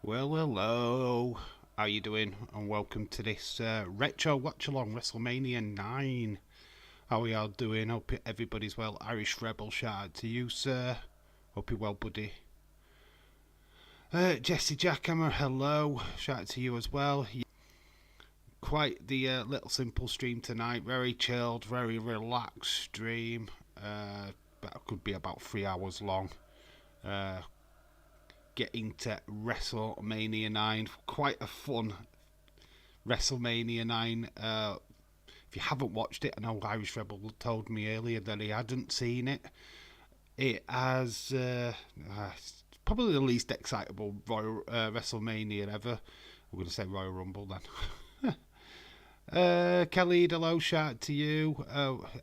Well, hello. How you doing? And welcome to this retro watch along Wrestlemania 9. How are y'all doing? Hope everybody's well. Irish Rebel, shout out to you, sir. Hope you're well, buddy. Jesse Jackhammer, hello. Shout out to you as well. Quite the little simple stream tonight. Very chilled, very relaxed stream. That could be about 3 hours long. Getting to WrestleMania 9. Quite a fun WrestleMania 9. If you haven't watched it, I know Irish Rebel told me earlier that he hadn't seen it. It has probably the least excitable WrestleMania ever. I'm going to say Royal Rumble then. Kelly, hello, shout out to you.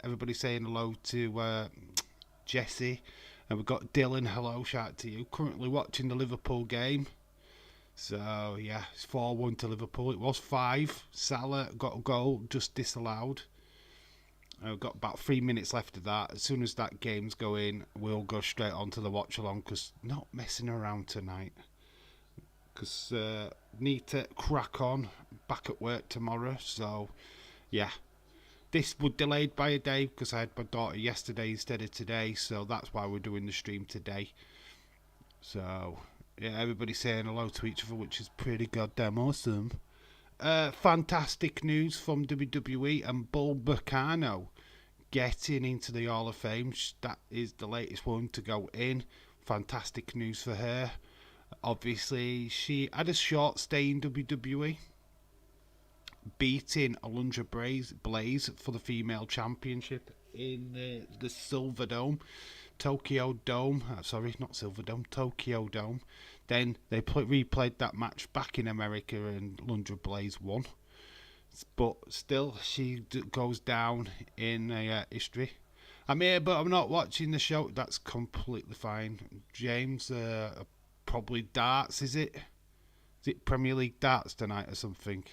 Everybody saying hello to Jesse. And we've got Dylan, hello, shout out to you. Currently watching the Liverpool game. So, yeah, it's 4-1 to Liverpool. It was 5. Salah got a goal, just disallowed. We've got about 3 minutes left of that. As soon as that game's going, we'll go straight on to the watch-along, because not messing around tonight. Because need to crack on, back at work tomorrow. So, yeah. This was delayed by a day because I had my daughter yesterday instead of today. So that's why we're doing the stream today. So, yeah, everybody's saying hello to each other, which is pretty goddamn awesome. Fantastic news from WWE and Bull Bacano getting into the Hall of Fame. That is the latest one to go in. Fantastic news for her. Obviously, she had a short stay in WWE, beating Alundra Blaze for the female championship in the Silver Dome. Tokyo Dome, sorry, not Silver Dome, Tokyo Dome. Then they replayed that match back in America and Lundra Blaze won. But still, she goes down in history. I'm here, but I'm not watching the show. That's completely fine. James, probably darts, is it? Is it Premier League darts tonight or something?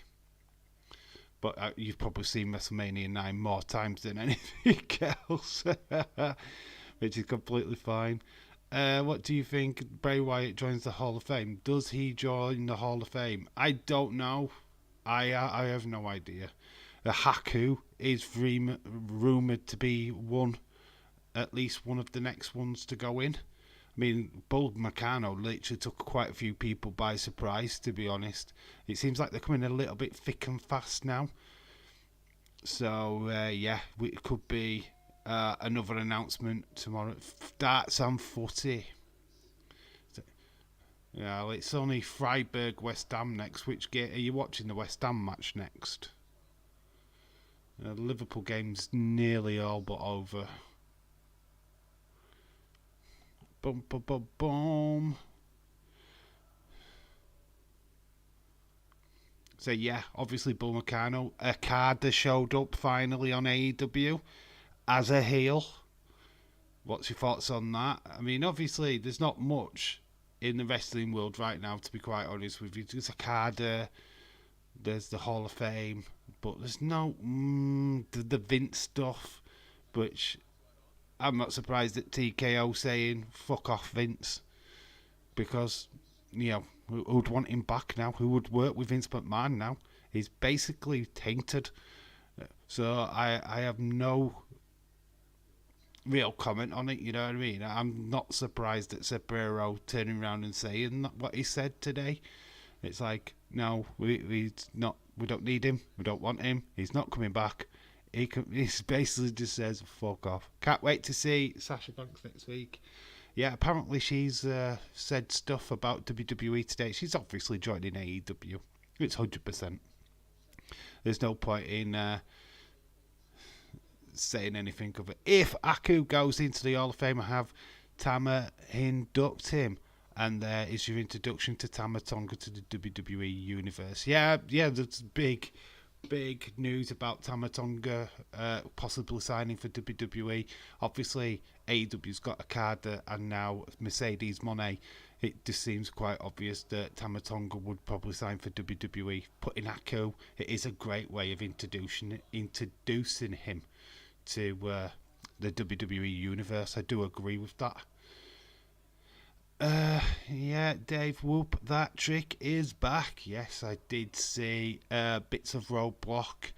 But you've probably seen WrestleMania 9 more times than anything else. Which is completely fine. What do you think? Bray Wyatt joins the Hall of Fame. Does he join the Hall of Fame? I don't know. I have no idea. Haku is rumoured to be at least one of the next ones to go in. I mean, Bull Meccano literally took quite a few people by surprise, to be honest. It seems like they're coming a little bit thick and fast now. So, yeah, it could be another announcement tomorrow. Darts and footy. Yeah, it's only Freiburg West Ham next. Which game are you watching? The West Ham match next. The Liverpool game's nearly all but over. Boom, boom, boom, boom. So yeah, obviously Bull Meccano. Okada showed up finally on AEW as a heel. What's your thoughts on that? I mean, obviously, there's not much in the wrestling world right now, to be quite honest with you. There's Okada, there's the Hall of Fame, but there's no the Vince stuff, which I'm not surprised at TKO saying, fuck off, Vince, because, you know, who would want him back now? Who would work with Vince McMahon now? He's basically tainted. So I have no real comment on it, you know what I mean? I'm not surprised at Sepero turning around and saying what he said today. It's like, no, we don't need him, we don't want him, he's not coming back. He basically just says, fuck off. Can't wait to see Sasha Banks next week. Yeah, apparently she's said stuff about WWE today. She's obviously joining AEW. It's 100%. There's no point in saying anything of it. If Aku goes into the Hall of Fame, I have Tama induct him. And there is your introduction to Tama Tonga to the WWE Universe. Yeah, there's big news about Tama Tonga possibly signing for WWE. Obviously, AEW's got Okada and now Mercedes Moné. It just seems quite obvious that Tama Tonga would probably sign for WWE. Putting Ako, it is a great way of introducing him to the WWE Universe. I do agree with that. Yeah, Dave, whoop, that trick is back. Yes, I did see bits of Roadblock.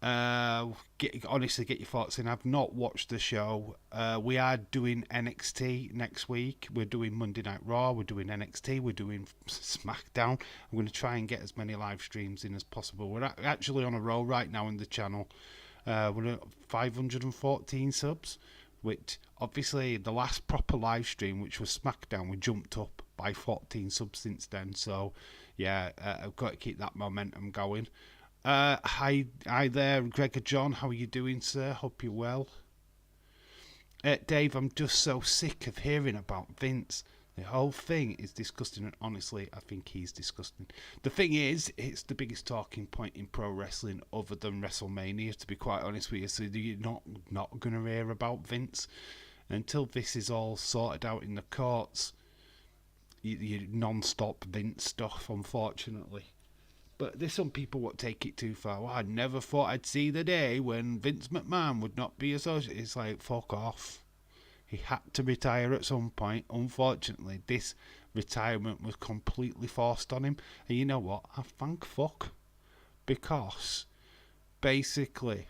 Honestly, get your thoughts in. I've not watched the show. We are doing NXT next week. We're doing Monday Night Raw. We're doing NXT. We're doing SmackDown. I'm going to try and get as many live streams in as possible. We're actually on a roll right now in the channel. We're at 514 subs, which obviously the last proper live stream, which was SmackDown, we jumped up by 14 subs since then. So yeah, I've got to keep that momentum going. Hi there, Gregor John. How are you doing, sir? Hope you're well. Dave, I'm just so sick of hearing about Vince. The whole thing is disgusting, and honestly, I think he's disgusting. The thing is, it's the biggest talking point in pro wrestling other than WrestleMania, to be quite honest with you. So you're not going to hear about Vince until this is all sorted out in the courts. You non-stop Vince stuff, unfortunately. But there's some people what take it too far. Well, I never thought I'd see the day when Vince McMahon would not be associated. It's like, fuck off. He had to retire at some point. Unfortunately, this retirement was completely forced on him. And you know what? I thank fuck. Because, basically,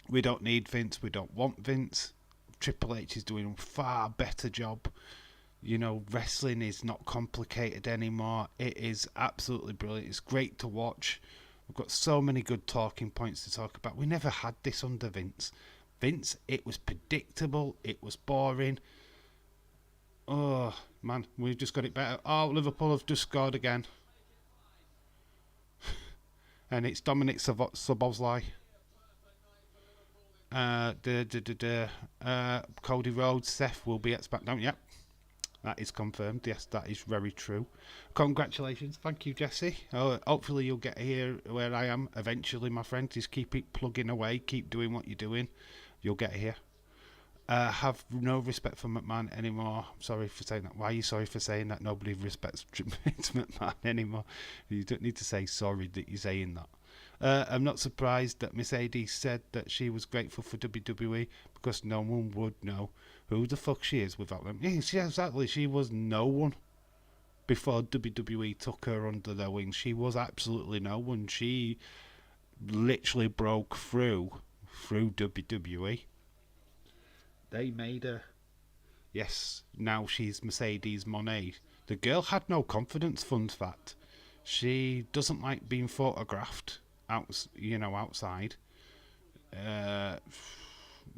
we don't need Vince. We don't want Vince. Triple H is doing a far better job. You know, wrestling is not complicated anymore. It is absolutely brilliant. It's great to watch. We've got so many good talking points to talk about. We never had this under Vince. Vince, it was predictable. It was boring. Oh, man, we've just got it better. Oh, Liverpool have just scored again. And it's Dominic Szoboszlai. Cody Rhodes, Seth will be at SmackDown. Yep. That is confirmed. Yes, that is very true. Congratulations. Thank you, Jesse. Hopefully you'll get here where I am eventually, my friend. Just keep it plugging away. Keep doing what you're doing. You'll get here. Have no respect for McMahon anymore. I'm sorry for saying that. Why are you sorry for saying that? Nobody respects Vince McMahon anymore. You don't need to say sorry that you're saying that. I'm not surprised that Mercedes said that she was grateful for WWE because no one would know who the fuck she is without them. Yeah, exactly. She was no one before WWE took her under their wing. She was absolutely no one. She literally broke through WWE. They made her. Yes, now she's Mercedes Moné. The girl had no confidence, fun fact. She doesn't like being photographed outside.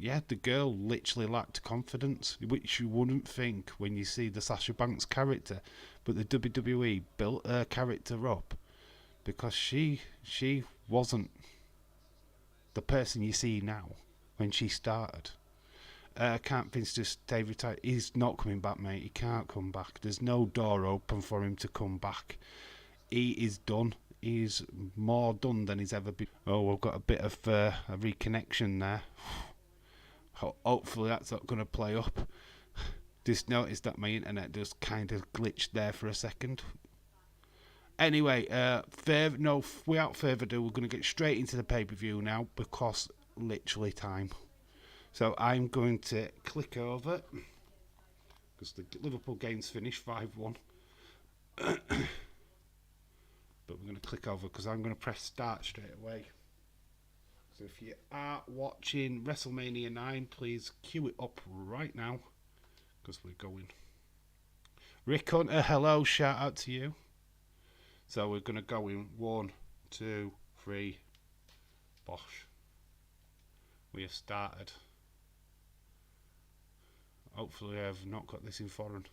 Yeah, the girl literally lacked confidence, which you wouldn't think when you see the Sasha Banks character. But the WWE built her character up because she wasn't the person you see now when she started. Can't Vince just stay retired? He's not coming back, mate. He can't come back. There's no door open for him to come back. He is done. He's more done than he's ever been. Oh, we've got a bit of a reconnection there. Hopefully that's not going to play up. Just noticed that my internet just kind of glitched there for a second. Anyway, without further ado, we're going to get straight into the pay-per-view now because literally time. So I'm going to click over because the Liverpool game's finished 5-1. But we're going to click over because I'm going to press start straight away. So if you are watching WrestleMania 9, please cue it up right now because we're going. Rick Hunter, hello, shout out to you. So we're going to go in 1, 2, 3, bosh. We have started. Hopefully I've not got this in foreign.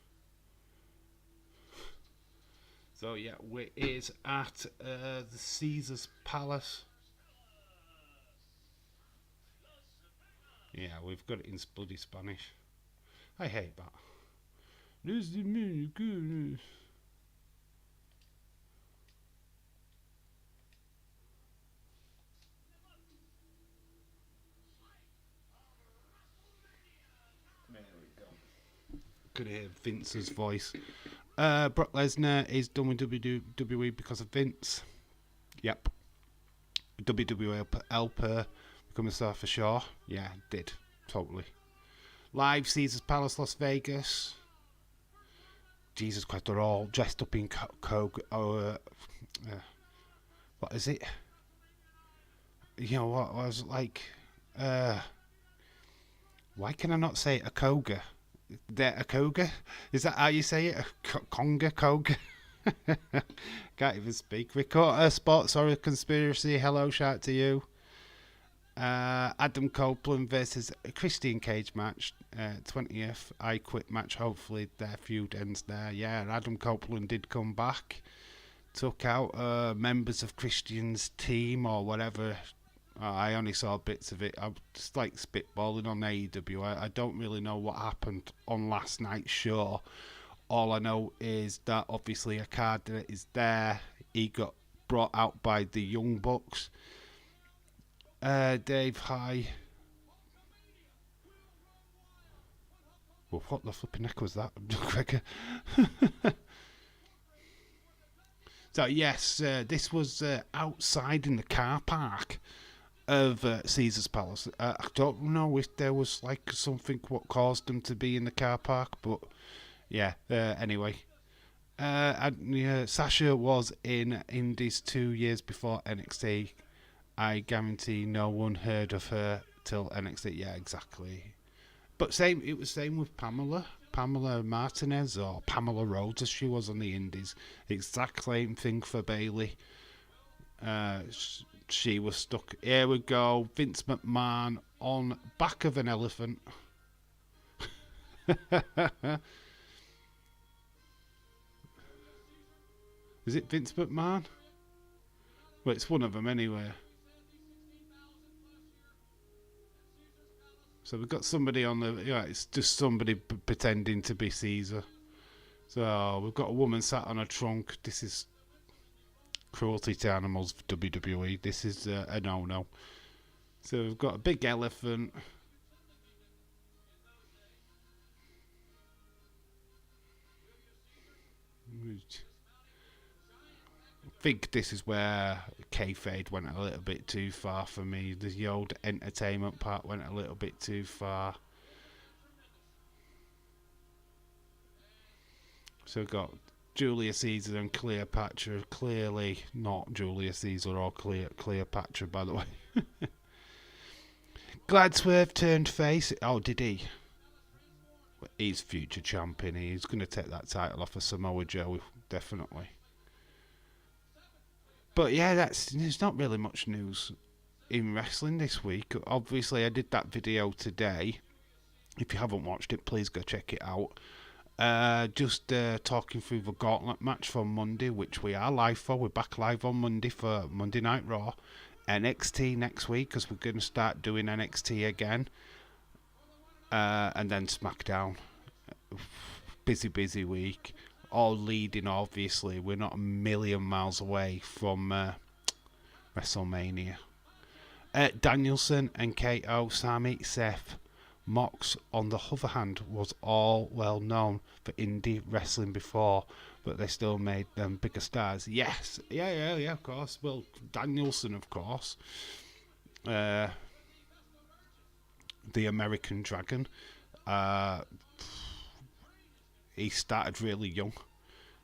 So yeah, we is at the Caesar's Palace. Yeah, we've got it in bloody Spanish. I hate that. This is me, goodness. There we go. Could hear Vince's voice. Brock Lesnar is done with WWE because of Vince. Yep. WWE help her become a star for sure. Yeah, did. Totally. Live Caesars Palace, Las Vegas. Jesus Christ, they're all dressed up in coke. What is it? You know what? I was like, why can I not say it? A koga? A koga? Is that how you say it? A conga koga? Can't even speak. Recorder Sports or a Conspiracy. Hello, shout to you. Adam Copeland versus Christian Cage match, 20th I Quit match. Hopefully their feud ends there. Yeah, Adam Copeland did come back, took out members of Christian's team or whatever. I only saw bits of it. I'm just like spitballing on AEW. I don't really know what happened on last night's show. All I know is that obviously Okada is there. He got brought out by the Young Bucks. Dave, hi. Well, what the flipping heck was that, Gregor? So, yes, this was outside in the car park of Caesar's Palace. I don't know if there was like something what caused them to be in the car park, but yeah, anyway. Sasha was in Indies 2 years before NXT. I guarantee no one heard of her till NXT. Yeah, exactly. But it was same with Pamela Martinez, or Pamela Rhodes as she was on the Indies. Exact same thing for Bayley. She was stuck. Here we go. Vince McMahon on back of an elephant. Is it Vince McMahon? Well, it's one of them anyway. So we've got somebody on the... Yeah, it's just somebody pretending to be Caesar. So we've got a woman sat on a trunk. This is cruelty to animals for WWE. This is a no-no. So we've got a big elephant. I think this is where kayfabe went a little bit too far for me. The old entertainment part went a little bit too far. So we've got Julius Caesar and Cleopatra. Clearly not Julius Caesar or Cleopatra, by the way. Gladsworth turned face. Oh, did he? He's future champion. He's going to take that title off of Samoa Joe, definitely. But yeah, there's not really much news in wrestling this week. Obviously, I did that video today. If you haven't watched it, please go check it out. Just talking through the gauntlet match for Monday, which we are live for. We're back live on Monday for Monday Night Raw. NXT next week, because we're going to start doing NXT again. And then SmackDown. Busy week. All leading, obviously. We're not a million miles away from WrestleMania. Danielson and KO, Sami, Seth, Mox, on the other hand, was all well known for indie wrestling before, but they still made them bigger stars. Yes, yeah, of course. Well, Danielson, of course. The American Dragon. He started really young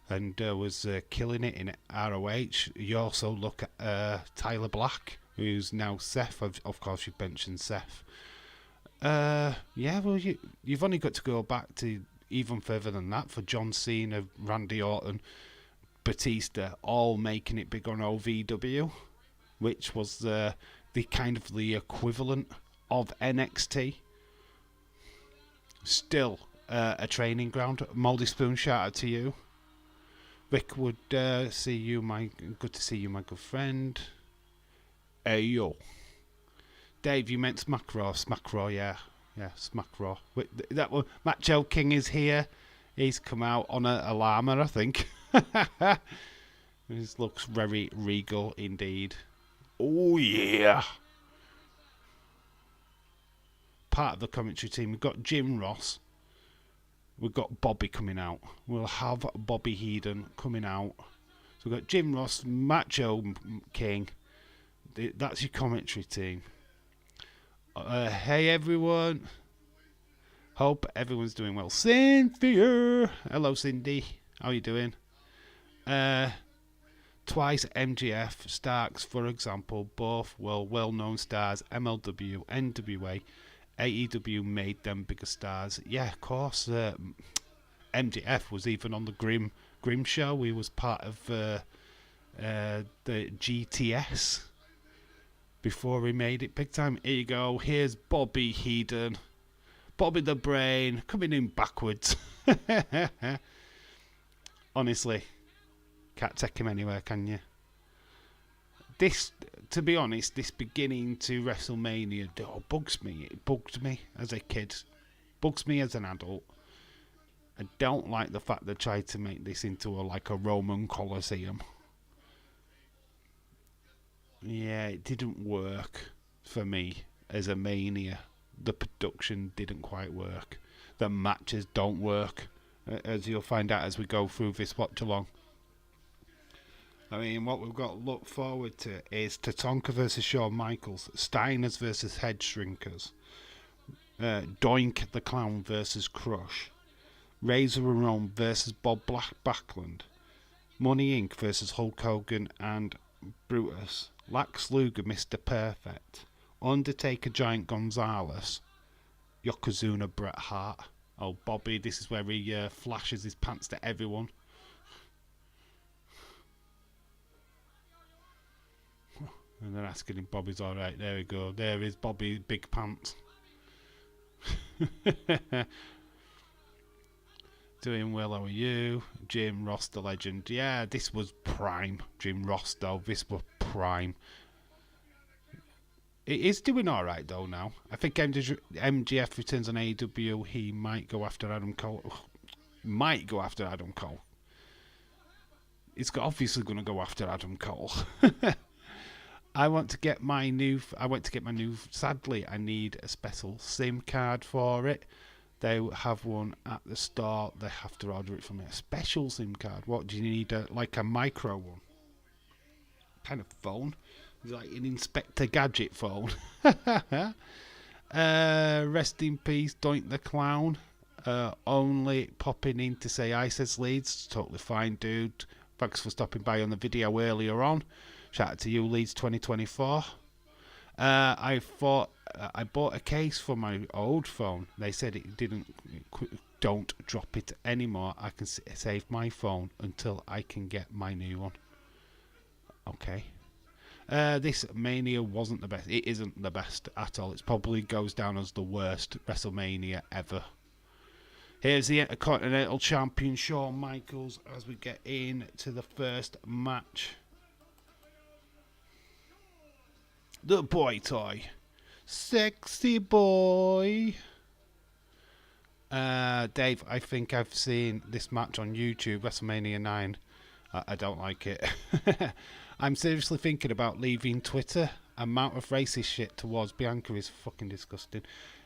and was killing it in ROH. You also look at Tyler Black, who's now Seth. Of course, you've mentioned Seth. Well, you've only got to go back to even further than that for John Cena, Randy Orton, Batista, all making it big on OVW, which was the kind of the equivalent of NXT. Still a training ground. Moldy Spoon, shout out to you. Rick would see you, good to see you, my good friend. Hey yo, Dave, you meant Smack Raw, yeah, Smack Raw. That one, Macho King is here. He's come out on a llama, I think. This looks very regal indeed. Oh yeah. Part of the commentary team, we've got Jim Ross. We've got Bobby coming out. We'll have Bobby Heenan coming out. So we've got Jim Ross, Macho King. That's your commentary team. Hey everyone. Hope everyone's doing well. Cynthia. Hello, Cindy. How you doing? Twice MGF, Starks, for example, both were well-known stars. MLW, NWA, AEW made them bigger stars. Yeah, of course. MGF was even on the Grim show. He was part of the GTS before he made it big time. Here you go. Here's Bobby Heenan. Bobby the Brain coming in backwards. Honestly, can't take him anywhere, can you? This, to be honest, this beginning to WrestleMania bugs me. It bugged me as a kid. Bugs me as an adult. I don't like the fact they tried to make this into a Roman Colosseum. Yeah, it didn't work for me as a Mania. The production didn't quite work. The matches don't work, as you'll find out as we go through this watch along. I mean, what we've got to look forward to is Tatanka versus Shawn Michaels, Steiners versus Head Shrinkers, Doink the Clown versus Crush, Razor Ramon versus Bob Backlund, Money Inc. versus Hulk Hogan and Brutus, Lex Luger, Mr. Perfect, Undertaker Giant Gonzalez, Yokozuna Bret Hart. Oh, Bobby, this is where he flashes his pants to everyone. And they're asking him Bobby's alright. There we go. There is Bobby Big Pants. Doing well, how are you? Jim Ross, the legend. Yeah, this was prime. Jim Ross, though. This was prime. It is doing alright, though, now. I think MGF returns on AEW. He might go after Adam Cole. He's obviously going to go after Adam Cole. I want to get my new. Sadly, I need a special SIM card for it. They have one at the store. They have to order it from me. A special SIM card. What do you need? Like a micro one? Kind of phone? Like an Inspector Gadget phone. Rest in peace, Doink the Clown. Only popping in to say I says Leeds. Totally fine, dude. Thanks for stopping by on the video earlier on. Shout out to you, Leeds 2024. I bought a case for my old phone. They said it didn't. Don't drop it anymore. I can save my phone until I can get my new one. Okay. This Mania wasn't the best. It isn't the best at all. It probably goes down as the worst WrestleMania ever. Here's the Intercontinental Champion Shawn Michaels as we get into the first match. The boy toy. Sexy boy. Dave, I think I've seen this match on YouTube, WrestleMania 9. I don't like it. I'm seriously thinking about leaving Twitter. Amount of racist shit towards Bianca is fucking disgusting.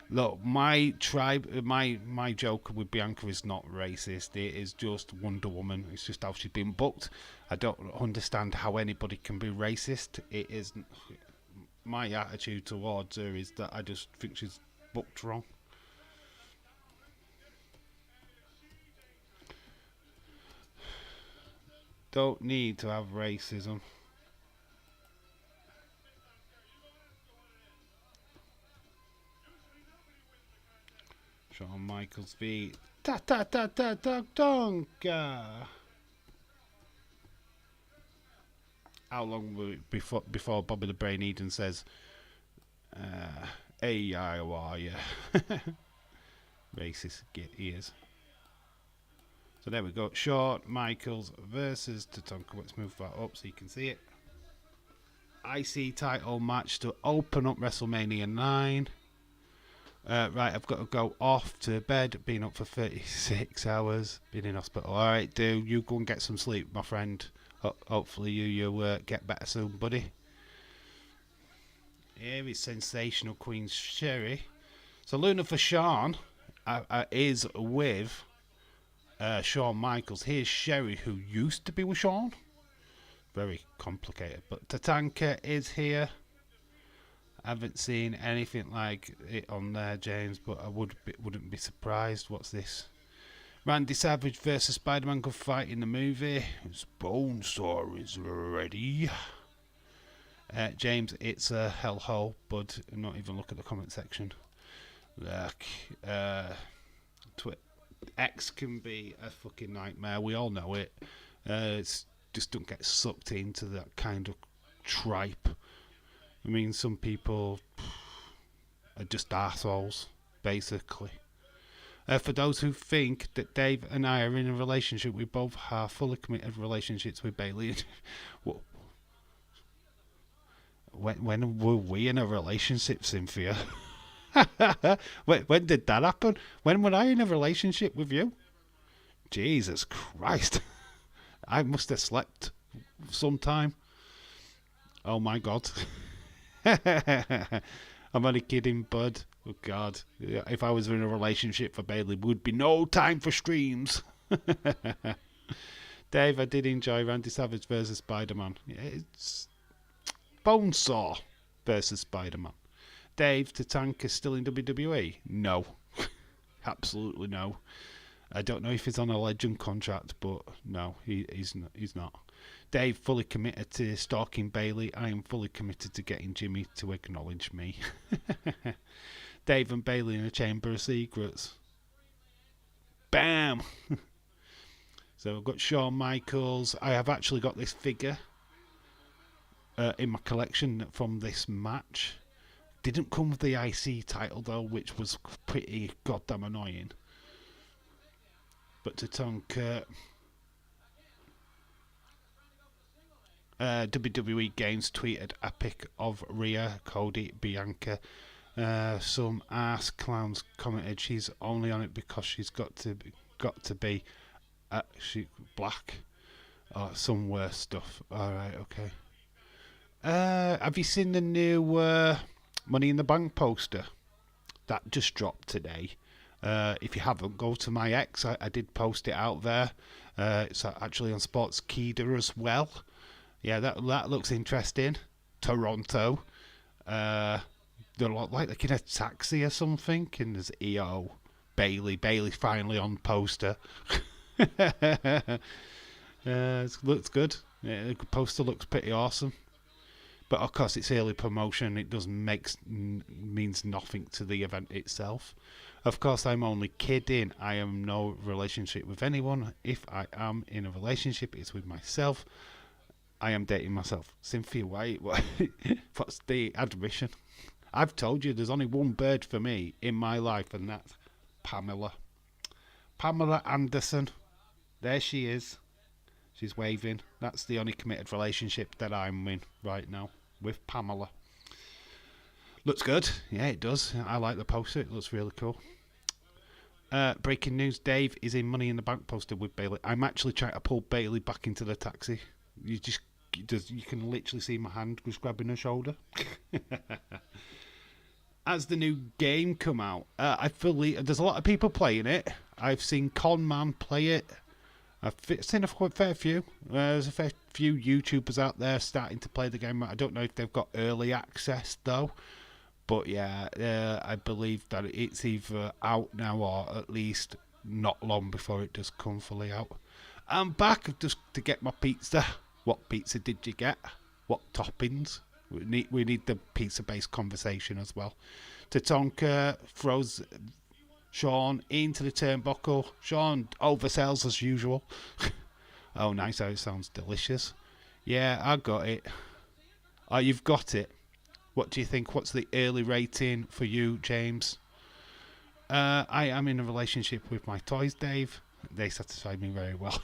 Look, my joke with Bianca is not racist. It is just Wonder Woman. It's just how she's been booked. I don't understand how anybody can be racist. It isn't. My attitude towards her is that I just think she's booked wrong. Don't need to have racism. Shawn Michaels v. Donka. How long will it before Bobby the Brain Eden says, "Hey, how are you?" Racist, he is. So there we go. Shawn Michaels versus Tatanka. Let's move that up so you can see it. IC title match to open up WrestleMania 9. Right, I've got to go off to bed. Been up for 36 hours. Been in hospital. Alright, dude, you go and get some sleep, my friend. Hopefully you get better soon, buddy. Here is Sensational Queen Sherry. So Luna for Shawn is with Shawn Michaels. Here's Sherry, who used to be with Shawn. Very complicated. But Tatanka is here. I haven't seen anything like it on there, James, but I wouldn't be surprised. What's this? Randy Savage versus Spider-Man, good fight in the movie. Bonesaw is ready. James, it's a hellhole, bud. Not even look at the comment section. Look, X can be a fucking nightmare. We all know it. It's just don't get sucked into that kind of tripe. I mean, some people are just assholes, basically. For those who think that Dave and I are in a relationship, we both have fully committed relationships with Bailey. When were we in a relationship, Cynthia? When did that happen? When were I in a relationship with you? Jesus Christ. I must have slept sometime. Oh my God. I'm only kidding, bud. Oh God. If I was in a relationship for Bailey, would be no time for streams. Dave, I did enjoy Randy Savage versus Spider-Man. It's Bonesaw versus Spider-Man. Dave, Tatanka still in WWE? No. Absolutely no. I don't know if he's on a legend contract, but no, he's not. Dave, fully committed to stalking Bailey. I am fully committed to getting Jimmy to acknowledge me. Dave and Bailey in a chamber of secrets. Bam! So I've got Shawn Michaels. I have actually got this figure in my collection from this match. Didn't come with the IC title though, which was pretty goddamn annoying. But Tatanka, WWE Games tweeted a pic of Rhea, Cody, Bianca. Some ass clowns commented she's only on it because she's got to be she black or some worse stuff. All right, okay. Have you seen the new Money in the Bank poster that just dropped today? If you haven't, go to my ex. I did post it out there. It's actually on Sportskeeda as well. Yeah, that looks interesting. Toronto. They're like in a taxi or something, and there's EO. Bailey finally on poster. It looks good. Yeah, the poster looks pretty awesome. But of course, it's early promotion. It means nothing to the event itself. Of course, I'm only kidding. I am no relationship with anyone. If I am in a relationship, it's with myself. I am dating myself. Cynthia White. What's the admission? I've told you there's only one bird for me in my life, and that's Pamela. Pamela Anderson. There she is. She's waving. That's the only committed relationship that I'm in right now, with Pamela. Looks good. Yeah, it does. I like the poster. It looks really cool. Breaking news. Dave is in Money in the Bank poster with Bailey. I'm actually trying to pull Bailey back into the taxi. You can literally see my hand just grabbing her shoulder. As the new game come out, there's a lot of people playing it. I've seen Con Man play it. I've seen a fair few. There's a fair few YouTubers out there starting to play the game. I don't know if they've got early access though. But yeah, I believe that it's either out now or at least not long before it does come fully out. I'm back just to get my pizza. What pizza did you get? What toppings? We need the pizza-based conversation as well. Tatanka throws Shawn into the turnbuckle. Shawn oversells as usual. Oh, nice. How it sounds delicious. Yeah, I got it. Oh, you've got it. What do you think? What's the early rating for you, James? I am in a relationship with my toys, Dave. They satisfy me very well.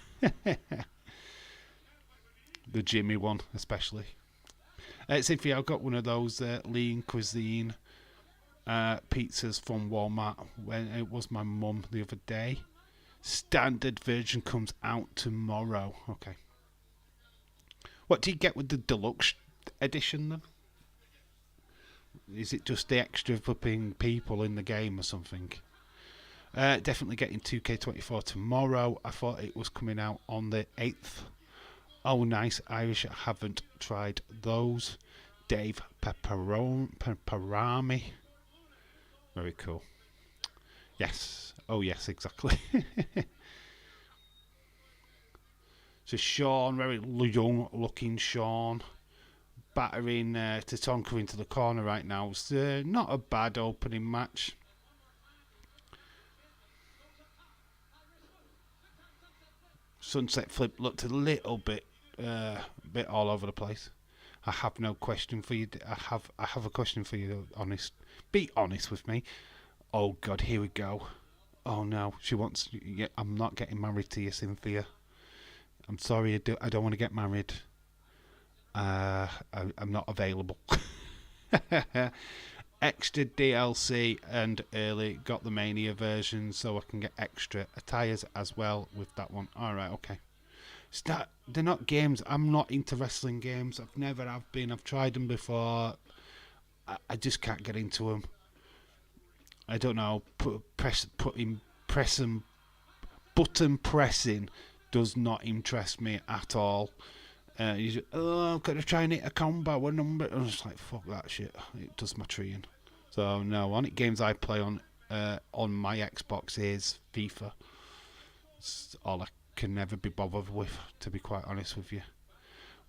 The Jimmy one, especially. Cynthia, I've got one of those lean cuisine pizzas from Walmart when it was my mum the other day. Standard version comes out tomorrow. Okay. What do you get with the deluxe edition then? Is it just the extra flipping people in the game or something? Definitely getting 2K24 tomorrow. I thought it was coming out on the 8th. Oh, nice. Irish. I haven't tried those. Dave Pepperami. Very cool. Yes. Oh, yes, exactly. So Sean, very young looking Sean, battering Tatanka into the corner right now. It's not a bad opening match. Sunset Flip looked a little bit all over the place. I have no question for you. I have a question for you. Honest, be honest with me. Oh God, here we go. Oh no, she wants. Yeah, I'm not getting married to you, Cynthia. I'm sorry, I don't want to get married. I'm not available. Extra DLC and early got the Mania version, so I can get extra attires as well with that one. All right, okay. They're not games. I'm not into wrestling games. I've never have been. I've tried them before. I just can't get into them. I don't know. Button pressing does not interest me at all. I've got to try and hit a combo. What number? I'm just like, fuck that shit. It does my treeing. So no, only games I play on my Xbox is FIFA. It's all I can never be bothered with, to be quite honest with you.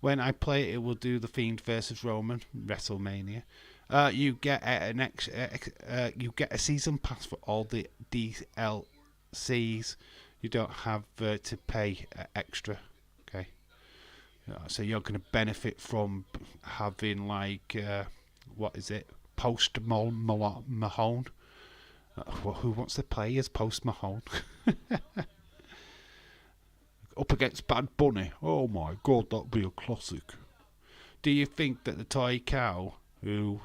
When I play it, it will do the Fiend versus Roman Wrestlemania. You get you get a season pass for all the DLCs. You don't have to pay extra. Okay, so you're going to benefit from having like what is it? Post Mahone. Who wants to play as Post Mahone? Up against Bad Bunny. Oh my God, that'd be a classic. Do you think that the toy cow who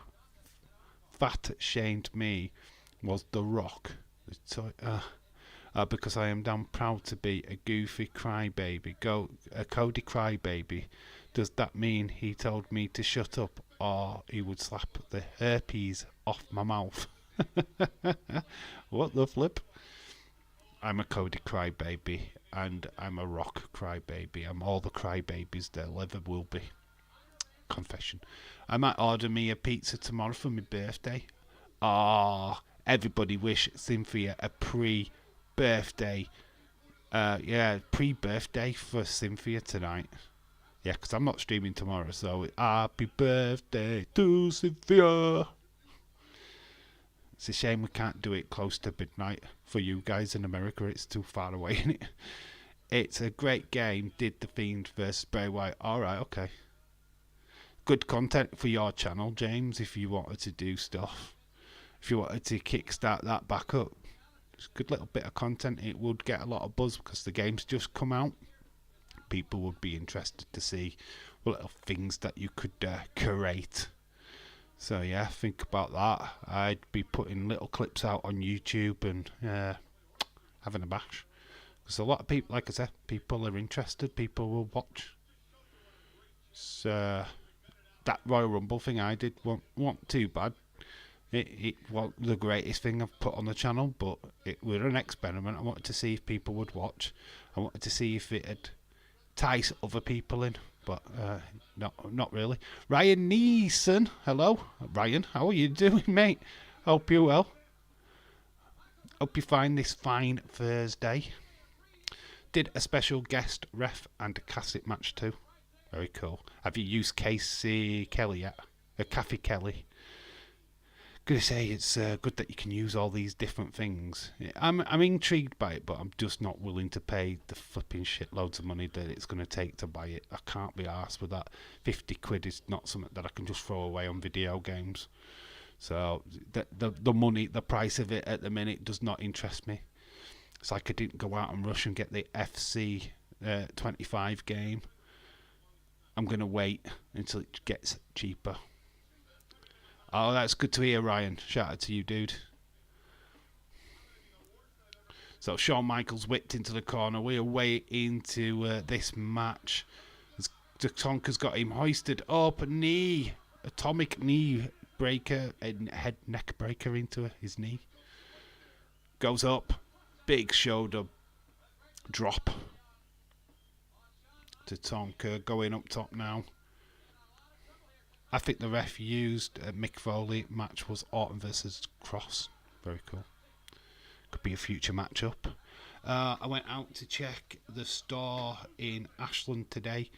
fat shamed me was The Rock? Because I am damn proud to be a goofy crybaby. A Cody crybaby. Does that mean he told me to shut up, or he would slap the herpes off my mouth? What the flip? I'm a Cody crybaby, and I'm a Rock crybaby. I'm all the crybabies there ever will be. Confession. I might order me a pizza tomorrow for my birthday. Everybody wish Cynthia a pre-birthday. Pre-birthday for Cynthia tonight. Yeah, because I'm not streaming tomorrow, so happy birthday to Cynthia. It's a shame we can't do it close to midnight for you guys in America. It's too far away, isn't it? It's a great game. Did the Fiend versus Bray Wyatt. Alright, okay. Good content for your channel, James, if you wanted to do stuff. If you wanted to kickstart that back up. It's a good little bit of content. It would get a lot of buzz because the game's just come out. People would be interested to see what little things that you could curate. So yeah, think about that. I'd be putting little clips out on YouTube and having a bash. Because a lot of people, like I said, people are interested. People will watch. So that Royal Rumble thing I did wasn't too bad. It wasn't the greatest thing I've put on the channel, but it was an experiment. I wanted to see if people would watch. I wanted to see if it'd entice other people in. But not really. Ryan Neeson, hello. Ryan, how are you doing, mate? Hope you're well. Hope you find this fine Thursday. Did a special guest ref and a cassette match too. Very cool. Have you used Casey Kelly yet? Kathy Kelly. Gonna say it's good that you can use all these different things. I'm intrigued by it, but I'm just not willing to pay the flipping shitloads of money that it's going to take to buy it. I can't be arsed with that. 50 quid is not something that I can just throw away on video games. So the money, the price of it at the minute does not interest me. It's like I didn't go out and rush and get the FC 25 game. I'm going to wait until it gets cheaper. Oh, that's good to hear, Ryan. Shout out to you, dude. So Shawn Michaels whipped into the corner. We're way into this match. Tonka's got him hoisted up. Knee. Atomic knee breaker. Head neck breaker into his knee. Goes up. Big shoulder drop. To Tonka. Going up top now. I think the ref used Mick Foley. Match was Orton versus Cross. Very cool. Could be a future matchup. I went out to check the store in Ashland today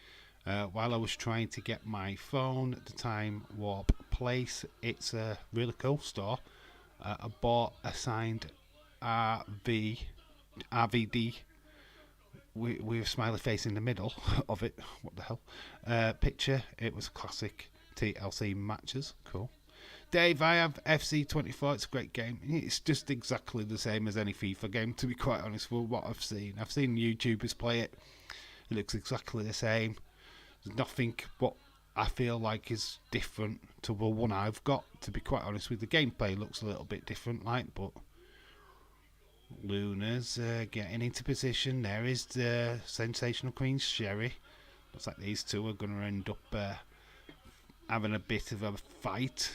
while I was trying to get my phone at the time warp place. It's a really cool store. I bought a signed RVD with a smiley face in the middle of it. What the hell? Picture. It was classic TLC matches. Cool. Dave, I have FC24. It's a great game. It's just exactly the same as any FIFA game, to be quite honest, for what I've seen. I've seen YouTubers play it. It looks exactly the same. There's nothing what I feel like is different to the one I've got, to be quite honest with. The gameplay looks a little bit different, but Luna's getting into position. There is the Sensational Queen Sherry. Looks like these two are going to end up having a bit of a fight.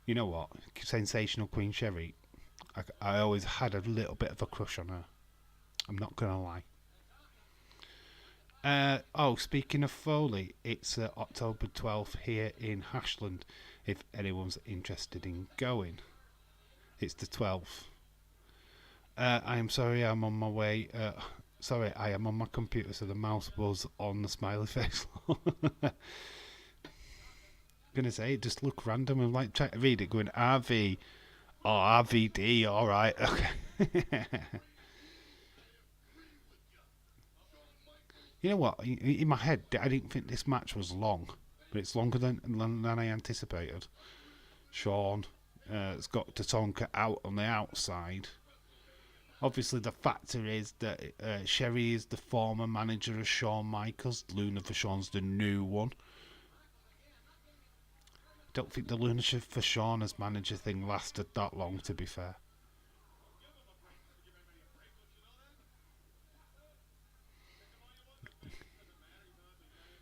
You know what? Sensational Queen Sherry. I always had a little bit of a crush on her. I'm not going to lie. Speaking of Foley, it's October 12th here in Ashland. If anyone's interested in going, it's the 12th. I am sorry, I'm on my way. Sorry, I am on my computer, so the mouse was on the smiley face. Gonna say it just looked random and like trying to read it, going RV or RVD. All right, okay. You know what? In my head, I didn't think this match was long, but it's longer than I anticipated. Sean has got Tatanka out on the outside. Obviously, the factor is that Sherry is the former manager of Shawn Michaels. Luna Vachon's the new one. I don't think the Luna for Shawn as manager thing lasted that long, to be fair.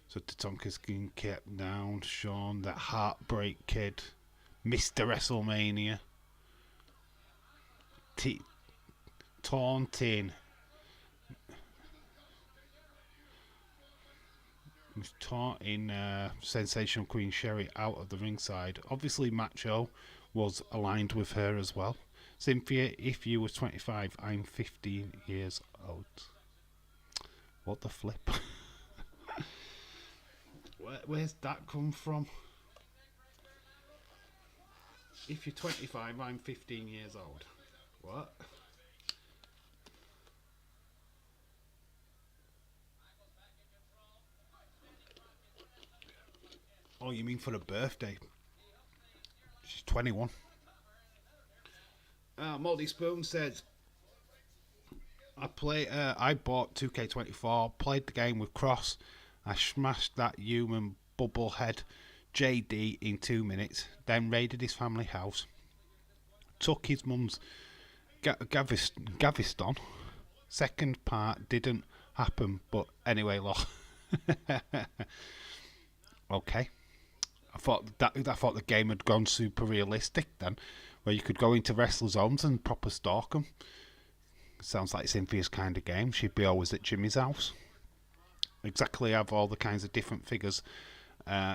So Tatanka's getting kept down. Shawn, that heartbreak kid. Mr. WrestleMania. Taunting. Was taunting Sensational Queen Sherry out of the ringside. Obviously, Macho was aligned with her as well. Cynthia, if you were 25, I'm 15 years old. What the flip? Where's that come from? If you're 25, I'm 15 years old. What? Oh, you mean for a birthday? She's 21. Moldy Spoon says, I bought 2K24, played the game with Cross. I smashed that human bubblehead JD in 2 minutes, then raided his family house, took his mum's Gaviston. Second part didn't happen, but anyway, lost. Okay. I thought the game had gone super realistic then, where you could go into wrestlers' homes and proper stalk them. Sounds like Cynthia's kind of game. She'd be always at Jimmy's house. Exactly, have all the kinds of different figures,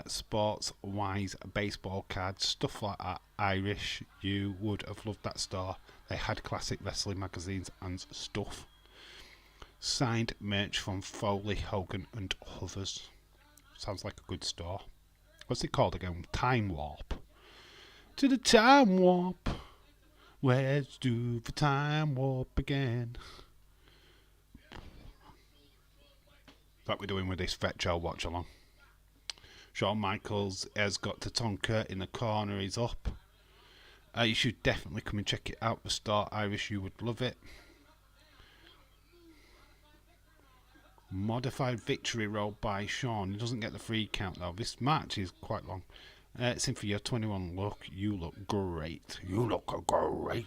sports-wise, baseball cards, stuff like that. Irish, you would have loved that store. They had classic wrestling magazines and stuff. Signed merch from Foley, Hogan and others. Sounds like a good store. What's it called again? Time Warp. To the Time Warp. Let's do the Time Warp again. That we're doing with this Vetcho watch along. Shawn Michaels has got Tatanka in the corner. He's up. You should definitely come and check it out. The store, Irish, you would love it. Modified victory roll by Shawn. He doesn't get the free count though. This match is quite long. Cynthia, 21. Look, you look great. You look great.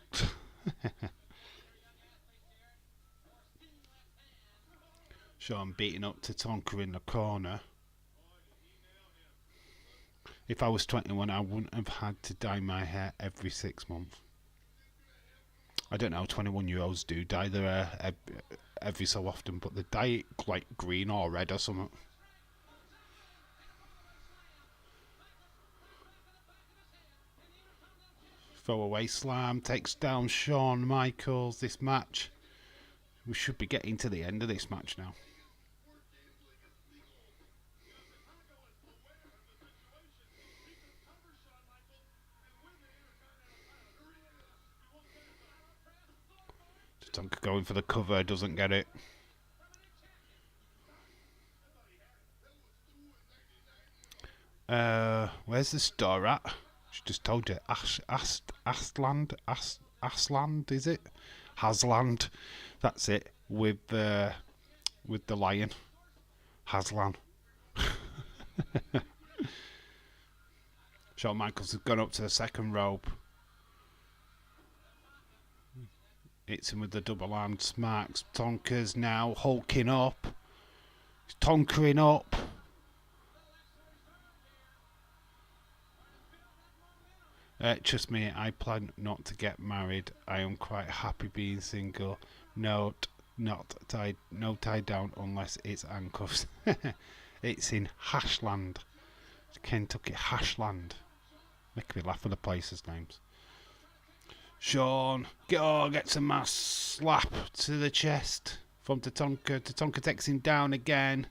Shawn beating up Tatanka in the corner. If I was 21, I wouldn't have had to dye my hair every 6 months. I don't know, 21-year-olds do dye their hair every so often, but they dye it like green or red or something. Throwaway slam takes down Shawn Michaels. This match We should be getting to the end of this match now. Tatanka going for the cover, doesn't get it. Where's the star at? She just told you. Astland, is it? Hasland. That's it. With the lion. Haslan. Shawn Michaels has gone up to the second rope. Hits him with the double armed smacks. Tonka's now hulking up. He's tonkering up. Trust me, I plan not to get married. I am quite happy being single. No tie down unless it's handcuffs. It's in Hashland, Kentucky. Hashland. Make me laugh at the places' names. Shawn gets a mass slap to the chest from Tatanka. Tatanka takes him down again.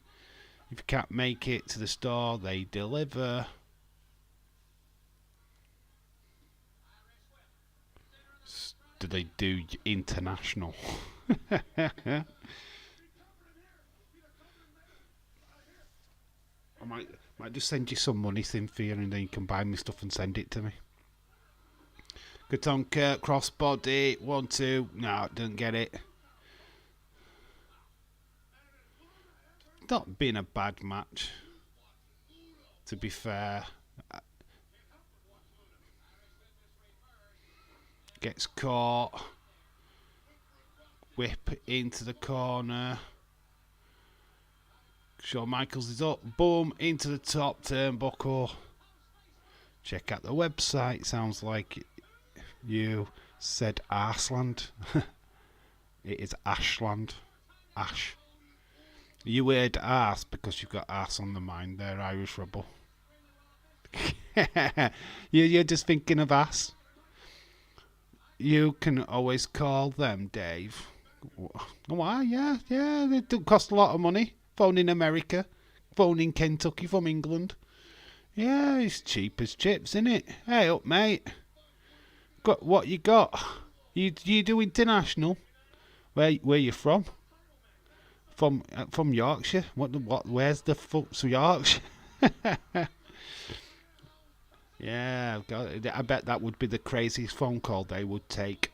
If you can't make it to the store, they deliver. Do they do international? I might just send you some money, Cynthia, and then you can buy me stuff and send it to me. Tatanka, crossbody, 1-2. No, didn't get it. Not been a bad match, to be fair. Gets caught. Whip into the corner. Shawn Michaels is up. Boom, into the top turnbuckle. Check out the website. Sounds like you said Arsland. It is Ashland. Ash. You heard arse because you've got arse on the mind there, Irish Rebel. You're just thinking of ass. You can always call them, Dave. Why? Yeah. It don't cost a lot of money. Phone in America. Phone in Kentucky from England. Yeah, it's cheap as chips, isn't it? Hey up, mate. Got what you got? You do international? Where you from? From Yorkshire. What? Where's the fuck's Yorkshire? Yeah, I bet that would be the craziest phone call they would take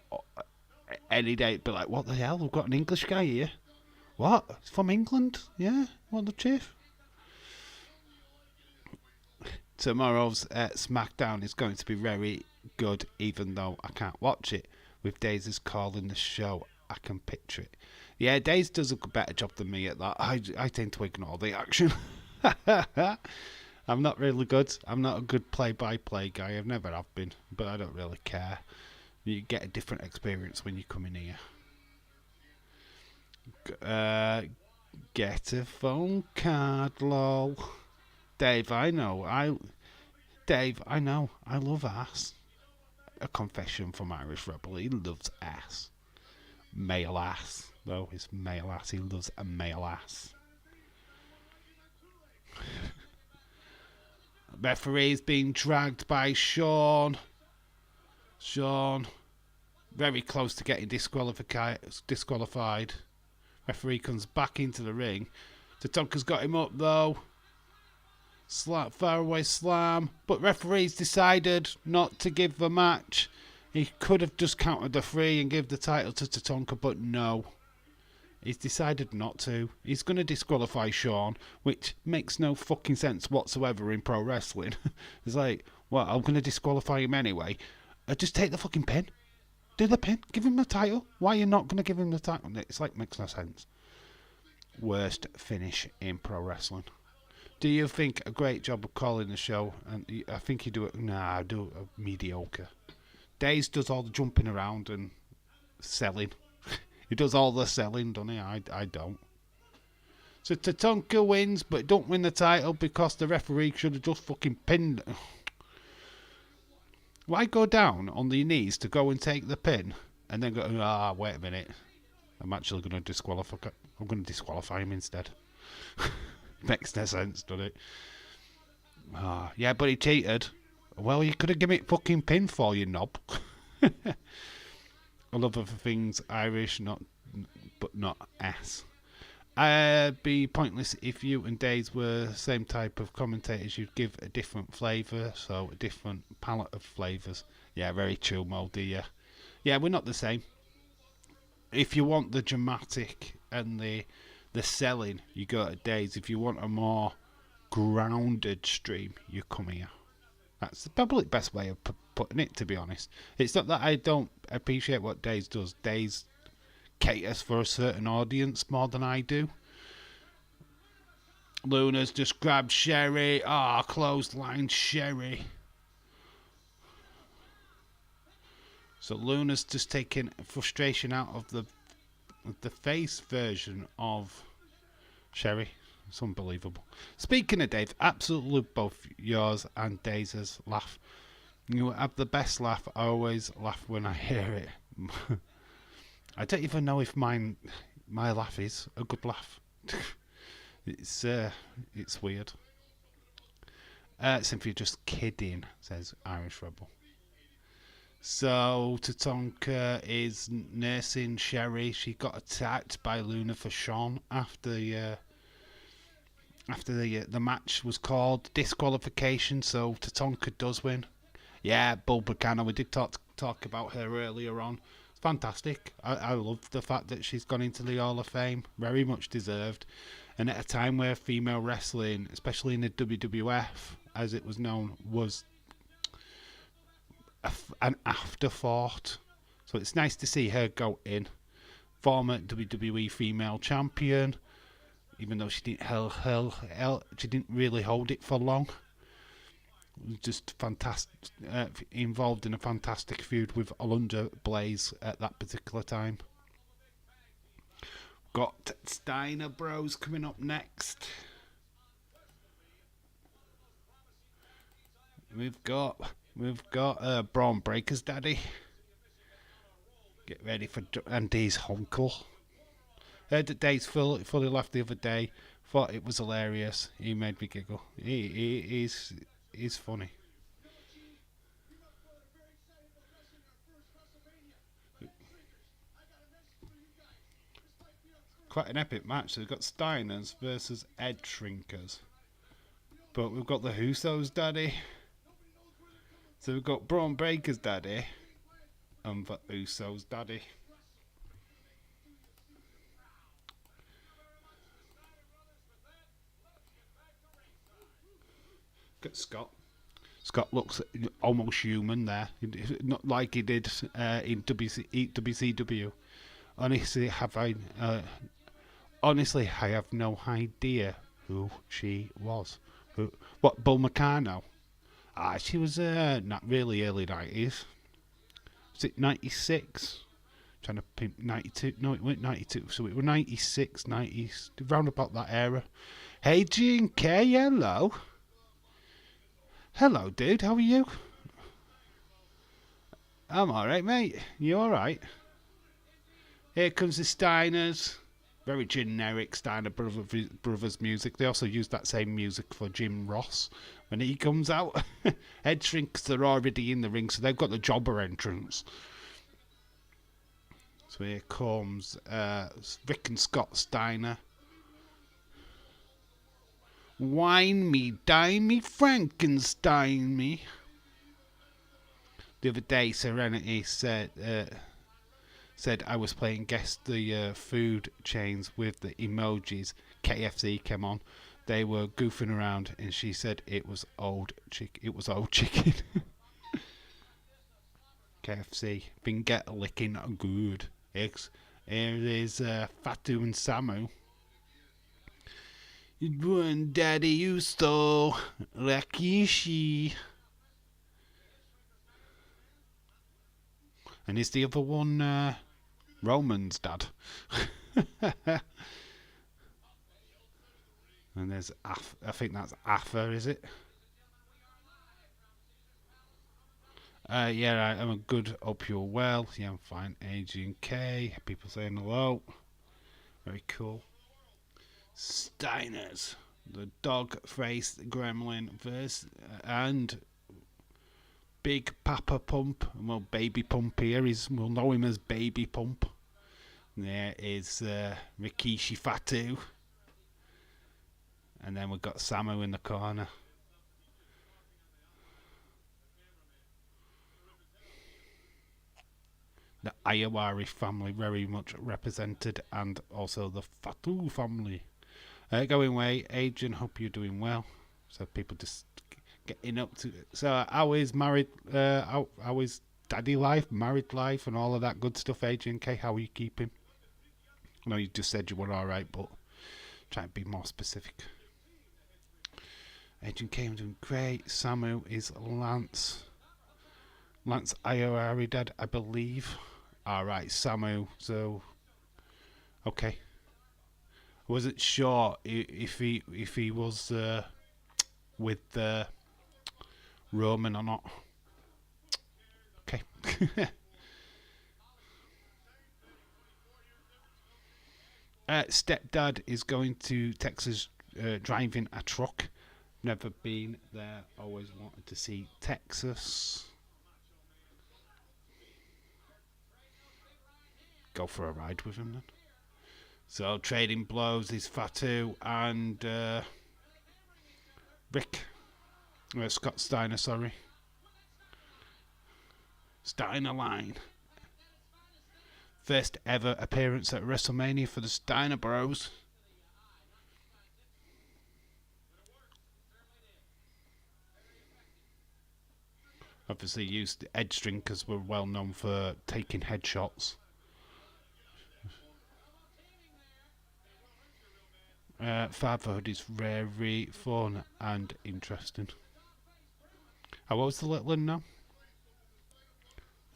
any day. It'd be like, what the hell? We've got an English guy here. What? It's from England? Yeah. What the chief? Tomorrow's SmackDown is going to be very good, even though I can't watch it. With Days calling the show, I can picture it. Yeah, Days does a better job than me at that. I tend to ignore the action. I'm not really good. I'm not a good play-by-play guy. I've never have been, but I don't really care. You get a different experience when you come in here. Get a phone card, lol. Dave, I know. I love ass. A confession from Irish Rebel. He loves ass. Male ass. Though it's male ass. He loves a male ass. Referee's being dragged by Shawn. Shawn, very close to getting disqualified. Referee comes back into the ring. Tatanka's got him up though. Faraway slam. But referee's decided not to give the match. He could have just counted the 3 and give the title to Tatanka, but no. He's decided not to. He's going to disqualify Shawn, which makes no fucking sense whatsoever in pro wrestling. It's like, well, I'm going to disqualify him anyway. Just take the fucking pin. Do the pin. Give him the title. Why are you not going to give him the title? It's like, makes no sense. Worst finish in pro wrestling. Do you think a great job of calling the show? And I think you do it. Nah, I do it mediocre. Days does all the jumping around and selling. He does all the selling, doesn't he? I don't. So Tatanka wins, but don't win the title because the referee should have just fucking pinned. Why go down on the knees to go and take the pin and then go, wait a minute. I'm actually going to disqualify. I'm going to disqualify him instead. Makes no sense, does it? Yeah, but he cheated. Well, you could have given it fucking pinfall, you knob. I love other things Irish, but not S. It'd be pointless if you and Days were the same type of commentators. You'd give a different flavour, so a different palette of flavours. Yeah, very true, Moldy. Yeah, we're not the same. If you want the dramatic and the selling, you go to Days. If you want a more grounded stream, you come here. That's probably the best way of putting it, to be honest. It's not that I don't appreciate what Days does. Days caters for a certain audience more than I do. Luna's just grabbed Sherry. Clothesline Sherry. So Luna's just taking frustration out of the face version of Sherry. It's unbelievable. Speaking of Dave, absolutely both yours and Daisy's laugh. You have the best laugh. I always laugh when I hear it. I don't even know if my laugh is a good laugh. It's weird. Simply just kidding, says Irish Rebel. So Tatanka is nursing Sherry. She got attacked by Luna for Sean after the match was called disqualification. So Tatanka does win. Yeah, Bulbacana. We did talk about her earlier on. It's fantastic. I love the fact that she's gone into the Hall of Fame. Very much deserved. And at a time where female wrestling, especially in the WWF, as it was known, was an afterthought. So it's nice to see her go in. Former WWE female champion, even though she didn't really hold it for long. Just fantastic, involved in a fantastic feud with Alundra Blaze at that particular time. Got Steiner Bros coming up next. We've got Braun Breaker's daddy. Get ready for Andy's uncle. Heard that Dave's fully laughed the other day. Thought it was hilarious. He made me giggle. He's funny. Quite an epic match. So we've got Steiners versus Ed Shrinkers. But we've got the Husos daddy. So we've got Braun Breaker's daddy and the Usos daddy. Got Scott. Scott looks almost human there. Not like he did in WCW. Honestly, I have no idea who she was. What, Bull Meccano? She was not really early 90s. Was it 96? Trying to pimp 92. No, it went 92. So it was 96, 90s, round about that era. Hey, Gene K, hello. Hello, dude. How are you? I'm alright, mate. You alright? Here comes the Steiners. Very generic Steiner Brothers music. They also use that same music for Jim Ross when he comes out. Head Shrinks are already in the ring, so they've got the jobber entrance. So here comes Rick and Scott Steiner. Wine me, dine me, Frankenstein me. The other day, Serenity said I was playing Guess the Food Chains with the emojis. KFC came on. They were goofing around, and she said it was old chicken. KFC been get licking good. Here is Fatu and Samu. One daddy you stole, Rakishi. And is the other one Roman's dad? And there's I think that's Afa, is it? Yeah, I'm good. Hope you're well. Yeah, I'm fine. Adrian K. People saying hello. Very cool. Steiners, the dog-faced gremlin versus and Big Papa Pump. Well, Baby Pump here. We'll know him as Baby Pump. There is Rikishi Fatu. And then we've got Samu in the corner. The Ayawari family very much represented, and also the Fatu family. Going away, Adrian, hope you're doing well. So people just getting up to. So how is married? How is daddy life, married life, and all of that good stuff, Adrian K? How are you keeping? I know you just said you were all right, but try to be more specific. Adrian K, I'm doing great. Samu is Lance. Lance Ayawari dad, I believe. Alright, Samu. So, okay. I wasn't sure if he was with Roman or not. Okay. Stepdad is going to Texas driving a truck. Never been there. Always wanted to see Texas. Go for a ride with him then. So trading blows is Fatu and Scott Steiner, sorry. Steiner line. First ever appearance at Wrestlemania for the Steiner Bros. Obviously used edge drinkers were well known for taking headshots. Fatherhood is very fun and interesting. How old's the little one now?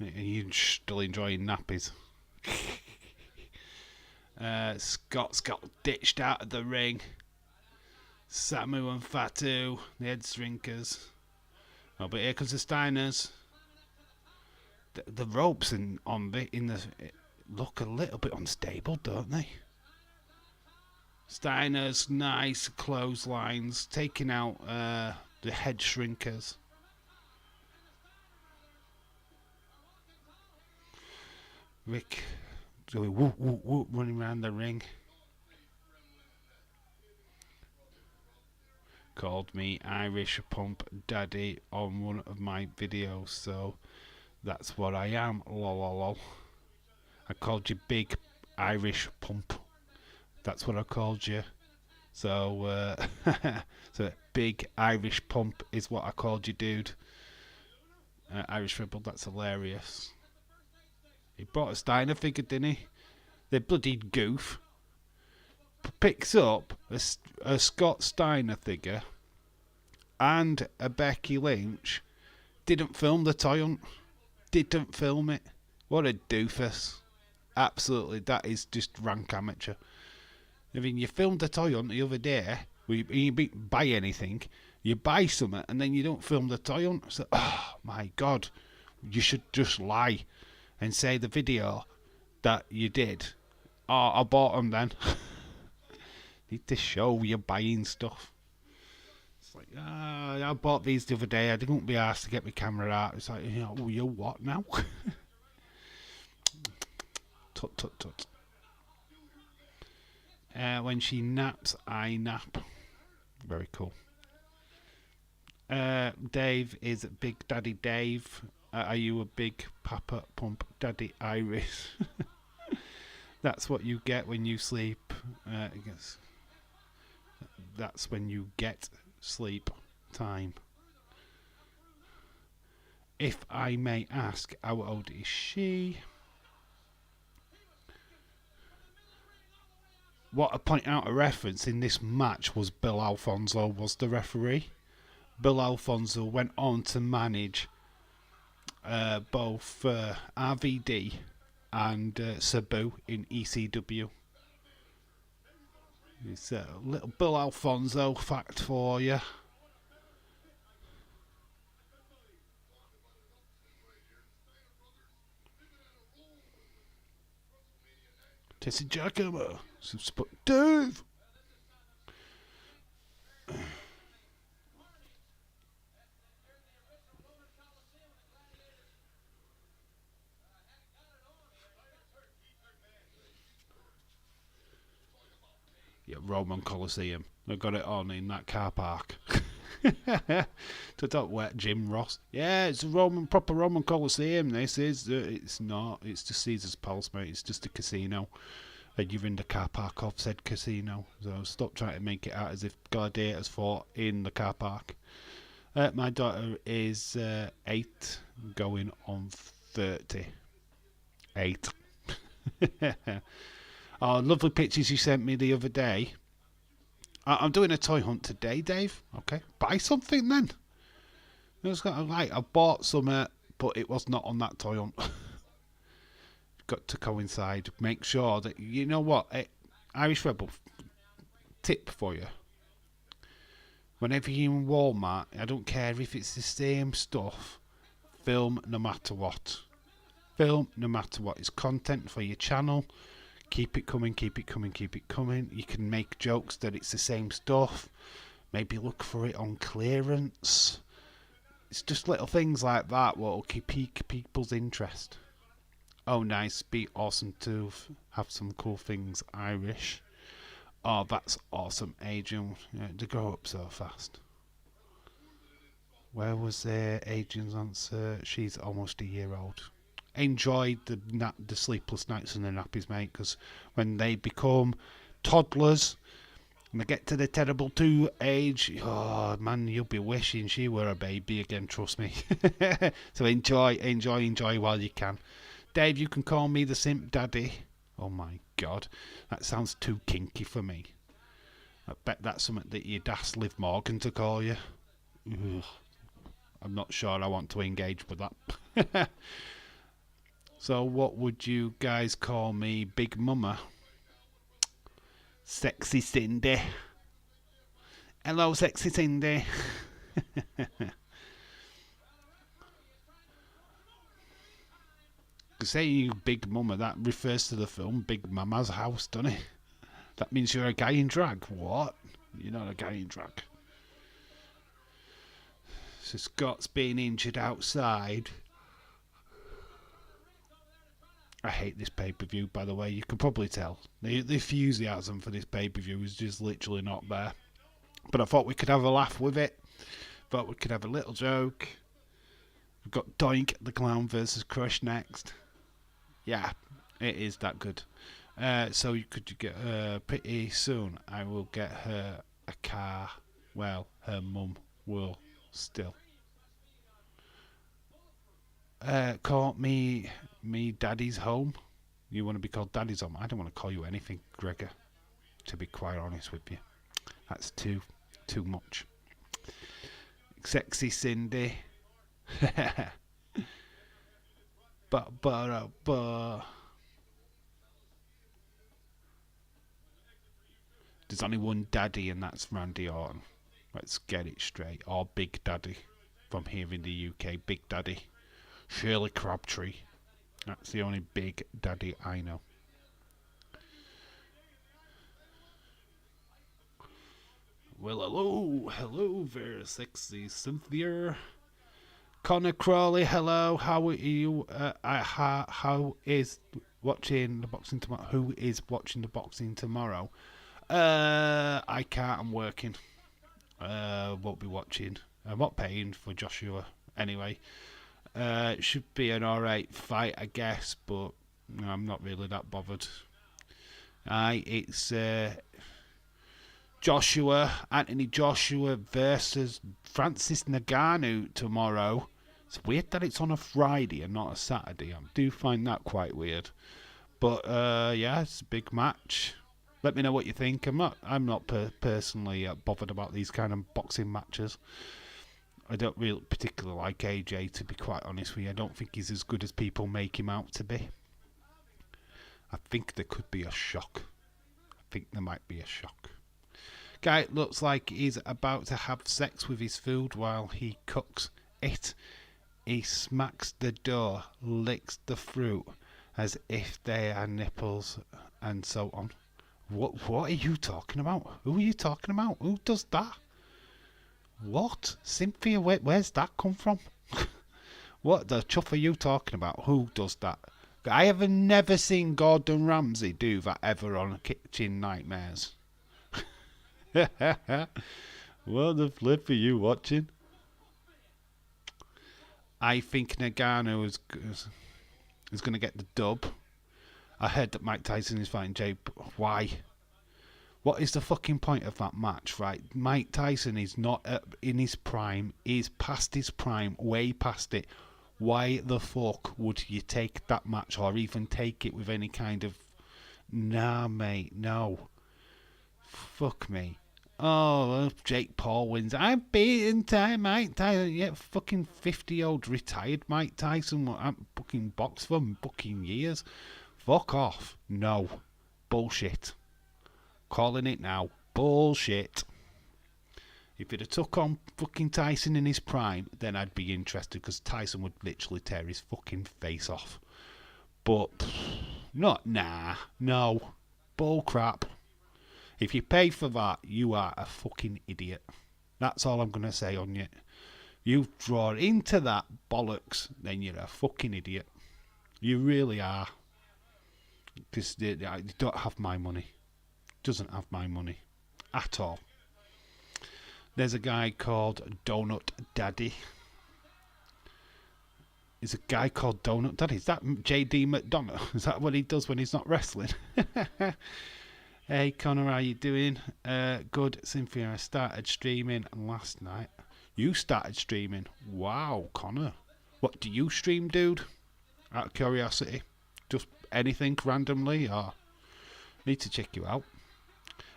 Are you still enjoying nappies? Scott's got ditched out of the ring. Samu and Fatu, the head drinkers. Oh, but here comes the Steiners. The ropes look a little bit unstable, don't they? Steiner's nice clotheslines, taking out the head shrinkers. Rick doing whoop whoop whoop running around the ring. Called me Irish Pump Daddy on one of my videos, so that's what I am. Lol lol lol. I called you Big Irish Pump. That's what I called you. So, so Big Irish Pump is what I called you, dude. Irish Rebel, that's hilarious. He brought a Steiner figure, didn't he? The bloody goof picks up a Scott Steiner figure and a Becky Lynch. Didn't film the toy hunt. Didn't film it. What a doofus. Absolutely, that is just rank amateur. I mean, you filmed the toy hunt the other day. You didn't buy anything. You buy something and then you don't film the toy hunt. So, oh my God, you should just lie and say the video that you did. Oh, I bought them then. Need to show you're buying stuff. It's like, I bought these the other day. I didn't be asked to get my camera out. It's like, oh, you what now? Tut tut tut. When she naps, I nap. Very cool. Dave is Big Daddy Dave. Are you a Big Papa Pump Daddy Iris? That's what you get when you sleep. I guess that's when you get sleep time. If I may ask, how old is she? What I point out a reference in this match was Bill Alfonso was the referee. Bill Alfonso went on to manage both RVD and Sabu in ECW. It's a little Bill Alfonso fact for you. Tessie Jackhammer. Dave! Yeah, Roman Coliseum. They got it on in that car park. To talk wet Jim Ross. Yeah, it's a proper Roman Coliseum. This is. It's not. It's just Caesar's Palace, mate. It's just a casino. And you're in the car park of said casino. So stop trying to make it out as if gladiators fought in the car park. My daughter is 8, going on 30. 8. Oh, lovely pictures you sent me the other day. I'm doing a toy hunt today, Dave. Okay, buy something then. I bought some, but it was not on that toy hunt. Got to coincide. Make sure that you know what. Irish Rebel tip for you. Whenever you're in Walmart, I don't care if it's the same stuff. Film no matter what. Film no matter what. It's content for your channel. Keep it coming, keep it coming, keep it coming. You can make jokes that it's the same stuff. Maybe look for it on clearance. It's just little things like that what will keep people's interest. Oh, nice. Be awesome to have some cool things Irish. Oh, that's awesome, Adrian. Yeah, to grow up so fast. Where was Adrian's answer? She's almost a year old. Enjoy the sleepless nights and the nappies, mate, because when they become toddlers and they get to the terrible 2 age, oh man, you'll be wishing she were a baby again, trust me. So enjoy while you can. Dave, you can call me the Simp Daddy. Oh my god, that sounds too kinky for me. I bet that's something that you'd ask Liv Morgan to call you. Ugh. I'm not sure I want to engage with that. So what would you guys call me? Big Mama? Sexy Cindy? Hello, Sexy Cindy. Say you Big Mama, that refers to the film Big Mama's House, doesn't it? That means you're a guy in drag. What? You're not a guy in drag. So Scott's being injured outside. I hate this pay-per-view, by the way. You can probably tell. The enthusiasm for this pay-per-view is just literally not there. But I thought we could have a laugh with it. Thought we could have a little joke. We've got Doink the Clown versus Crush next. Yeah, it is that good. So you could get pretty soon. I will get her a car. Well, her mum will still. Call me Daddy's Home. You want to be called Daddy's Home? I don't want to call you anything, Gregor. To be quite honest with you, that's too much. Sexy Cindy. but there's only one Daddy, and that's Randy Orton. Let's get it straight. Or Big Daddy from here in the UK. Big Daddy. Shirley Crabtree. That's the only Big Daddy I know. Well, hello there, sexy Cynthia. Connor Crawley, hello. How are you? How is watching the boxing tomorrow? Who is watching the boxing tomorrow? I can't. I'm working. Won't be watching. I'm not paying for Joshua anyway. It should be an alright fight, I guess, but I'm not really that bothered. It's Anthony Joshua versus Francis Ngannou tomorrow. It's weird that it's on a Friday and not a Saturday. I do find that quite weird. But yeah, it's a big match. Let me know what you think. I'm not personally bothered about these kind of boxing matches. I don't really particularly like AJ, to be quite honest with you. I don't think he's as good as people make him out to be. I think there could be a shock. I think there might be a shock. Guy looks like he's about to have sex with his food while he cooks it. He smacks the door, licks the fruit as if they are nipples, and so on. What are you talking about? Who are you talking about? Who does that? What? Cynthia, where's that come from? What the chuff are you talking about? Who does that? I have never seen Gordon Ramsay do that ever on Kitchen Nightmares. What the flip are you watching? I think Nagano is going to get the dub. I heard that Mike Tyson is fighting Jay. Why? What is the fucking point of that match, right? Mike Tyson is not in his prime. He's past his prime, way past it. Why the fuck would you take that match or even take it with any kind of... Nah, mate, no. Fuck me. Oh, Jake Paul wins. I'm beating Mike Tyson. Yeah, fucking 50-year-old retired Mike Tyson. I'm fucking boxed for fucking years. Fuck off. No. Bullshit. Calling it now. Bullshit. If it had took on fucking Tyson in his prime, then I'd be interested, because Tyson would literally tear his fucking face off. But, no. Bull crap. If you pay for that, you are a fucking idiot. That's all I'm going to say on you. You draw into that bollocks, then you're a fucking idiot. You really are. Because you don't have my money. Doesn't have my money. At all. There's a guy called Donut Daddy. Is a guy called Donut Daddy? Is that JD McDonough? Is that what he does when he's not wrestling? Hey Connor, how you doing? Good, Cynthia. I started streaming last night. You started streaming? Wow, Connor. What do you stream, dude? Out of curiosity. Just anything randomly, or need to check you out.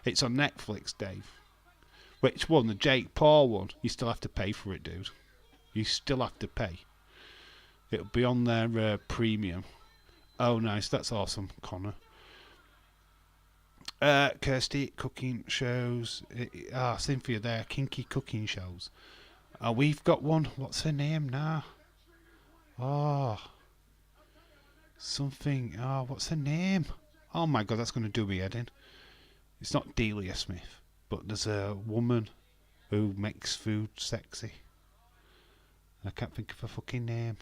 It's on Netflix, Dave. Which one? The Jake Paul one? You still have to pay for it, dude. You still have to pay. It'll be on their premium. Oh, nice. That's awesome, Connor. Kirsty, cooking shows. Cynthia there, kinky cooking shows. We've got one. What's her name now? Something. What's her name? Oh my god, that's going to do me head in. It's not Delia Smith, but there's a woman who makes food sexy. I can't think of her fucking name.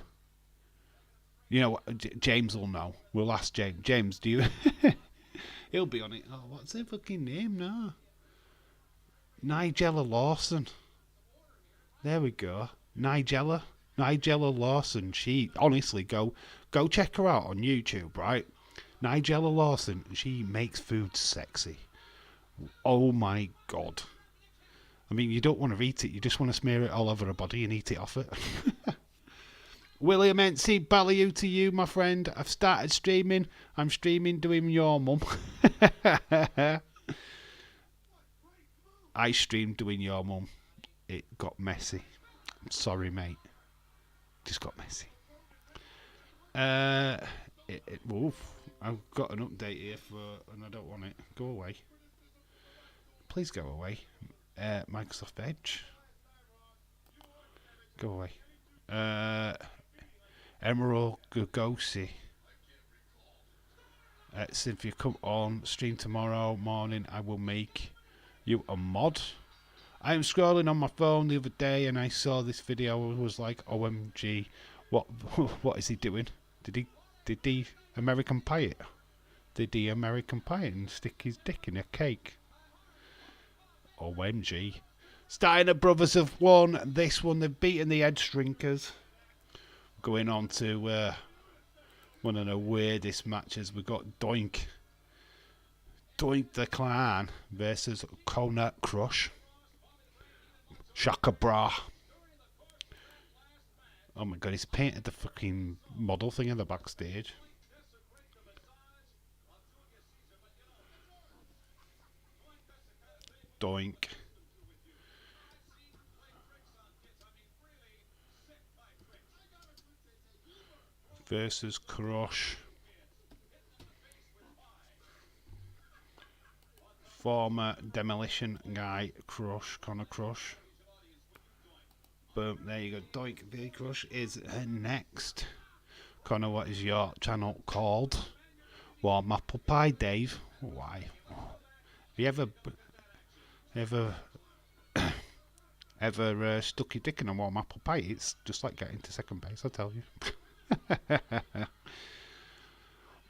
You know what? James will know. We'll ask James. James, do you... He'll be on it. Oh, what's her fucking name now? Nigella Lawson. There we go. Nigella Lawson. She, honestly, go check her out on YouTube, right? Nigella Lawson, she makes food sexy. Oh my god. I mean, you don't want to eat it, you just want to smear it all over her body and eat it off it. William Ency, ballyoo to you, my friend. I've started streaming. I'm streaming doing your mum. I streamed doing your mum. It got messy. I'm sorry, mate. Just got messy. Oof. I've got an update here and I don't want it. Go away. Please go away. Microsoft Edge. Go away. Emerald Gugosi. Cynthia, come on. Stream tomorrow morning. I will make you a mod. I am scrolling on my phone the other day and I saw this video. I was like, OMG. What is he doing? Did he American Pie it? Did he American Pie it and stick his dick in a cake? OMG. Steiner Brothers have won this one. They've beaten the Edge Drinkers. Going on to one of the weirdest matches. We've got Doink the Clan versus Kona Crush. Shaka Bra. Oh my god, he's painted the fucking model thing in the backstage. Doink. Versus Crush. Former Demolition guy, Crush, Connor Crush. Boom, there you go. Doink v Crush is next. Connor, what is your channel called? Warm apple pie, Dave. Why? Have you ever stuck your dick in a warm apple pie? It's just like getting to second base, I tell you.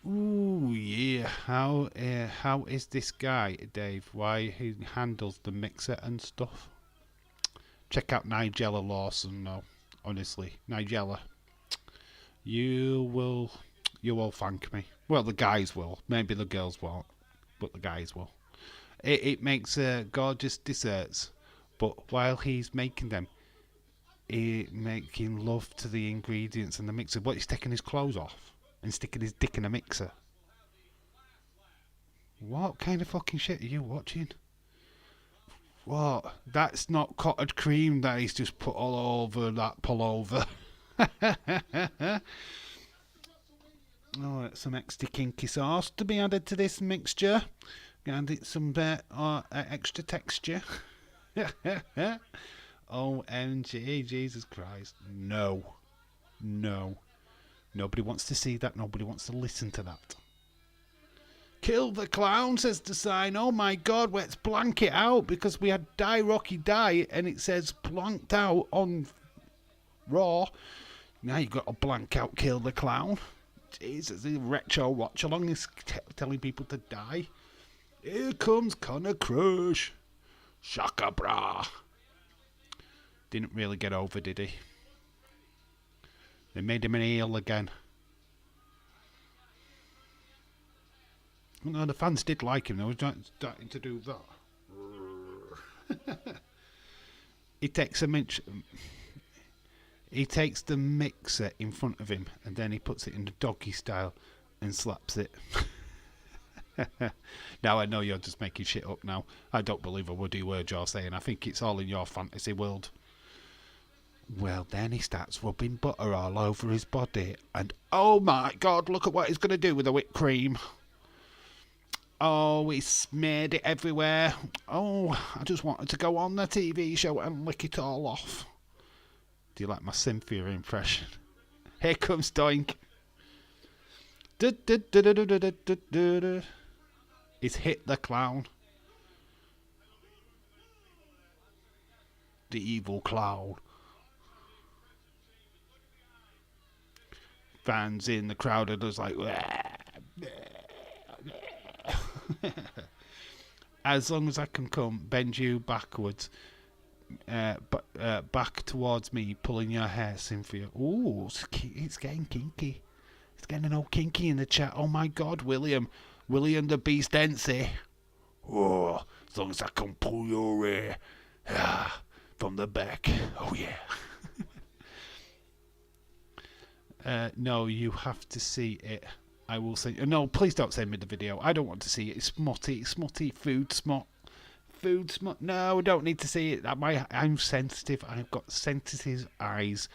Ooh, yeah. How is this guy, Dave? Why he handles the mixer and stuff? Check out Nigella Lawson. No, honestly, Nigella, you will thank me. Well, the guys will. Maybe the girls won't, but the guys will. It makes gorgeous desserts, but while he's making them, he's making love to the ingredients and the mixer. What, he's taking his clothes off and sticking his dick in a mixer? What kind of fucking shit are you watching? What? That's not cottage cream that he's just put all over that pullover. Oh, some extra kinky sauce to be added to this mixture. And it's some extra texture. OMG, Jesus Christ. No. Nobody wants to see that. Nobody wants to listen to that. Kill the clown, says the sign. Oh my God, let's blank it out, because we had Die Rocky Die and it says blanked out on Raw. Now you've got to blank out Kill the Clown. Jesus, the retro watch along is telling people to die. Here comes Connor Crush. Shaka bra. Didn't really get over, did he? They made him an heel again. No, the fans did like him. They were starting to do that. He takes the mixer in front of him and then he puts it in the doggy style and slaps it. Now I know you're just making shit up now. I don't believe a woody word you're saying. I think it's all in your fantasy world. Well, then he starts rubbing butter all over his body and oh my God, look at what he's going to do with the whipped cream. Oh, he smeared it everywhere. Oh, I just wanted to go on the TV show and lick it all off. Do you like my Cynthia impression? Here comes Doink. He's hit the clown. The evil clown. Fans in the crowd are just like... As long as I can bend you backwards, back towards me, pulling your hair, Cynthia. Ooh, it's getting kinky. It's getting all kinky in the chat. Oh my God, William the Beast Dempsey. Oh, as long as I can pull your hair from the back. Oh yeah. No, you have to see it. I will say no. Please don't send me the video. I don't want to see it. It's smutty. Food smut. No, I don't need to see it. I'm sensitive. I've got sensitive eyes.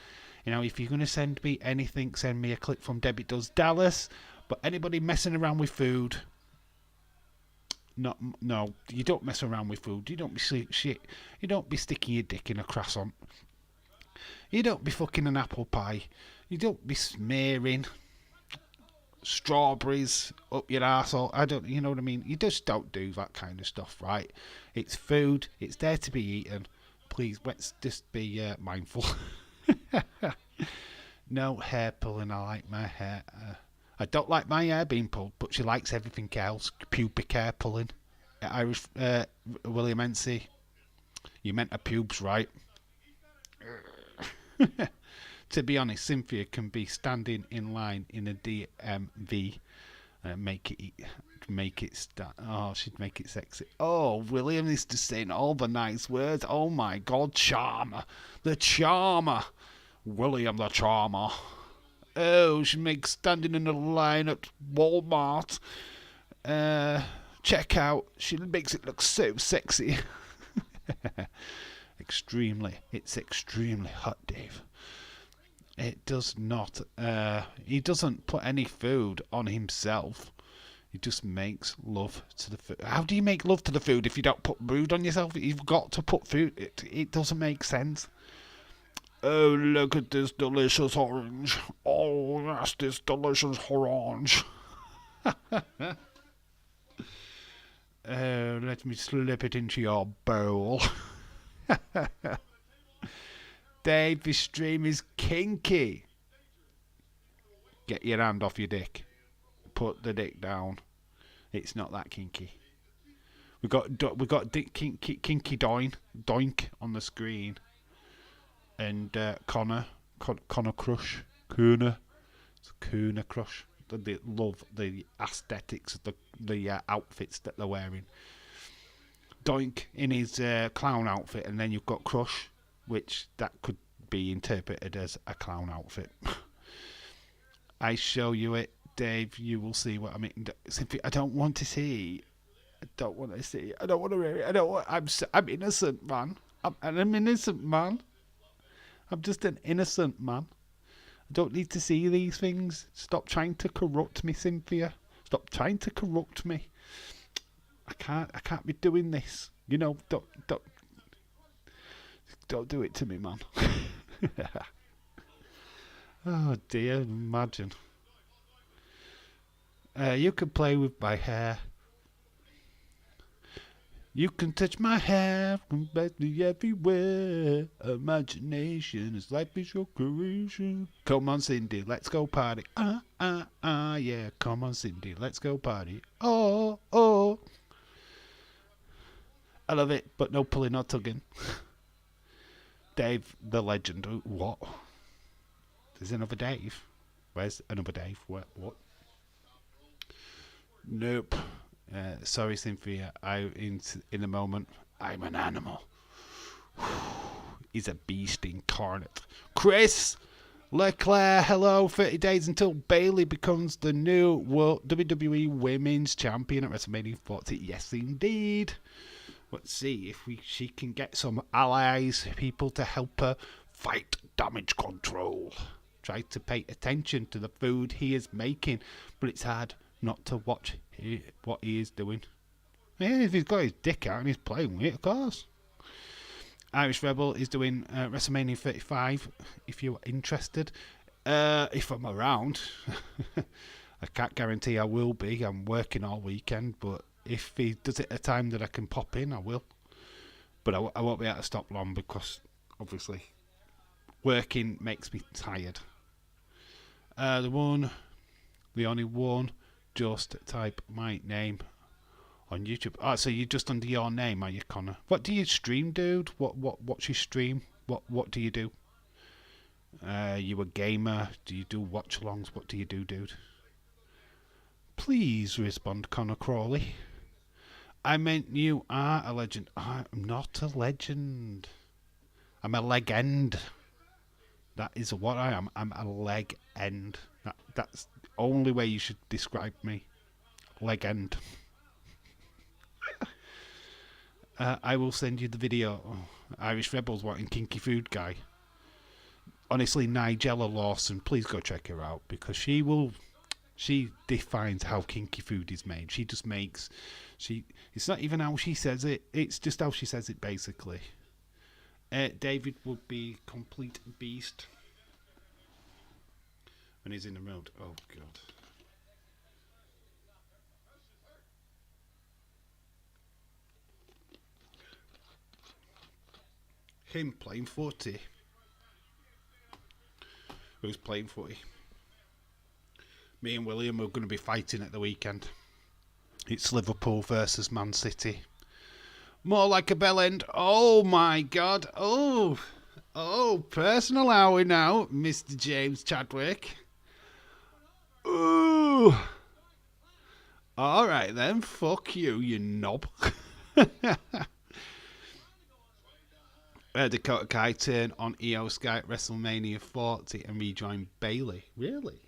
You know, if you're going to send me anything, send me a clip from Debbie Does Dallas. But anybody messing around with food, no, you don't mess around with food. You don't be shit. You don't be sticking your dick in a croissant. You don't be fucking an apple pie. You don't be smearing strawberries up your arsehole. You know what I mean? You just don't do that kind of stuff, right? It's food. It's there to be eaten. Please, let's just be mindful. No hair pulling. I like my hair. I don't like my hair being pulled, but she likes everything else. Pubic hair pulling. Irish William Hensey. You meant her pubes, right? To be honest, Cynthia can be standing in line in a DMV and make it start. Oh, she'd make it sexy. Oh, William is just saying all the nice words. Oh my God, charmer, the charmer, William the charmer. Oh, she makes standing in a line at Walmart. Check out. She makes it look so sexy. It's extremely hot, Dave. It does not. He doesn't put any food on himself. He just makes love to the food. How do you make love to the food if you don't put food on yourself? You've got to put food. It doesn't make sense. Oh, look at this delicious orange. Oh, that's this delicious orange. Let me slip it into your bowl. Dave, this stream is kinky. Get your hand off your dick. Put the dick down. It's not that kinky. We got kinky doink on the screen, and Connor Crush, Kuna Crush. They love the aesthetics of the outfits that they're wearing. Doink in his clown outfit, and then you've got Crush, which that could be interpreted as a clown outfit. I show you it, Dave. You will see what I mean. I don't want to see. I don't want to see. I don't want to wear it. I'm innocent, man. I'm an innocent man. I'm just an innocent man. I don't need to see these things. Stop trying to corrupt me, Cynthia. Stop trying to corrupt me. I can't be doing this. You know, don't do it to me, man. Oh dear, imagine. You can play with my hair. You can touch my hair from basically everywhere. Imagination is life is your creation. Come on, Cindy, let's go party. Yeah. Come on, Cindy, let's go party. Oh. I love it, but no pulling or tugging. Dave, the legend. What? There's another Dave. Where's another Dave? What? Nope. Sorry, Cynthia. In the moment, I'm an animal. He's a beast incarnate. Chris Leclerc, hello. 30 days until Bayley becomes the new World WWE Women's Champion at WrestleMania 40. Yes, indeed. Let's see if she can get some allies, people to help her fight damage control. Try to pay attention to the food he is making, but it's hard not to watch what he is doing. Yeah, if he's got his dick out and he's playing with it, of course. Irish Rebel is doing WrestleMania 35, if you're interested. If I'm around. I can't guarantee I will be. I'm working all weekend, but if he does it at a time that I can pop in, I will. But I won't be able to stop long because, obviously, working makes me tired. The only one, just type my name on YouTube. So you're just under your name, are you, Connor? What do you stream, dude? What's your stream? What do you do? You a gamer? Do you do watch-alongs? What do you do, dude? Please respond, Connor Crawley. I meant you are a legend. I'm not a legend. I'm a legend. That is what I am. I'm a leg end. That's the only way you should describe me. Legend. I will send you the video. Irish Rebels wanting kinky food guy. Honestly, Nigella Lawson, please go check her out because she defines how kinky food is made. She just makes. It's not even how she says it. It's just how she says it, basically. David would be complete beast when he's in the road. Oh God. Him playing footy. Who's playing footy? Me and William are going to be fighting at the weekend. It's Liverpool versus Man City. More like a bell end. Oh my God. Oh, personal hour now, Mr. James Chadwick. Ooh. All right then. Fuck you, you knob. Dakota Kai turn on EO Sky at WrestleMania 40 and rejoin Bayley. Really?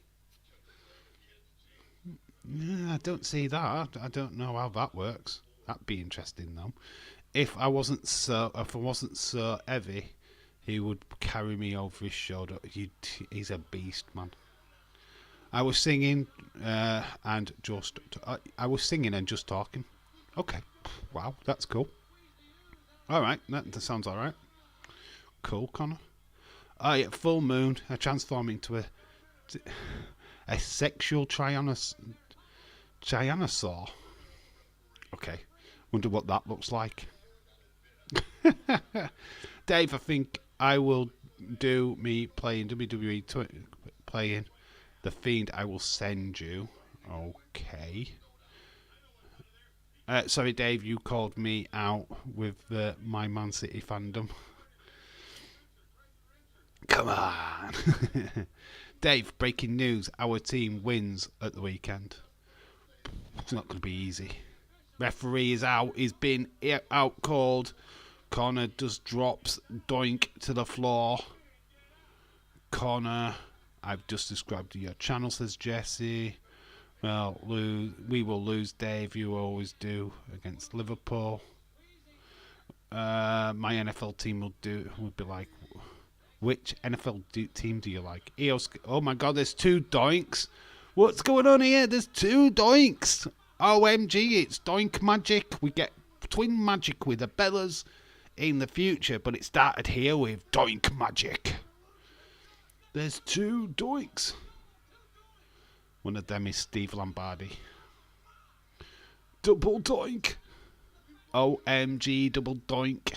Yeah, I don't see that. I don't know how that works. That'd be interesting though. If I wasn't so heavy, he would carry me over his shoulder. He's a beast, man. I was singing and just talking. Okay, wow, that's cool. All right, that sounds all right. Cool, Connor. Oh yeah, full moon. I transform into a sexual Gianosaur. Okay. Wonder what that looks like. Dave, I think I will do me playing WWE, playing The Fiend. I will send you. Okay. Sorry, Dave, you called me out with my Man City fandom. Come on. Dave, breaking news. Our team wins at the weekend. It's not going to be easy. Referee is out. He's been out called. Connor just drops Doink to the floor. Connor, I've just described your channel, says Jesse. Well, we will lose, Dave. You always do against Liverpool. My NFL team would be like, which NFL team do you like? EOS. Oh my God, there's 2 Doinks. What's going on here? There's 2 Doinks. OMG, it's Doink Magic. We get twin magic with the Bellas in the future, but it started here with Doink Magic. There's 2 Doinks. One of them is Steve Lombardi. Double Doink. OMG, double Doink.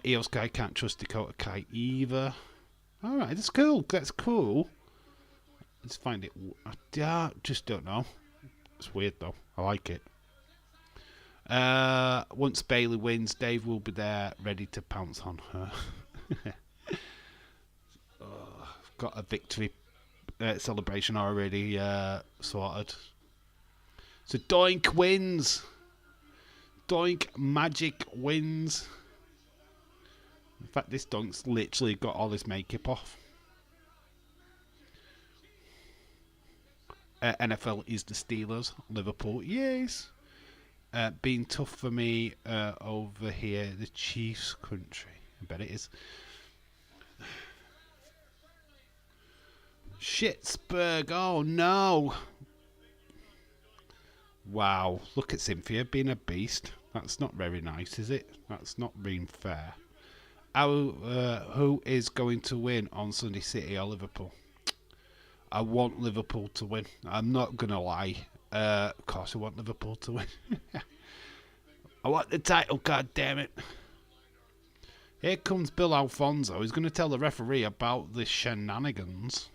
EOS guy can't trust Dakota Kai either. Alright, that's cool. That's cool. Let's find it. I just don't know. It's weird though. I like it. Once Bailey wins, Dave will be there ready to pounce on her. Got a victory celebration already sorted. So Doink wins. Doink Magic wins. In fact, this Doink's literally got all his makeup off. NFL is the Steelers. Liverpool, yes. Being tough for me over here, the Chiefs country. I bet it is. Schittsburg, oh no. Wow, look at Cynthia being a beast. That's not very nice, is it? That's not being fair. Who is going to win on Sunday, City or Liverpool? I want Liverpool to win. I'm not going to lie. Of course I want Liverpool to win. I want the title, god damn it. Here comes Bill Alfonso. He's going to tell the referee about the shenanigans.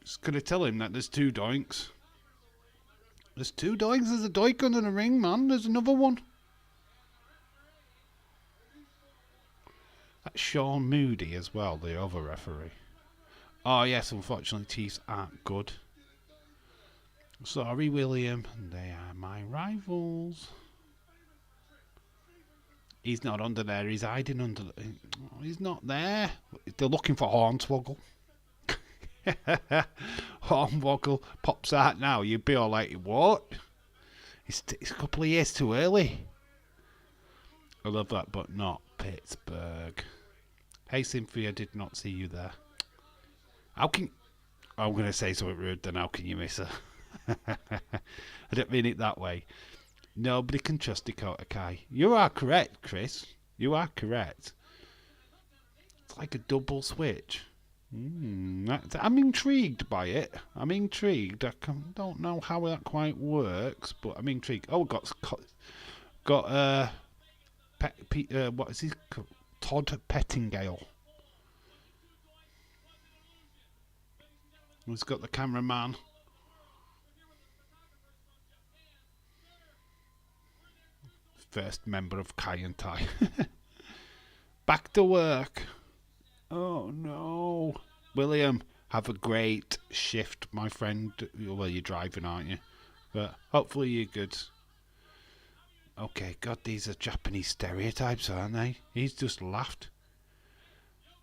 He's going to tell him that there's 2 Doinks. There's 2 Doinks. There's a Doink under the ring, man. There's another one. That's Sean Moody as well, the other referee. Oh yes, unfortunately Chiefs aren't good. Sorry, William. They are my rivals. He's not under there. He's hiding under. He's not there. They're looking for Hornswoggle. Hornswoggle pops out now. You'd be all like, what? It's a couple of years too early. I love that, but not Pittsburgh. Hey, Cynthia, did not see you there. How can... I'm going to say something rude, then how can you miss her? I don't mean it that way. Nobody can trust Dakota Kai. You are correct, Chris. You are correct. It's like a double switch. I'm intrigued by it. I'm intrigued. I don't know how that quite works, but I'm intrigued. Oh, got what is he? Todd Pettingale. He's got the cameraman. First member of Kai and Tai. Back to work. Oh no. William, have a great shift, my friend. Well, you're driving, aren't you? But hopefully you're good. Okay, God, these are Japanese stereotypes, aren't they? He's just laughed.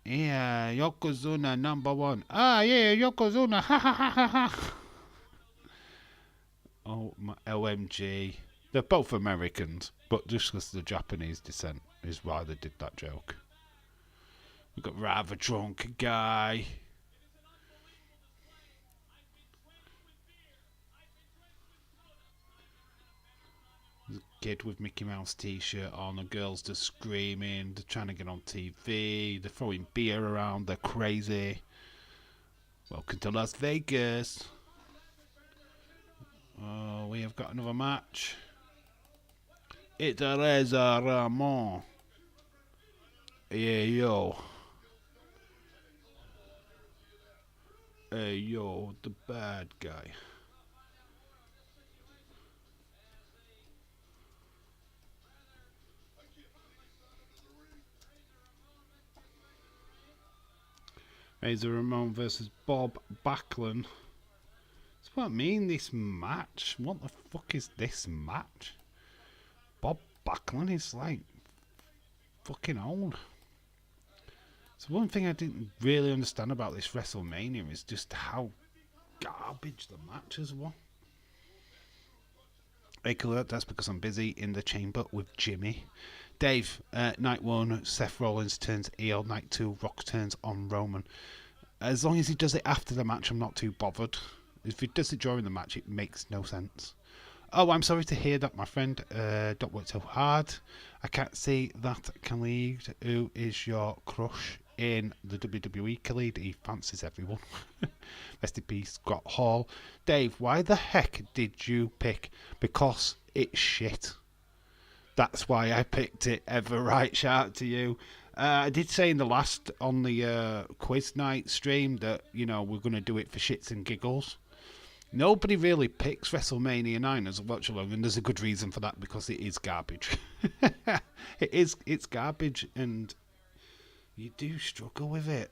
Yeah, Yokozuna #1. Ah, yeah, Yokozuna. Ha ha ha ha ha. Oh, my OMG. They're both Americans, but just because the Japanese descent is why they did that joke. We've got rather drunk guy. There's a kid with Mickey Mouse t-shirt on. The girls just screaming. They're trying to get on TV. They're throwing beer around. They're crazy. Welcome to Las Vegas. Oh, we have got another match. It's a Reza Ramon. Yeah, yo. Hey, yo, the bad guy. Reza Ramon versus Bob Backlund. That's what I mean, this match. What the fuck is this match? Bob Backlund is like fucking old. So one thing I didn't really understand about this WrestleMania is just how garbage the matches were. Hey, cool, that's because I'm busy in the chamber with Jimmy. Dave, night 1, Seth Rollins turns heel. Night 2, Rock turns on Roman. As long as he does it after the match, I'm not too bothered. If he does it during the match, it makes no sense. Oh, I'm sorry to hear that, my friend. Don't work so hard. I can't see that Khalid, who is your crush in the WWE. Khalid, he fancies everyone. Rest in peace, Scott Hall. Dave, why the heck did you pick? Because it's shit. That's why I picked it. Ever right, shout out to you. I did say in the last, on the quiz night stream, that, you know, we're going to do it for shits and giggles. Nobody really picks WrestleMania 9 as a watch along, and there's a good reason for that, because it is garbage. It's garbage, and you do struggle with it.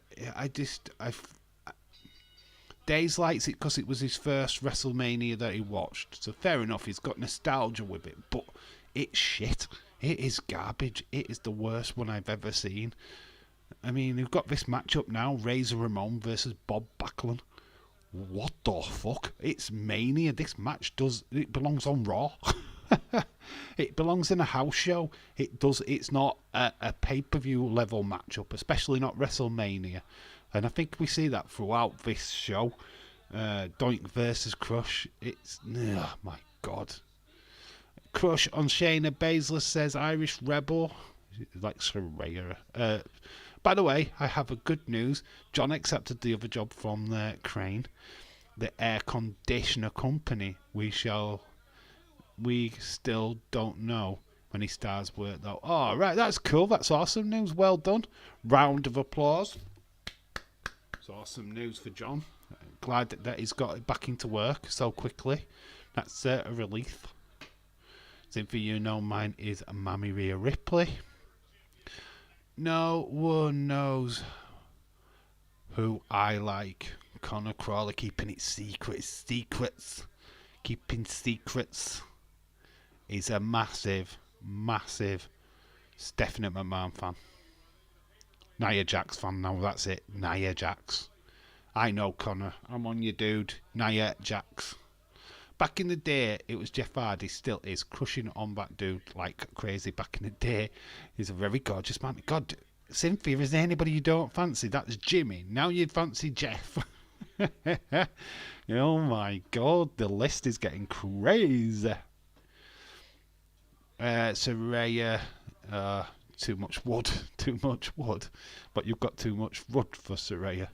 Days likes it because it was his first WrestleMania that he watched, so fair enough, he's got nostalgia with it, but it's shit. It is garbage. It is the worst one I've ever seen. I mean, we've got this matchup now, Razor Ramon versus Bob Backlund. What the fuck? It's Mania. This match it belongs on Raw. It belongs in a house show. It's not a pay-per-view level matchup, especially not WrestleMania. And I think we see that throughout this show. Doink versus Crush. Oh my god. Crush on Shayna Baszler says Irish Rebel. Like Saraya. By the way, I have a good news. John accepted the other job from Crane, the air conditioner company. We still don't know when he starts work though. Oh, right, that's cool. That's awesome news. Well done. Round of applause. It's awesome news for John. Glad that he's got back into work so quickly. That's a relief. Same for you know, mine is Mammy Rhea Ripley. No one knows who I like. Connor Crawley keeping it secrets. Keeping secrets. He's a massive Stephanie McMahon fan. Nia Jax fan now, that's it. Nia Jax. I know, Connor. I'm on you, dude. Nia Jax. Back in the day, it was Jeff Hardy, still is, crushing on that dude like crazy back in the day. He's a very gorgeous man. God, Cynthia, is there anybody you don't fancy? That's Jimmy. Now you'd fancy Jeff. Oh my god, the list is getting crazy. Saraya, too much wood. But you've got too much wood for Saraya.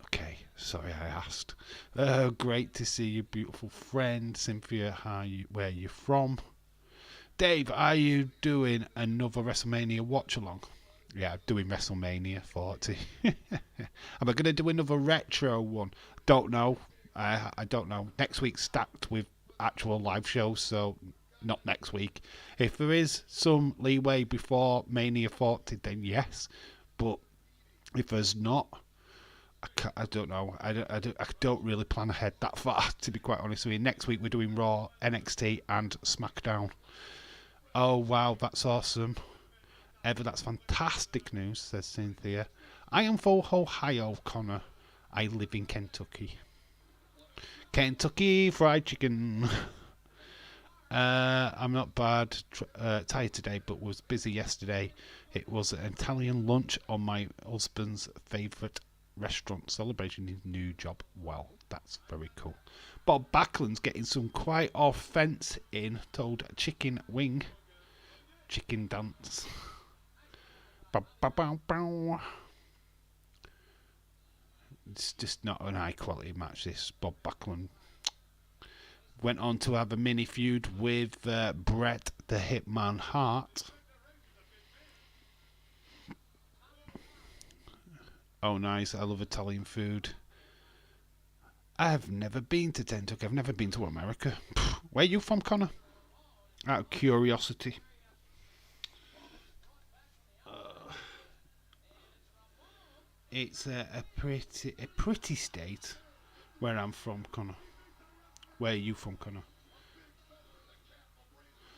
Okay, sorry I asked. Great to see you, beautiful friend. Cynthia, where you from? Dave, are you doing another WrestleMania watch-along? Yeah, I'm doing WrestleMania 40. Am I going to do another retro one? Don't know. I don't know. Next week's stacked with actual live shows, so not next week. If there is some leeway before Mania 40, then yes. But if there's not, I don't know. I don't really plan ahead that far, to be quite honest with you. Next week we're doing Raw, NXT, and SmackDown. Oh wow, that's awesome. Ever, that's fantastic news, says Cynthia. I am from Ohio, Connor. I live in Kentucky. Kentucky Fried Chicken. I'm not bad. Tired today, but was busy yesterday. It was an Italian lunch on my husband's favourite restaurant, celebrating his new job. Well, that's very cool. Bob Backlund's getting some quite offence in, told Chicken Wing. Chicken Dance. Bow, bow, bow, bow. It's just not an high quality match, this. Bob Backlund. Went on to have a mini feud with Bret the Hitman Hart. Oh, nice. I love Italian food. I have never been to Kentucky. I've never been to America. Where are you from, Connor? Out of curiosity. It's a pretty state where I'm from, Connor. Where are you from, Connor?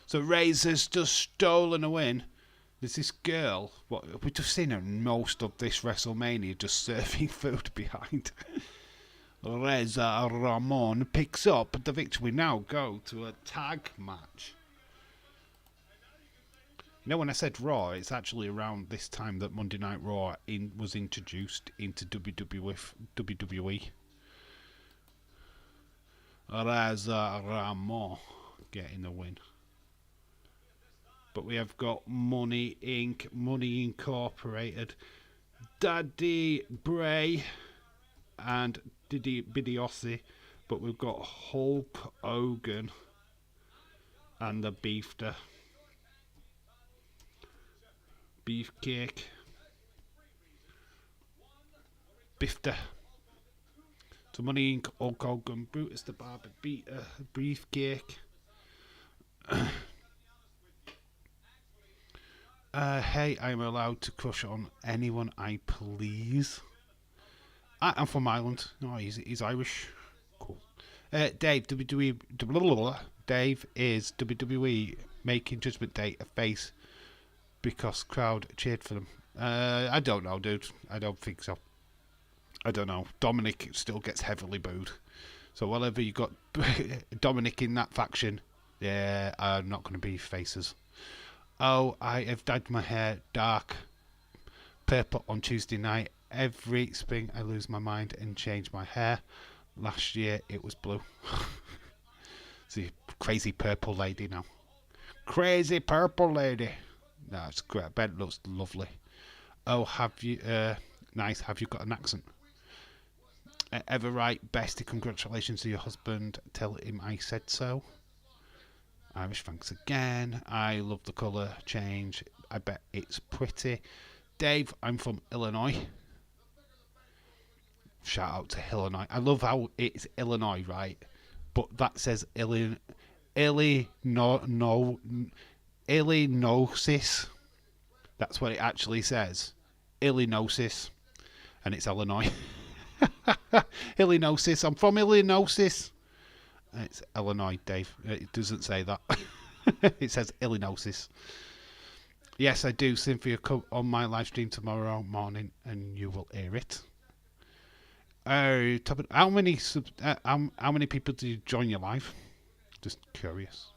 So Razor's just stolen a win. There's this girl. What we've just seen her most of this WrestleMania, just serving food behind. Reza Ramon picks up the victory. We now go to a tag match. You know, when I said Raw, it's actually around this time that Monday Night Raw was introduced into WWE. Reza Ramon getting the win. But we have got Money Inc., Money Incorporated, Daddy Bray, and Diddy Bidiosi. But we've got Hulk Hogan and the Beefster. Beefcake. Bifter. So Money Inc., Hulk Hogan, Brutus the Barber, Beefcake. Hey, I'm allowed to crush on anyone I please. I'm from Ireland. No, he's Irish. Cool. Dave, Dave is WWE making Judgment Day a face because crowd cheered for them. I don't know, dude. I don't think so. I don't know. Dominic still gets heavily booed. So whatever you got Dominic in that faction, yeah, are not going to be faces. Oh, I have dyed my hair dark purple on Tuesday night. Every spring I lose my mind and change my hair. Last year it was blue. It's a crazy purple lady now. Crazy purple lady. No, it's great. Ben looks lovely. Oh, have you... nice. Have you got an accent? Ever right, bestie, congratulations to your husband. Tell him I said so. Irish, thanks again. I love the colour change. I bet it's pretty. Dave, I'm from Illinois. Shout out to Illinois. I love how it's Illinois, right? But that says Illinois. That's what it actually says. Illinois. And it's Illinois. Illinois. I'm from Illinois. It's Illinois, Dave. It doesn't say that. It says Illinois. Yes, I do. Cynthia, come on my live stream tomorrow morning and you will hear it. How many people did you join your live? Just curious.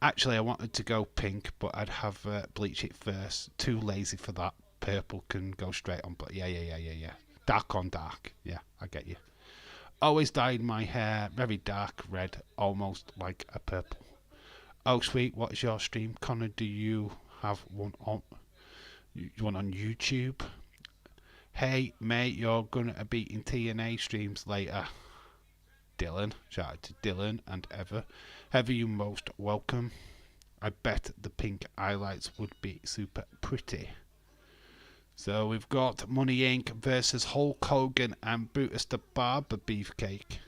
Actually, I wanted to go pink, but I'd have bleach it first. Too lazy for that. Purple can go straight on, but yeah. Dark on dark. Yeah, I get you. Always dyed my hair very dark red, almost like a purple. Oh, sweet, what is your stream? Connor, do you have one on YouTube? Hey, mate, you're going to be in TNA streams later. Dylan, shout out to Dylan and Ever, you most welcome. I bet the pink highlights would be super pretty. So we've got Money Inc. versus Hulk Hogan and Brutus the Barber Beefcake.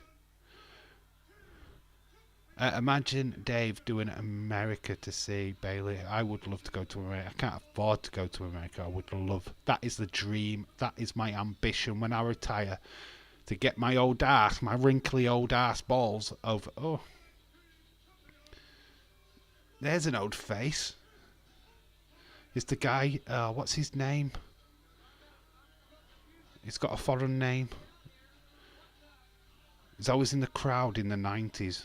Imagine Dave doing America to see Bailey. I would love to go to America. I can't afford to go to America. I would love. That is the dream. That is my ambition when I retire. To get my old ass, my wrinkly old ass balls over. Oh. There's an old face. It's the guy, what's his name? He's got a foreign name. He's always in the crowd in the 90s.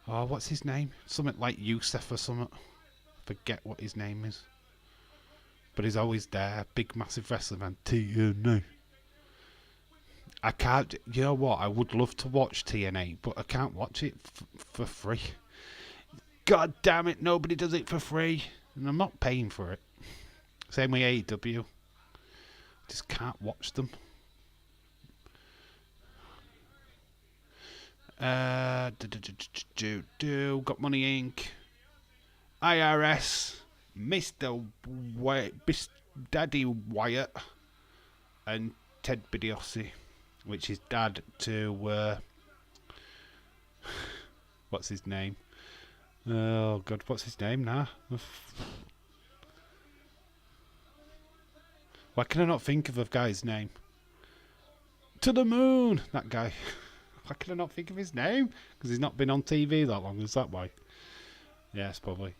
Oh, what's his name? Something like Yusuf or something. Forget what his name is. But he's always there. Big, massive wrestling fan. TNA. I can't... You know what? I would love to watch TNA, but I can't watch it for free. God damn it, nobody does it for free. And I'm not paying for it. Same with AEW. Just can't watch them. Got Money Inc. IRS. Mr. Daddy Wyatt. And Ted Bidiosi, which is dad to what's his name? Oh God, what's his name now? Why can I not think of the guy's name? To the moon, that guy. Why can I not think of his name? Because he's not been on TV that long. Is that why? Yes, probably.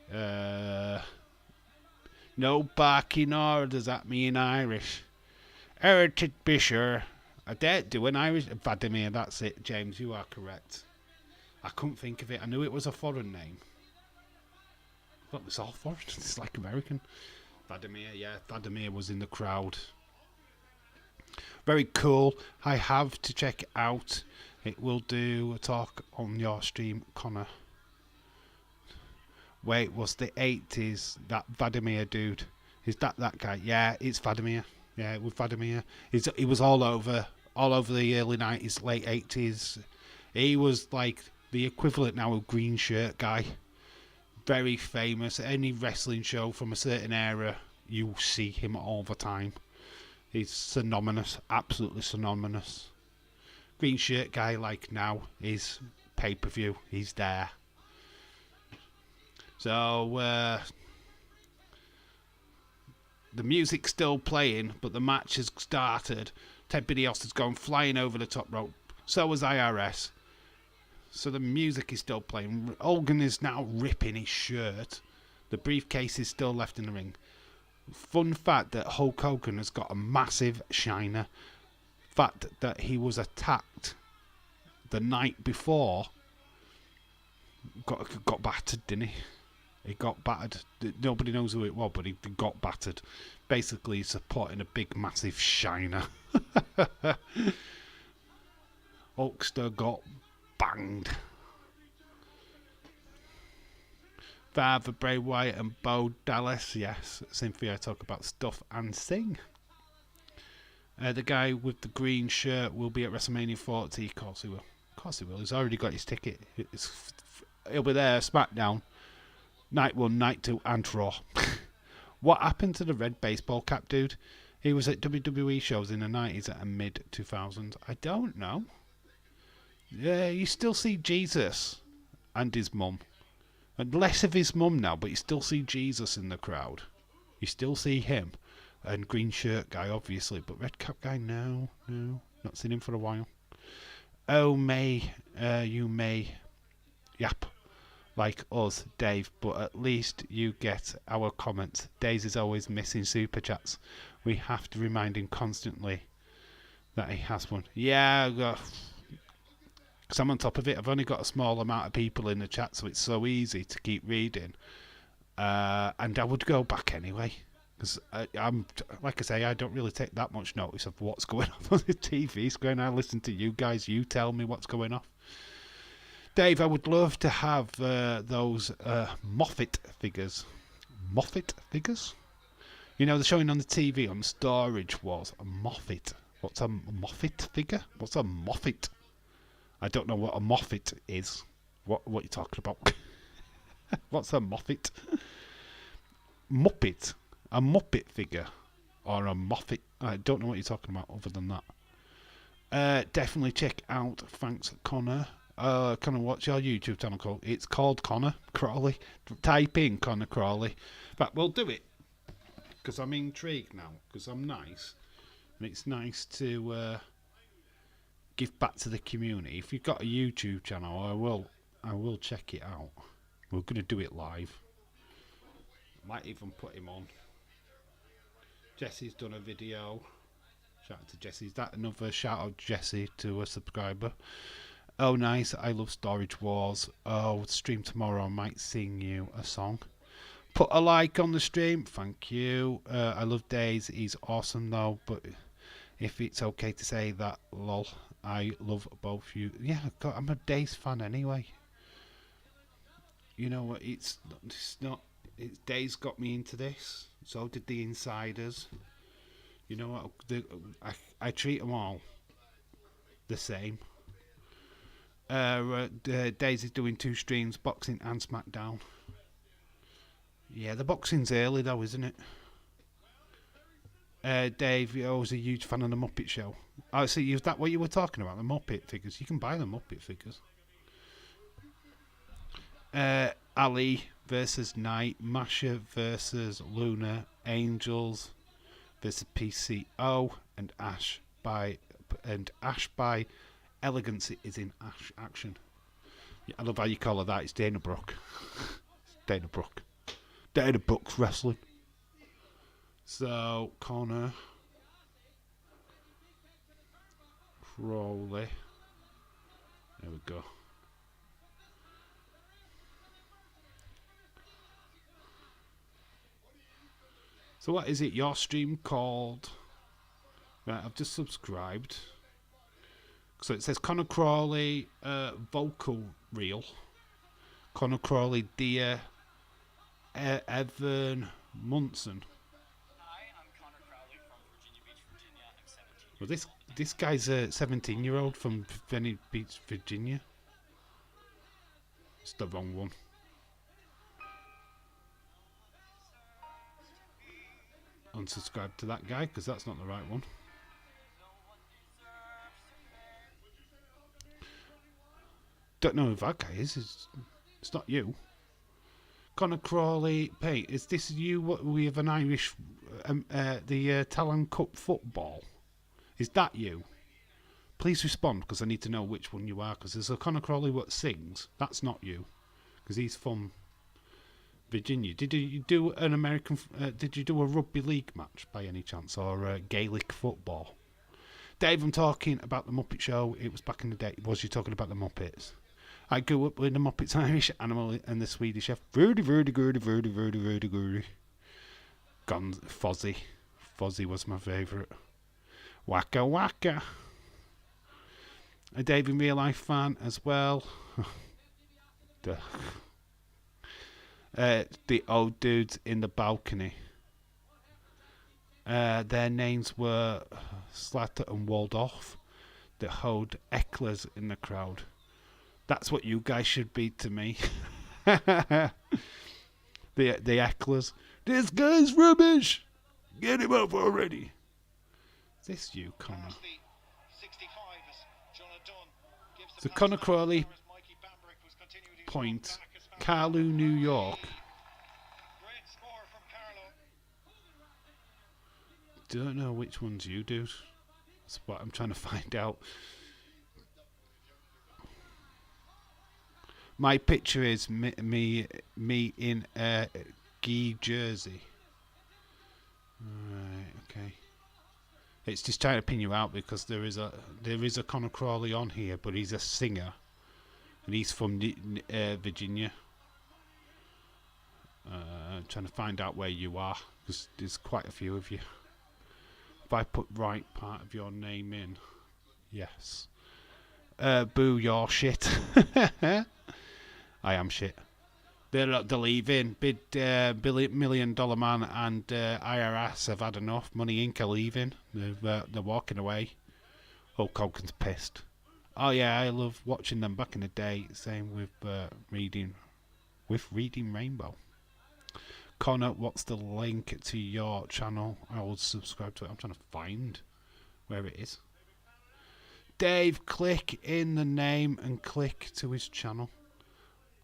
No barking orders at me in Irish. Heritage Bisher. I dare do an Irish. Vladimir, that's it, James, you are correct. I couldn't think of it. I knew it was a foreign name. I thought it's all foreign. It's like American. Vladimir, yeah. Vladimir was in the crowd. Very cool. I have to check it out. It will do a talk on your stream, Connor. Wait, was the 80s that Vladimir dude? Is that guy? Yeah, it's Vladimir. Yeah, it was Vladimir. He was all over the early 90s, late 80s. He was like the equivalent now of green shirt guy. Very famous. Any wrestling show from a certain era, you see him all the time. He's synonymous, absolutely synonymous. Green shirt guy like now is pay-per-view. He's there. So, the music's still playing, but the match has started. Ted Bidios has gone flying over the top rope. So was IRS. So the music is still playing. Hogan is now ripping his shirt. The briefcase is still left in the ring. Fun fact that Hulk Hogan has got a massive shiner. Fact that he was attacked the night before. Got battered, didn't he? He got battered. Nobody knows who it was, but he got battered. Basically, supporting a big, massive shiner. Hulkster got banged. Father Bray Wyatt and Bo Dallas. Yes, Cynthia talk about stuff and sing. The guy with the green shirt will be at WrestleMania 40. Of course he will. Of course he will. He's already got his ticket. He'll be there. SmackDown. Night 1, Night 2, and Raw. What happened to the red baseball cap dude? He was at WWE shows in the 90s and mid-2000s. I don't know. Yeah, you still see Jesus and his mum. And less of his mum now, but you still see Jesus in the crowd. You still see him. And green shirt guy, obviously. But red cap guy, no. Not seen him for a while. Oh, May. You may. Yap. Like us, Dave, but at least you get our comments. Days is always missing super chats. We have to remind him constantly that he has one. Yeah, because I'm on top of it. I've only got a small amount of people in the chat, so it's so easy to keep reading. And I would go back anyway, because I'm, like I say, I don't really take that much notice of what's going on the TV screen. I listen to you guys. You tell me what's going on. Dave, I would love to have those Moffat figures. Moffat figures? You know, they're showing on the TV on Storage Wars. A Moffat. What's a Moffat figure? What's a Moffat? I don't know what a Moffat is. What are you talking about? What's a Moffat? Muppet. A Muppet figure. Or a Moffat. I don't know what you're talking about other than that. Definitely check out. Thanks, Connor. Connor, what's your YouTube channel called? It's called Connor Crawley. Type in Connor Crawley. In fact, we'll do it. Because I'm intrigued now. Because I'm nice. And it's nice to give back to the community. If you've got a YouTube channel, I will check it out. We're going to do it live. Might even put him on. Jesse's done a video. Shout out to Jesse. Is that another shout out, Jesse, to a subscriber? Oh, nice. I love Storage Wars. Oh, stream tomorrow. I might sing you a song. Put a like on the stream. Thank you. I love Days. He's awesome, though. But if it's okay to say that, lol. I love both you. Yeah, I'm a Days fan anyway. You know what? It's not. It's Days got me into this. So did the Insiders. You know what? I treat them all the same. Daisy's doing 2 streams, boxing and SmackDown. Yeah, the boxing's early though, isn't it? Dave, you're always a huge fan of the Muppet Show. Oh, so is that what you were talking about? The Muppet figures? You can buy the Muppet figures. Ali versus Knight, Masha versus Luna, Angels versus PCO, and Ash by Elegance is in action. Yeah, I love how you call her that. It's Dana Brooke. Dana Brooke. Dana Brooke's wrestling. So, Connor Crowley. There we go. So what is it? Your stream called... Right, I've just subscribed. So it says Connor Crawley vocal reel. Connor Crawley, Dear Evan Munson. Hi, I'm Connor Crowley from Virginia Beach, Virginia. I'm 17. Well, this guy's a 17-year-old from Virginia Beach, Virginia. It's the wrong one. Unsubscribe to that guy because that's not the right one. Don't know who that guy is. It's not you. Connor Crawley, Pate, is this you? We have an Irish, the Talon Cup football. Is that you? Please respond because I need to know which one you are. Because there's a Connor Crawley what sings. That's not you, because he's from Virginia. Did you do an American? Did you do a rugby league match by any chance, or Gaelic football? Dave, I'm talking about the Muppet Show. It was back in the day. Was you talking about the Muppets? I grew up with the Muppets, Irish Animal, and the Swedish Chef. Gone Fozzie. Fozzie was my favourite. Waka Waka. A Dave in real life fan as well. The old dudes in the balcony. Their names were Slater and Waldorf. That hold Ecklers in the crowd. That's what you guys should be to me. the Ecklers. This guy's rubbish. Get him up already. Is this you, Connor? So Connor Crawley, point, Carlu, New York. Don't know which ones you do. That's what I'm trying to find out. My picture is me in a Gee jersey. Right, okay. It's just trying to pin you out because there is a Connor Crawley on here, but he's a singer, and he's from Virginia. I'm trying to find out where you are because there's quite a few of you. If I put right part of your name in, yes. Boo, you're shit. I am shit. They're leaving. Big $1 million man and IRS have had enough. Money Inc. are leaving. They're walking away. Hulk Hogan's pissed. Oh yeah, I love watching them back in the day. Same with reading Rainbow. Connor, what's the link to your channel? I will subscribe to it. I'm trying to find where it is. Dave, click in the name and click to his channel.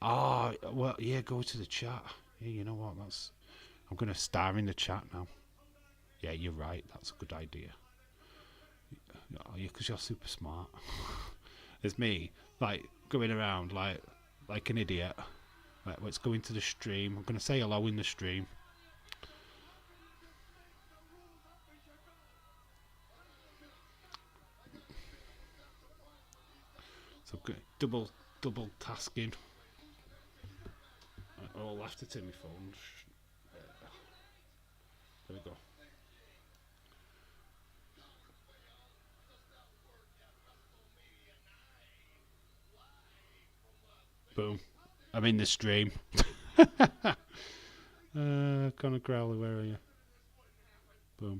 Oh, well, yeah, go to the chat. Yeah, you know what? I'm going to star in the chat now. Yeah, you're right. That's a good idea. Oh, yeah, because you're super smart. It's me, like, going around like an idiot. Right, let's go into the stream. I'm going to say hello in the stream. So, double tasking. I'll have to turn my phone. There we go. Boom. I'm in the stream. Connor Crowley, where are you? Boom.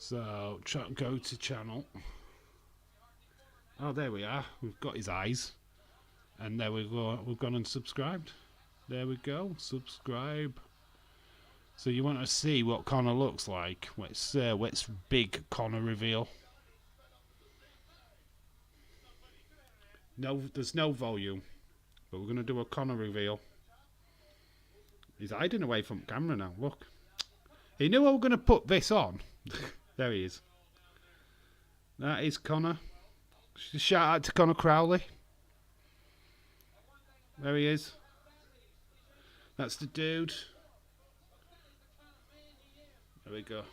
So, go to channel. Oh, there we are. We've got his eyes. And there we go. We've gone and subscribed. There we go. Subscribe. So you want to see what Connor looks like. What's big Connor reveal. No, there's no volume. But we're going to do a Connor reveal. He's hiding away from camera now. Look. He knew I was going to put this on. There he is. That is Connor. Shout out to Connor Crowley. There he is. That's the dude. There we go.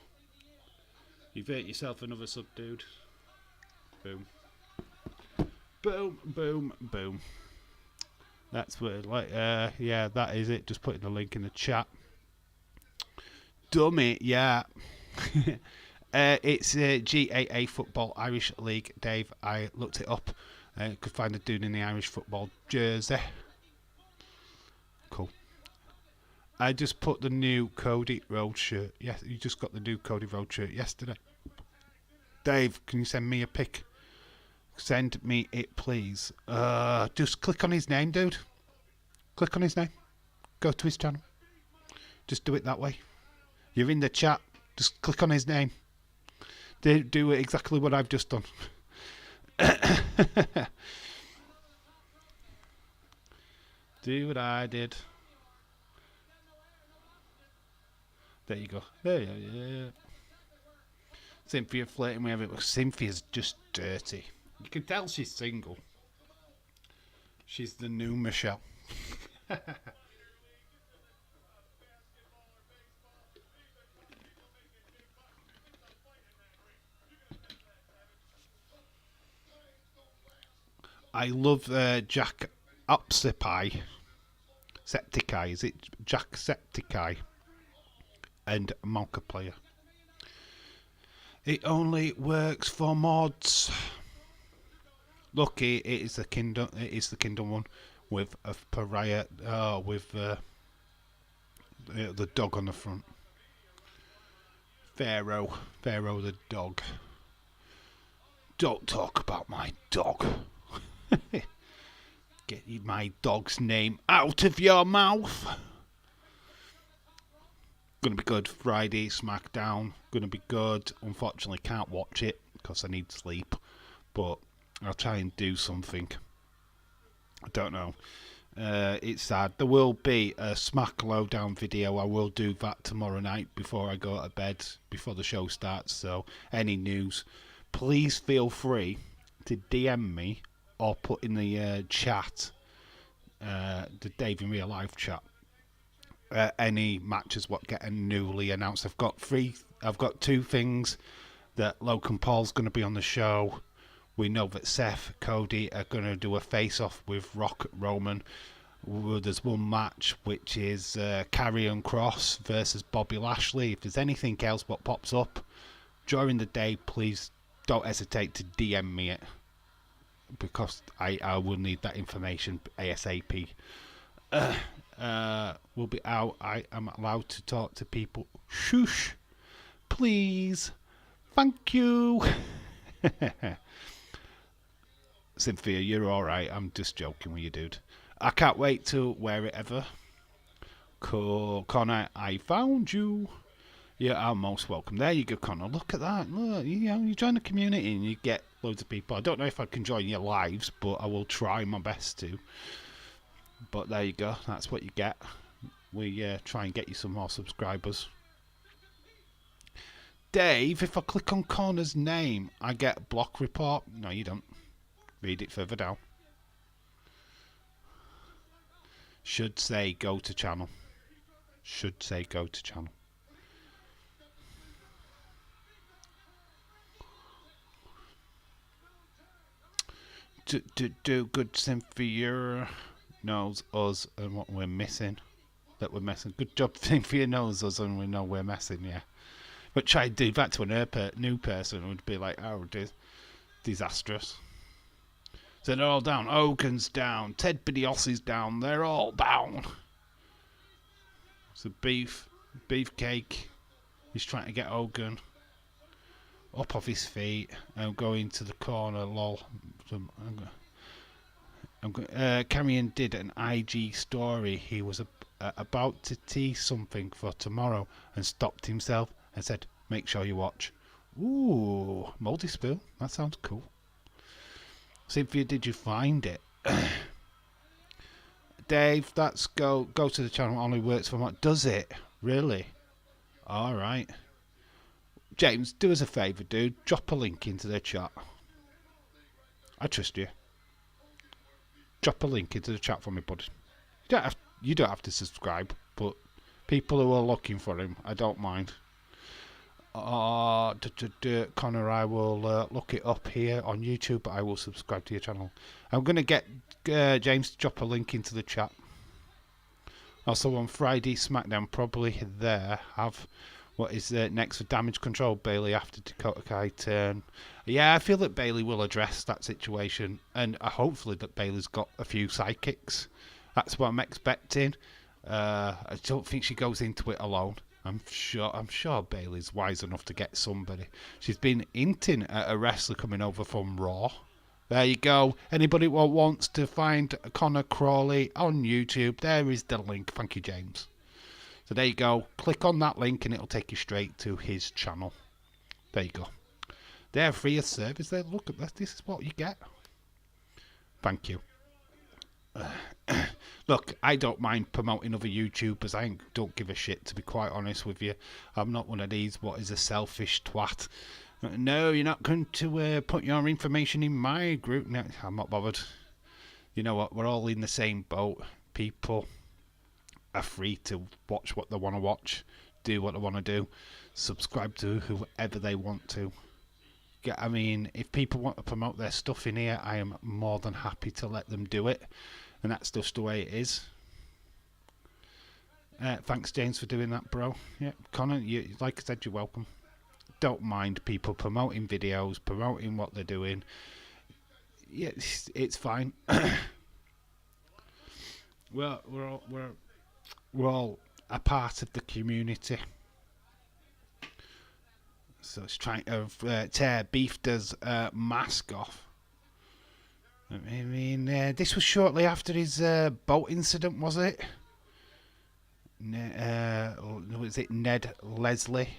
You've hit yourself another sub, dude. Boom. Boom, boom, boom. That's what, like, yeah, that is it. Just putting the link in the chat. Dummy, yeah. It's GAA Football Irish League, Dave. I looked it up. Could find a dude in the Irish football jersey. Cool. I just put the new Cody Rhodes shirt. Yes, you just got the new Cody Rhodes shirt yesterday. Dave, can you send me a pic? Send me it, please. Just click on his name, dude. Click on his name. Go to his channel. Just do it that way. You're in the chat. Just click on his name. Do exactly what I've just done. Do what I did. There you go. There you go. Yeah. Cynthia flirting with it. Cynthia's just dirty. You can tell she's single. She's the new Michelle. I love Jack Septiceye. Is it Jack Septiceye? And Monka Player. It only works for mods. Lucky it is the Kingdom. It is the Kingdom one with a pariah. With the dog on the front. Pharaoh the dog. Don't talk about my dog. Get my dog's name out of your mouth. Gonna be good. Friday SmackDown. Gonna be good. Unfortunately, can't watch it because I need sleep. But I'll try and do something. I don't know. It's sad. There will be a Smack Lowdown video. I will do that tomorrow night before I go to bed, before the show starts. So any news, please feel free to DM me or put in the chat, the Dave in Real Life chat, any matches what get newly announced. I've got two things that Logan Paul's going to be on the show. We know that Seth, Cody are going to do a face-off with Rock Roman. There's one match which is Karrion Kross versus Bobby Lashley. If there's anything else what pops up during the day, please don't hesitate to DM me it, because I will need that information ASAP. We'll be out. I am allowed to talk to people. Shush, please. Thank you. Cynthia, you're alright. I'm just joking with you, dude. I can't wait to wear it ever. Cool. Connor, I found you. You are most welcome. There you go, Connor. Look at that. Look, you join the community and you get loads of people. I don't know if I can join your lives, but I will try my best to. But there you go. That's what you get. We try and get you some more subscribers. Dave, if I click on Connor's name, I get block report. No, you don't. Read it further down. Should say go to channel. Should say go to channel. Do good. Cynthia knows us and what we're missing. That we're missing. Good job. Cynthia knows us and we know we're missing. Yeah. But try to do that to a new person would be like, oh, disastrous. So they're all down. Hogan's down. Ted Bidios's down. They're all down. So Beefcake. He's trying to get Hogan. up off his feet and going to the corner. Lol. Carrion did an IG story. He was about to tease something for tomorrow and stopped himself and said, "Make sure you watch." Ooh, Moldy Spoon. That sounds cool. Cynthia, did you find it? Dave, that's go to the channel. Only works for what? Does it really? All right. James, do us a favour, dude. Drop a link into the chat. I trust you. Drop a link into the chat for me, bud. You don't have to subscribe, but people who are looking for him, I don't mind. Connor, I will look it up here on YouTube, but I will subscribe to your channel. I'm going to get James to drop a link into the chat. Also on Friday, SmackDown probably there have what is next for Damage Control, Bailey after Dakota Kai turn. Yeah, I feel that Bailey will address that situation, and hopefully that Bailey's got a few sidekicks. That's what I'm expecting. I don't think she goes into it alone. I'm sure Bailey's wise enough to get somebody. She's been hinting at a wrestler coming over from Raw. There you go. Anybody who wants to find Connor Crawley on YouTube, there is the link. Thank you, James. So there you go. Click on that link and it'll take you straight to his channel. There you go. They're free of service. There, look at this. This is what you get. Thank you. Look, I don't mind promoting other YouTubers. I don't give a shit, to be quite honest with you. I'm not one of these, what is a selfish twat. No, you're not going to put your information in my group. No, I'm not bothered. You know what? We're all in the same boat. People are free to watch what they want to watch, do what they want to do, subscribe to whoever they want to. I mean, if people want to promote their stuff in here, I am more than happy to let them do it. And that's just the way it is. Thanks, James, for doing that, bro. Yeah, Connor, like I said, you're welcome. Don't mind people promoting videos, promoting what they're doing. Yeah, it's fine. We're all a part of the community. So it's trying to tear Beefter's mask off. I mean, this was shortly after his boat incident, was it? Was it Ned Leslie?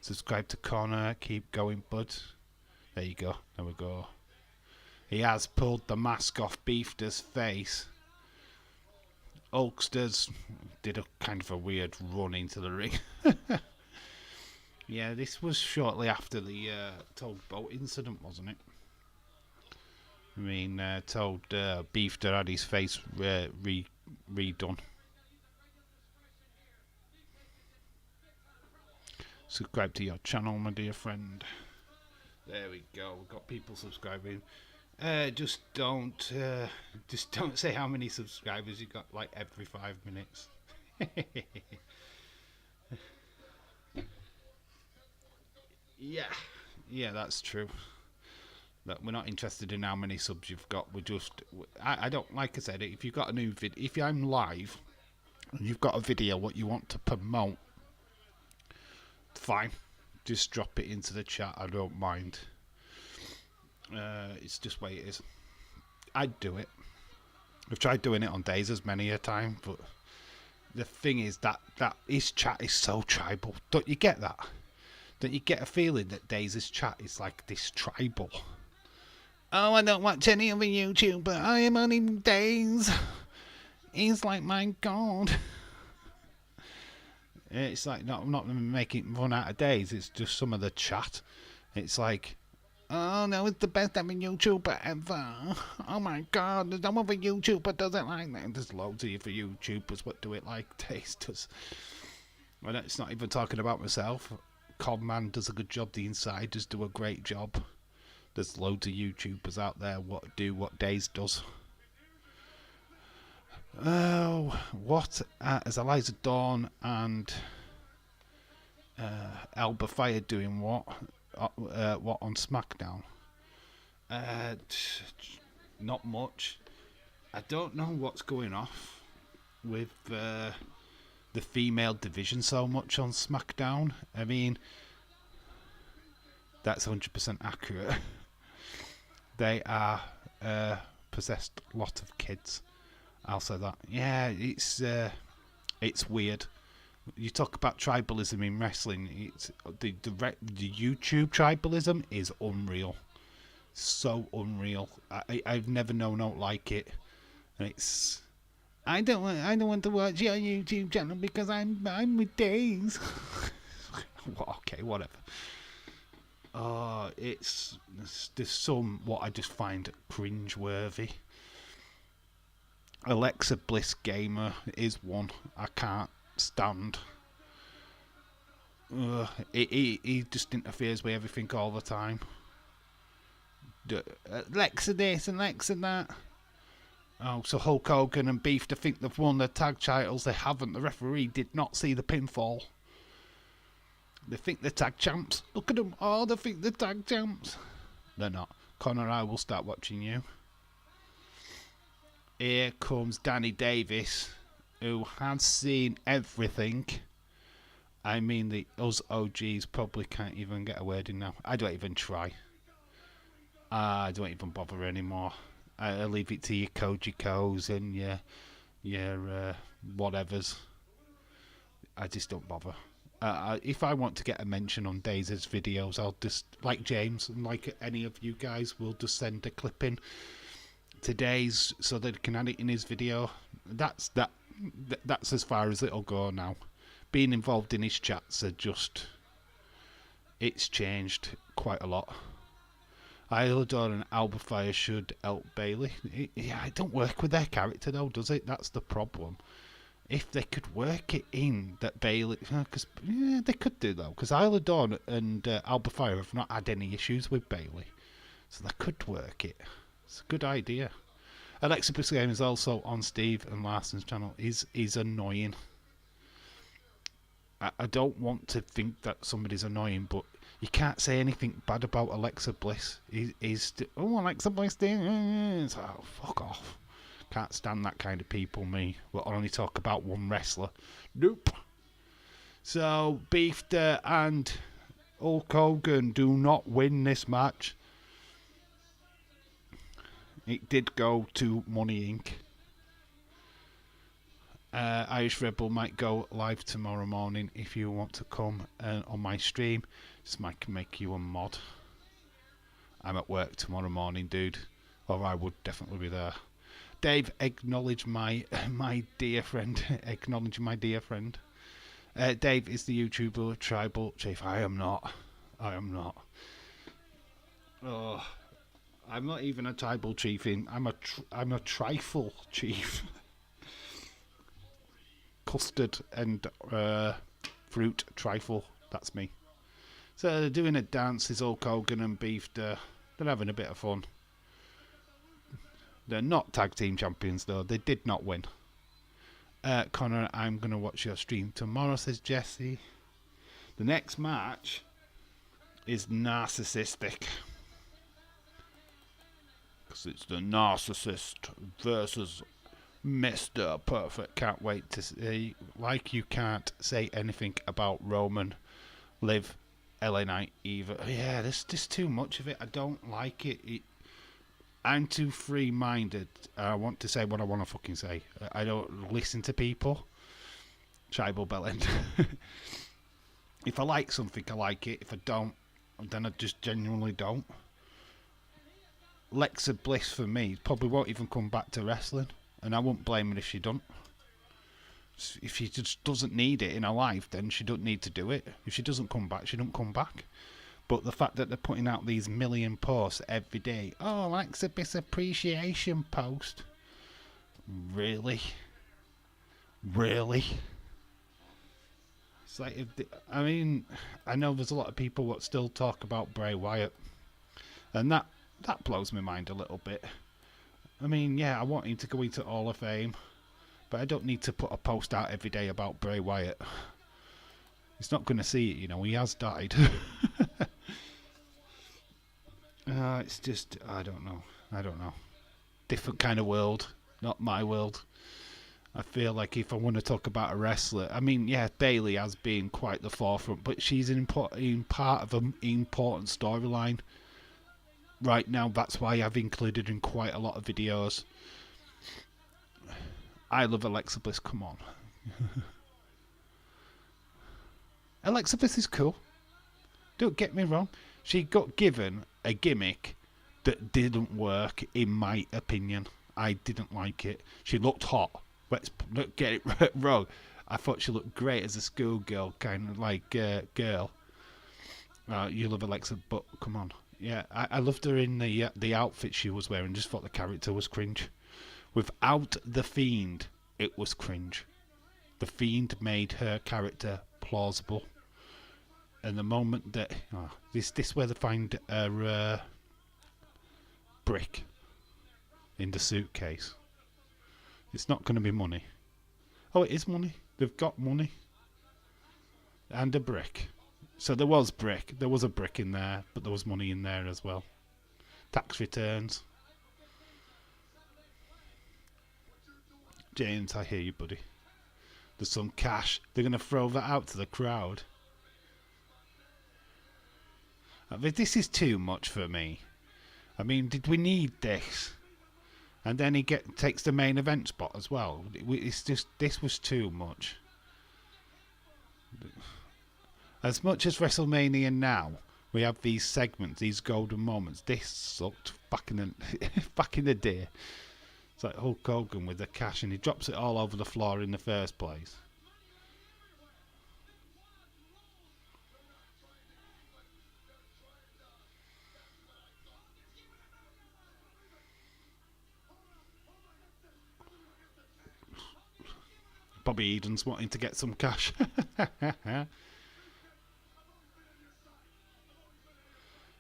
Subscribe to Connor. Keep going, bud. There you go. There we go. He has pulled the mask off Beefter's face. Hulksters did a kind of a weird run into the ring. Yeah, this was shortly after the told boat incident, wasn't it? I mean, told Beefter had his face redone. Subscribe to your channel, my dear friend. There we go. We've got people subscribing. Just don't say how many subscribers you got. Like every 5 minutes. Yeah, that's true. Look, we're not interested in how many subs you've got. I don't, like I said, if you've got a new video, if I'm live and you've got a video what you want to promote, fine, just drop it into the chat. I don't mind. It's just the way it is. I'd do it. I've tried doing it on Dazers many a time, but the thing is that his chat is so tribal. Don't you get that? Don't you get a feeling that Dazers chat is like this tribal? Oh, I don't watch any other YouTuber. I am only Daze. He's like my god. It's like not making fun out of Daze. It's just some of the chat. It's like, oh no, it's the best ever YouTuber ever. Oh my god, there's no other YouTuber does it like that. There's loads of other YouTubers what do it like Daze does. Well, it's not even talking about myself. Codman does a good job. The Insiders do a great job. There's loads of YouTubers out there what do what Daze does. Oh, what is Eliza Dawn and Elba Fire doing what on SmackDown? Not much. I don't know what's going off with the female division so much on SmackDown. I mean, That's 100% accurate. They are possessed lot of kids. I'll say that. Yeah, it's weird. You talk about tribalism in wrestling. It's the YouTube tribalism is unreal. So unreal. I've never known out like it. And it's I don't want to watch your YouTube channel because I'm with Days. Okay, whatever. There's some what I just find cringe-worthy. Alexa Bliss Gamer is one I can't stand. He just interferes with everything all the time. Alexa this and Alexa that. Oh, so Hulk Hogan and Beef to think they've won their tag titles. They haven't. The referee did not see the pinfall. They think they're tag champs. Look at them. Oh, they think they're tag champs. They're not. Connor, I will start watching you. Here comes Danny Davis, who has seen everything. I mean, us OGs probably can't even get a word in now. I don't even try. I don't even bother anymore. I leave it to your Koji Ko's and your whatevers. I just don't bother. If I want to get a mention on Dazy's videos, I'll just, like James and like any of you guys, will just send a clip in to Days so that he can add it in his video. That's as far as it'll go now. Being involved in his chats it's changed quite a lot. Islador and Albafire should help Bailey. It don't work with their character though, does it? That's the problem. If they could work it in that Bailey, because they could do though, because Islador and Albafire have not had any issues with Bailey, so they could work it. It's a good idea. Alexa Bliss Game is also on Steve and Larson's channel. He's annoying. I don't want to think that somebody's annoying, but you can't say anything bad about Alexa Bliss. Alexa Bliss, oh, fuck off. Can't stand that kind of people, me. We'll only talk about one wrestler. Nope. So, Beefter and Hulk Hogan do not win this match. It did go to Money Inc. Irish Rebel might go live tomorrow morning if you want to come on my stream. Just might make you a mod. I'm at work tomorrow morning, dude. Or I would definitely be there. Dave, acknowledge my dear friend. Acknowledge my dear friend. Dave is the YouTuber Tribal Chief. I am not. Oh, I'm not even a tribal chief. I'm a trifle chief. Custard and fruit trifle. That's me. So they're doing a dance. Is Hulk Hogan and Beef. They're having a bit of fun. They're not tag team champions though. They did not win. Connor, I'm going to watch your stream tomorrow, says Jesse. The next match is narcissistic. Because it's the narcissist versus Mr. Perfect. Can't wait to see. Like you can't say anything about Roman, Liv, LA Knight either. Yeah, there's just too much of it. I don't like it. I'm too free-minded. I want to say what I want to fucking say. I don't listen to people. Tribal Bellend. If I like something, I like it. If I don't, then I just genuinely don't. Alexa Bliss, for me, probably won't even come back to wrestling. And I won't blame her if she don't. If she just doesn't need it in her life, then she don't need to do it. If she doesn't come back, she don't come back. But the fact that they're putting out these million posts every day. Oh, Alexa Bliss appreciation post. Really? It's like, I know there's a lot of people that still talk about Bray Wyatt. And that blows my mind a little bit. I mean, yeah, I want him to go into Hall of Fame. But I don't need to put a post out every day about Bray Wyatt. He's not going to see it, he has died. It's just, I don't know. Different kind of world, not my world. I feel like if I want to talk about a wrestler, I mean, yeah, Bayley has been quite the forefront, but she's in part of an important storyline right now. That's why I've included in quite a lot of videos. I love Alexa Bliss, come on. Alexa Bliss is cool. Don't get me wrong. She got given a gimmick that didn't work, in my opinion. I didn't like it. She looked hot. Let's not get it wrong. I thought she looked great as a schoolgirl, kind of like girl. You love Alexa, but come on. Yeah, I loved her in the outfit she was wearing. Just thought the character was cringe. Without the Fiend, it was cringe. The Fiend made her character plausible. And the moment that this where they find a brick in the suitcase. It's not going to be money. Oh, it is money. They've got money and a brick. So there was brick. There was a brick in there, but there was money in there as well. Tax returns. James, I hear you, buddy. There's some cash. They're going to throw that out to the crowd. I mean, this is too much for me. I mean, did we need this? And then he takes the main event spot as well. It's just, this was too much. As much as WrestleMania now, we have these segments, these golden moments. This sucked back in the day. It's like Hulk Hogan with the cash, and he drops it all over the floor in the first place. Bobby Eden's wanting to get some cash.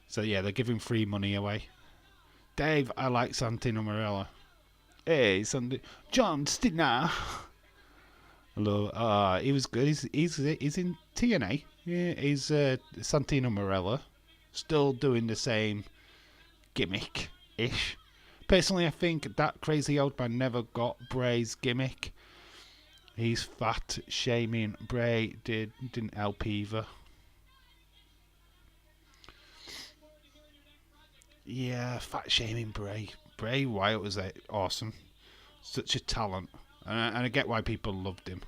So yeah, they're giving free money away. Dave, I like Santino Marella. Hey, John Cena. Hello. He was good. He's in TNA. Yeah, he's Santino Marella. Still doing the same gimmick-ish. Personally, I think that crazy old man never got Bray's gimmick. He's fat shaming Bray didn't help either. Yeah, fat shaming Bray. Bray Wyatt was awesome. Such a talent. And I get why people loved him.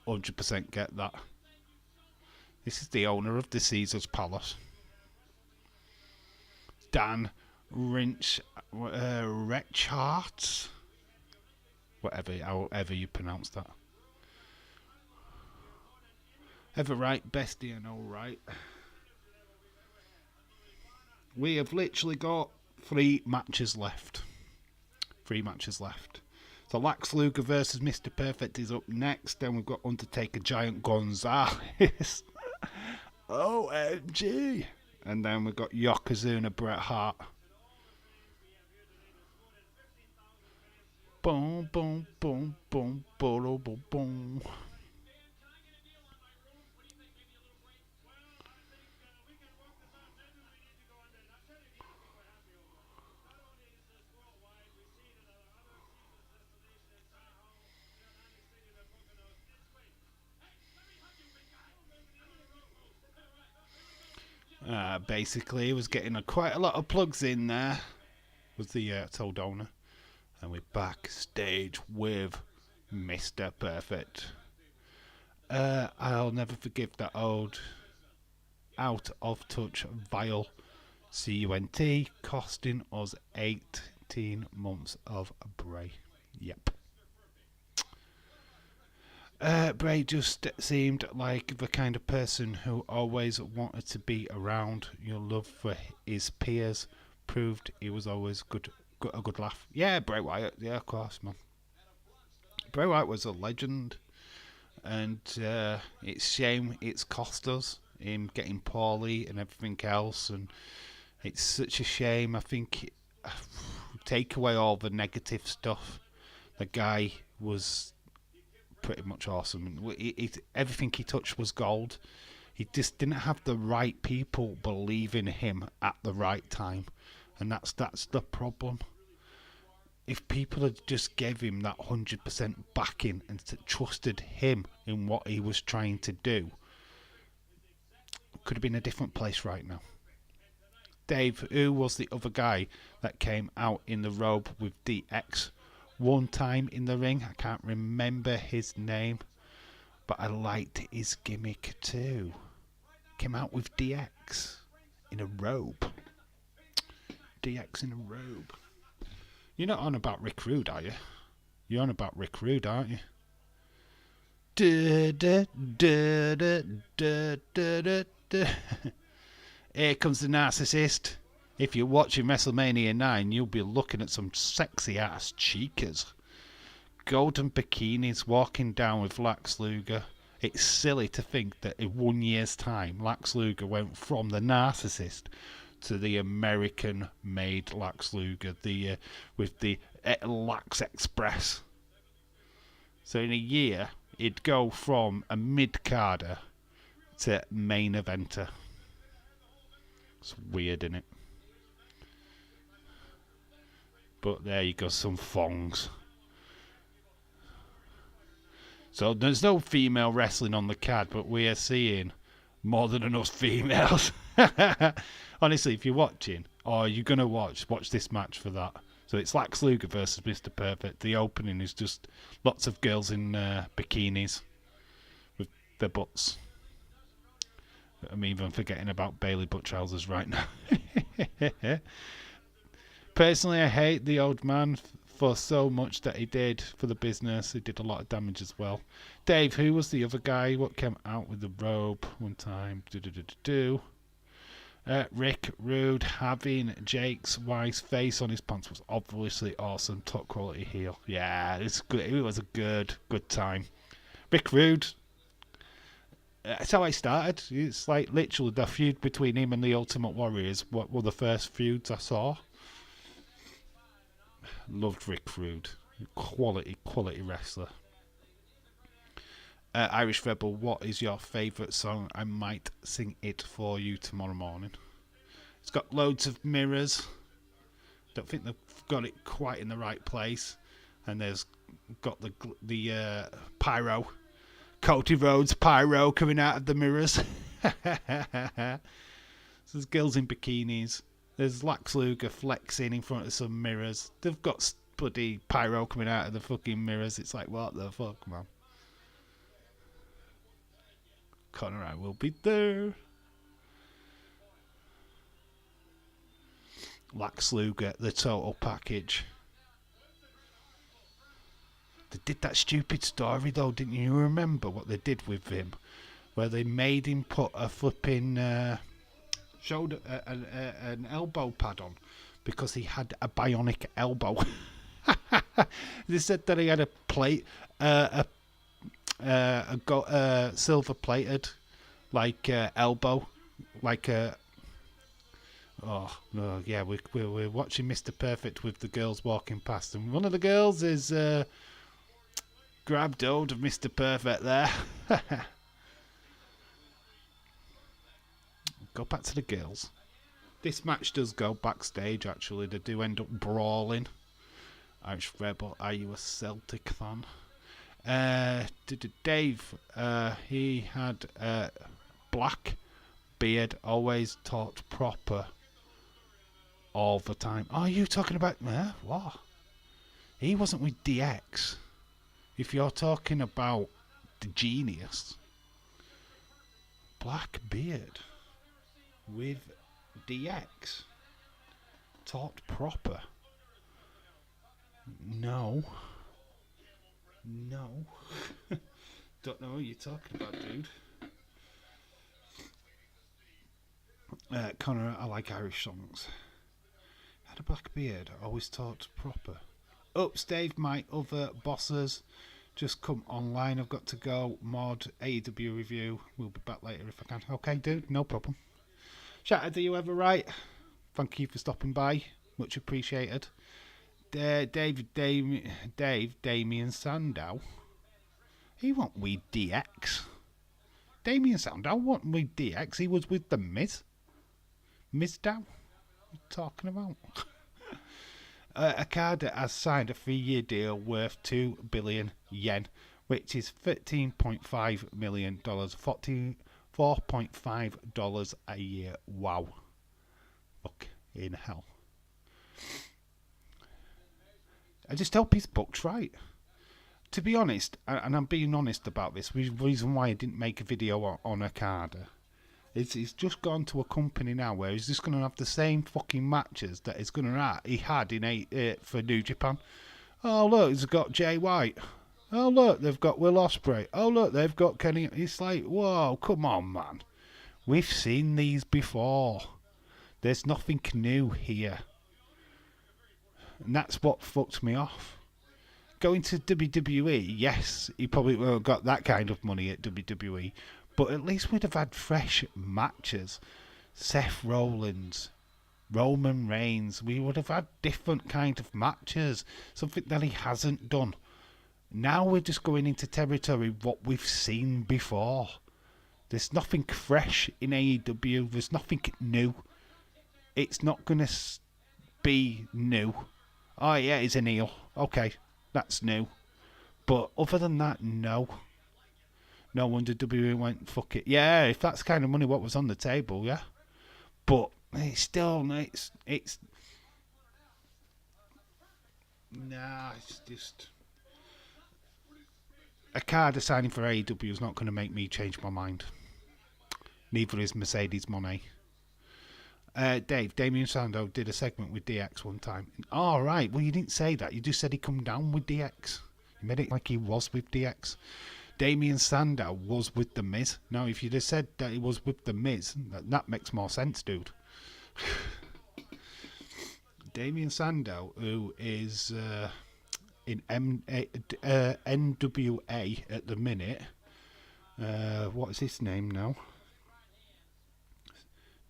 100% get that. This is the owner of the Caesar's Palace. Dan Retchardt. However you pronounce that. Ever right, bestie, and all right. We have literally got 3 matches left. 3 matches left. So Lex Luger versus Mr. Perfect is up next. Then we've got Undertaker Giant Gonzalez. OMG. And then we've got Yokozuna Bret Hart. Boom, boom, boom, boom, boom, boom, boom. Basically, he was getting quite a lot of plugs in there. Was the told owner. And we're backstage with Mr. Perfect. I'll never forgive that old out of touch vile CUNT costing us 18 months of Bray. Yep. Bray just seemed like the kind of person who always wanted to be around. Your love for his peers proved he was always a good laugh. Yeah, Bray Wyatt. Yeah, of course, man. Bray Wyatt was a legend, and it's shame it's cost us him getting poorly and everything else, and it's such a shame. I think take away all the negative stuff. The guy was pretty much awesome. Everything he touched was gold. He just didn't have the right people believe in him at the right time, and that's the problem. if people had just gave him that 100% backing and trusted him in what he was trying to do, could have been a different place right now. Dave, who was the other guy that came out in the robe with DX one time in the ring? I can't remember his name, but I liked his gimmick too. Came out with DX in a robe. DX in a robe. You're not on about Rick Rude, are you? You're on about Rick Rude, aren't you? Here comes the narcissist. If you're watching Wrestlemania 9, you'll be looking at some sexy ass cheekers. Golden bikinis walking down with Lex Luger. It's silly to think that in 1 year's time, Lex Luger went from the narcissist to the American-made Lex Luger, with the Lax Express. So in a year, it'd go from a mid-carder to main eventer. It's weird, isn't it? But there you go, some thongs. So there's no female wrestling on the card, but we are seeing more than enough females. Honestly, if you're watching, or you're going to watch this match for that. So it's Lex Luger versus Mr. Perfect. The opening is just lots of girls in bikinis with their butts. I'm even forgetting about Bailey butt trousers right now. Personally, I hate the old man for so much that he did for the business. He did a lot of damage as well. Dave, who was the other guy? What came out with the robe one time? Rick Rude having Jake's wife's face on his pants was obviously awesome. Top quality heel. Yeah, it's good. It was a good time. Rick Rude. That's how I started. It's like literally the feud between him and the Ultimate Warriors. What were the first feuds I saw? Loved Rick Rude. Quality wrestler. Irish Rebel, what is your favourite song? I might sing it for you tomorrow morning. It's got loads of mirrors. Don't think they've got it quite in the right place. And there's got the pyro. Cody Rhodes pyro coming out of the mirrors. So there's girls in bikinis. There's Lex Luger flexing in front of some mirrors. They've got bloody pyro coming out of the fucking mirrors. It's like, what the fuck, man? Connor, I will be there. Lex Luger, the total package. They did that stupid story though, didn't you? Remember what they did with him? Where they made him put a flipping shoulder, an elbow pad on because he had a bionic elbow. They said that he had a plate, silver plated, like elbow, like a. Oh no, yeah, we're watching Mr. Perfect with the girls walking past, and one of the girls is grabbed hold of Mr. Perfect there. Go back to the girls. This match does go backstage, actually. They do end up brawling. Irish Rebel, are you a Celtic fan? Dave, he had black beard, always talked proper all the time. Oh, are you talking about... what? He wasn't with DX. If you're talking about the Genius. Black beard with DX. Talked proper. No. Don't know what you're talking about, dude. Connor, I like Irish songs. Had a black beard, always talked proper. Oops, Dave, my other bosses just come online. I've got to go. Mod AEW review. We'll be back later if I can. Okay, dude, no problem. Shatter, do you ever right? Thank you for stopping by. Much appreciated. Damian Sandow. He wasn't with DX. Damian Sandow wasn't with DX. He was with the Miz. Miz Dow. What are you talking about? Okada has signed a 3-year deal worth 2 billion yen, which is $13.5 million, $4.5 a year. Wow. Fuck in hell. I just hope his book's right. To be honest, and I'm being honest about this, the reason why I didn't make a video on Okada is he's just gone to a company now where he's just going to have the same fucking matches that he had in for New Japan. Oh look, he's got Jay White. Oh look, they've got Will Ospreay. Oh look, they've got Kenny. It's like, whoa, come on, man. We've seen these before. There's nothing new here. And that's what fucks me off. Going to WWE, yes, he probably won't have got that kind of money at WWE, but at least we'd have had fresh matches. Seth Rollins, Roman Reigns, we would have had different kind of matches, something that he hasn't done. Now we're just going into territory what we've seen before. There's nothing fresh in AEW, there's nothing new. It's not going to be new. Oh yeah, he's an heel. Okay, that's new. But other than that, no. No wonder WWE went, fuck it. Yeah, if that's kind of money what was on the table, yeah. But it's still, it's nah, it's just... Okada signing for AEW is not going to make me change my mind. Neither is Mercedes Moné. Damien Sandow did a segment with DX one time. Oh, right. Well, you didn't say that. You just said he'd come down with DX. You made it like he was with DX. Damien Sandow was with The Miz. Now, if you'd have said that he was with The Miz, that makes more sense, dude. Damien Sandow, who is in NWA at the minute. What is his name now?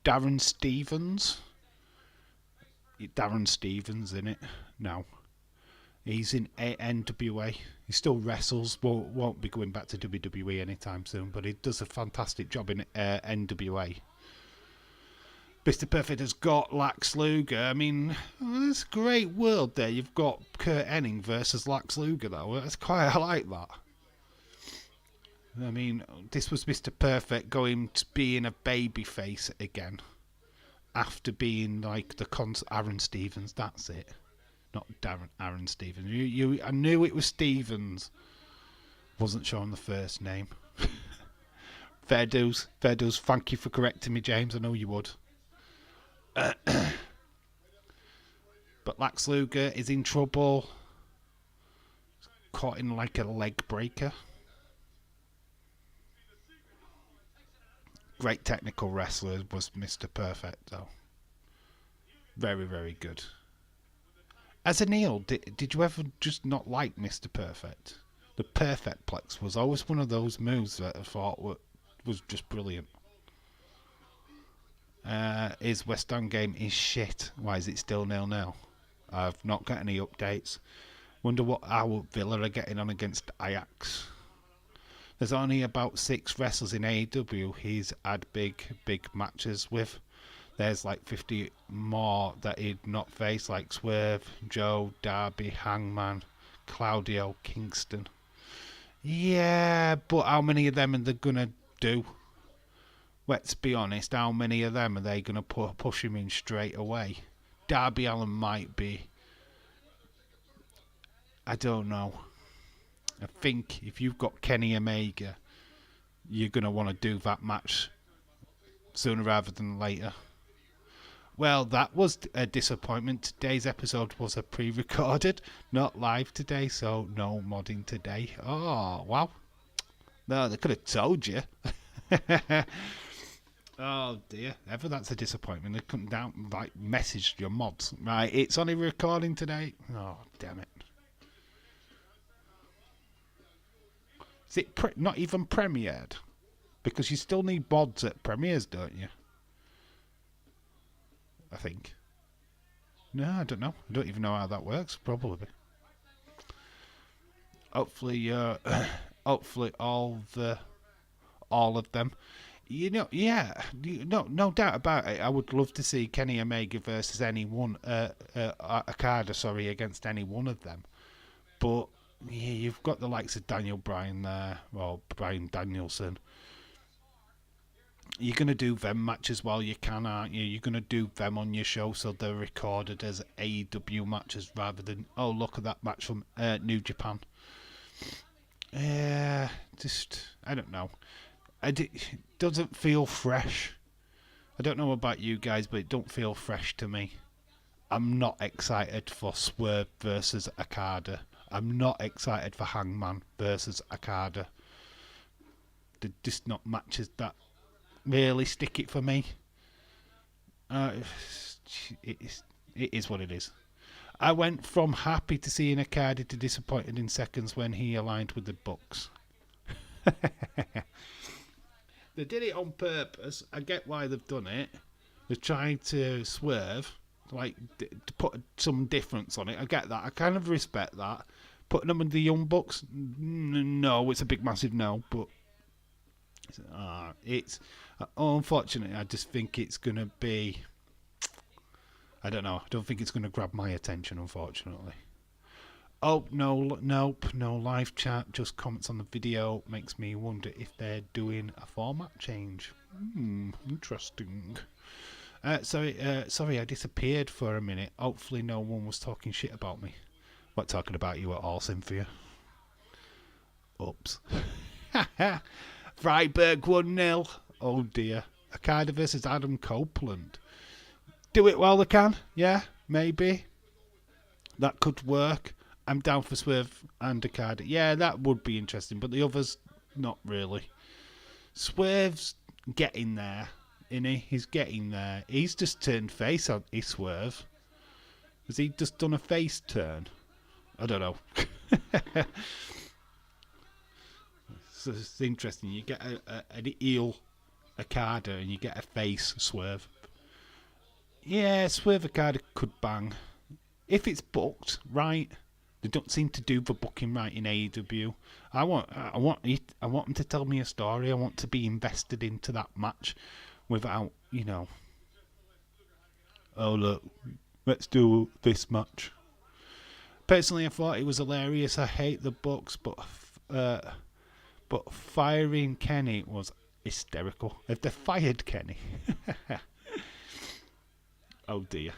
Darren Stevens. Darren Stevens in it now. He's in NWA. He still wrestles. Won't be going back to WWE anytime soon, but he does a fantastic job in NWA. Mr. Perfect has got Lex Luger. I mean, there's a great world there. You've got Kurt Hennig versus Lex Luger, though. I like that. I mean, this was Mr. Perfect going to being a babyface again. After being like the Aaron Stevens, that's it. Not Aaron Stevens. I knew it was Stevens. Wasn't sure on the first name. Fair dues. Thank you for correcting me, James. I know you would. But Lex Luger is in trouble. Caught in like a leg breaker. Great technical wrestler was Mr. Perfect, though. Very, very good. As a heel, did you ever just not like Mr. Perfect? The Perfect Plex was always one of those moves that I thought was just brilliant. His West Ham game is shit. Why is it still 0-0? I've not got any updates. Wonder how Villa are getting on against Ajax. There's only about 6 wrestlers in AEW he's had big matches with. There's like 50 more that he'd not faced, like Swerve, Joe, Darby, Hangman, Claudio, Kingston. Yeah, but how many of them are they going to do? Let's be honest, how many of them are they going to push him in straight away? Darby Allin might be. I don't know. I think if you've got Kenny Omega, you're going to want to do that match sooner rather than later. Well, that was a disappointment. Today's episode was a pre-recorded, not live today, so no modding today. Oh, wow. No, they could have told you. Oh dear, ever that's a disappointment. They couldn't message your mods. Right, it's only recording today. Oh, damn it. Is it not even premiered? Because you still need mods at premieres, don't you? I think. No, I don't know. I don't even know how that works. Probably. Hopefully all of them. No doubt about it. I would love to see Kenny Omega versus Okada, against any one of them. But yeah, you've got the likes of Daniel Bryan there, well, Bryan Danielson. You're going to do them matches while you can, aren't you? You're going to do them on your show so they're recorded as AEW matches rather than, oh, look at that match from New Japan. I don't know. It doesn't feel fresh. I don't know about you guys, but it don't feel fresh to me. I'm not excited for Swerve versus Okada. I'm not excited for Hangman versus Okada. They're just not matches that really stick it for me. It is what it is. I went from happy to seeing Okada to disappointed in seconds when he aligned with the Bucks. They did it on purpose. I get why they've done it. They're trying to swerve, like to put some difference on it. I get that. I kind of respect that. Putting them in the Young Bucks, no, it's a big, massive no. But it's unfortunately, I just think it's gonna be. I don't know. I don't think it's gonna grab my attention, unfortunately. Oh, nope, no live chat, just comments on the video. Makes me wonder if they're doing a format change. Interesting. Sorry, I disappeared for a minute. Hopefully no one was talking shit about me. What, talking about you at all, Cynthia? Oops. Freiburg 1-0. Oh dear. Okada versus Adam Copeland. Do it while they can, yeah, maybe. That could work. I'm down for Swerve and Okada. Yeah, that would be interesting, but the others, not really. Swerve's getting there, isn't he? He's getting there. He's just turned face on his Swerve. Has he just done a face turn? I don't know. So it's interesting. You get an heel Okada and you get a face Swerve. Yeah, Swerve Okada could bang. If it's booked right. They don't seem to do the booking right in AEW. I want them to tell me a story. I want to be invested into that match without, oh look, let's do this match. Personally, I thought it was hilarious. I hate the Bucks, but firing Kenny was hysterical. If they fired Kenny, oh dear.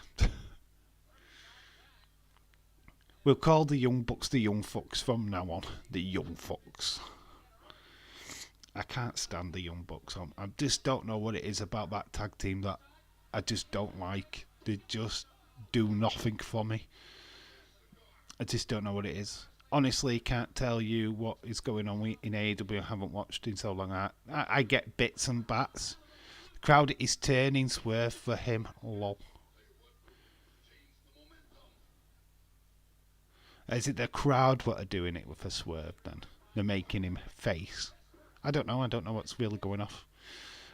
We'll call the Young Bucks the Young Fucks from now on. The Young Fucks. I can't stand the Young Bucks. I just don't know what it is about that tag team that I just don't like. They just do nothing for me. I just don't know what it is. Honestly, can't tell you what is going on in AEW. I haven't watched in so long. I get bits and bats. The crowd is turning Swerve for him. Lol. Is it the crowd what are doing it with a Swerve then? They're making him face. I don't know what's really going off.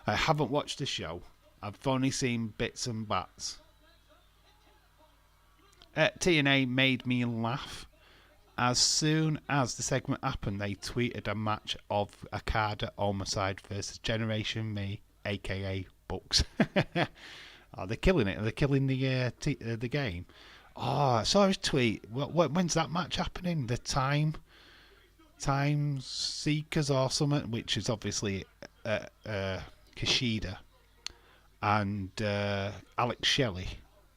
I haven't watched the show. I've only seen bits and bats. TNA made me laugh. As soon as the segment happened, they tweeted a match of Okada Homicide versus Generation Me, aka Bucks. Oh, they're killing it. They're killing the game. Oh, I saw his tweet. When's that match happening? The Time Seekers or something, which is obviously Kushida and Alex Shelley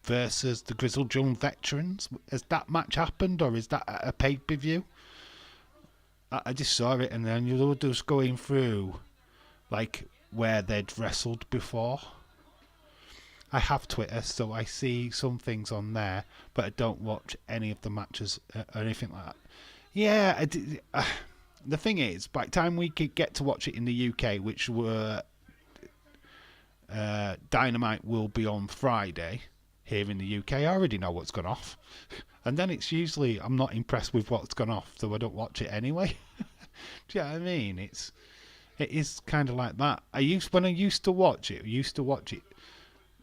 versus the Grizzled Young Veterans. Has that match happened, or is that a pay-per-view? I just saw it, and then you were just going through like where they'd wrestled before. I have Twitter, so I see some things on there, but I don't watch any of the matches or anything like that. Yeah, the thing is, by the time we could get to watch it in the UK, which were Dynamite will be on Friday here in the UK, I already know what's gone off. And then it's usually, I'm not impressed with what's gone off, so I don't watch it anyway. Do you know what I mean? It is kind of like that. When I used to watch it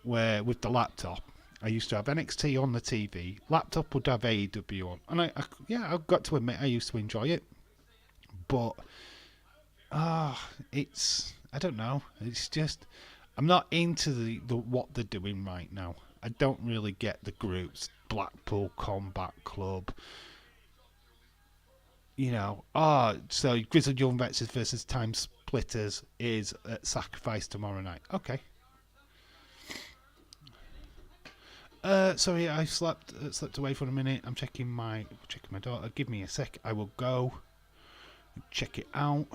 where with the laptop, I used to have NXT on the TV. Laptop would have AEW on, and I've got to admit I used to enjoy it. But I don't know. It's just I'm not into the what they're doing right now. I don't really get the groups. Blackpool Combat Club. You know, so Grizzled Young Vets versus Time Splitters is at Sacrifice tomorrow night. Okay. Sorry, I slept away for a minute. I'm checking my daughter. Give me a sec. I will go check it out.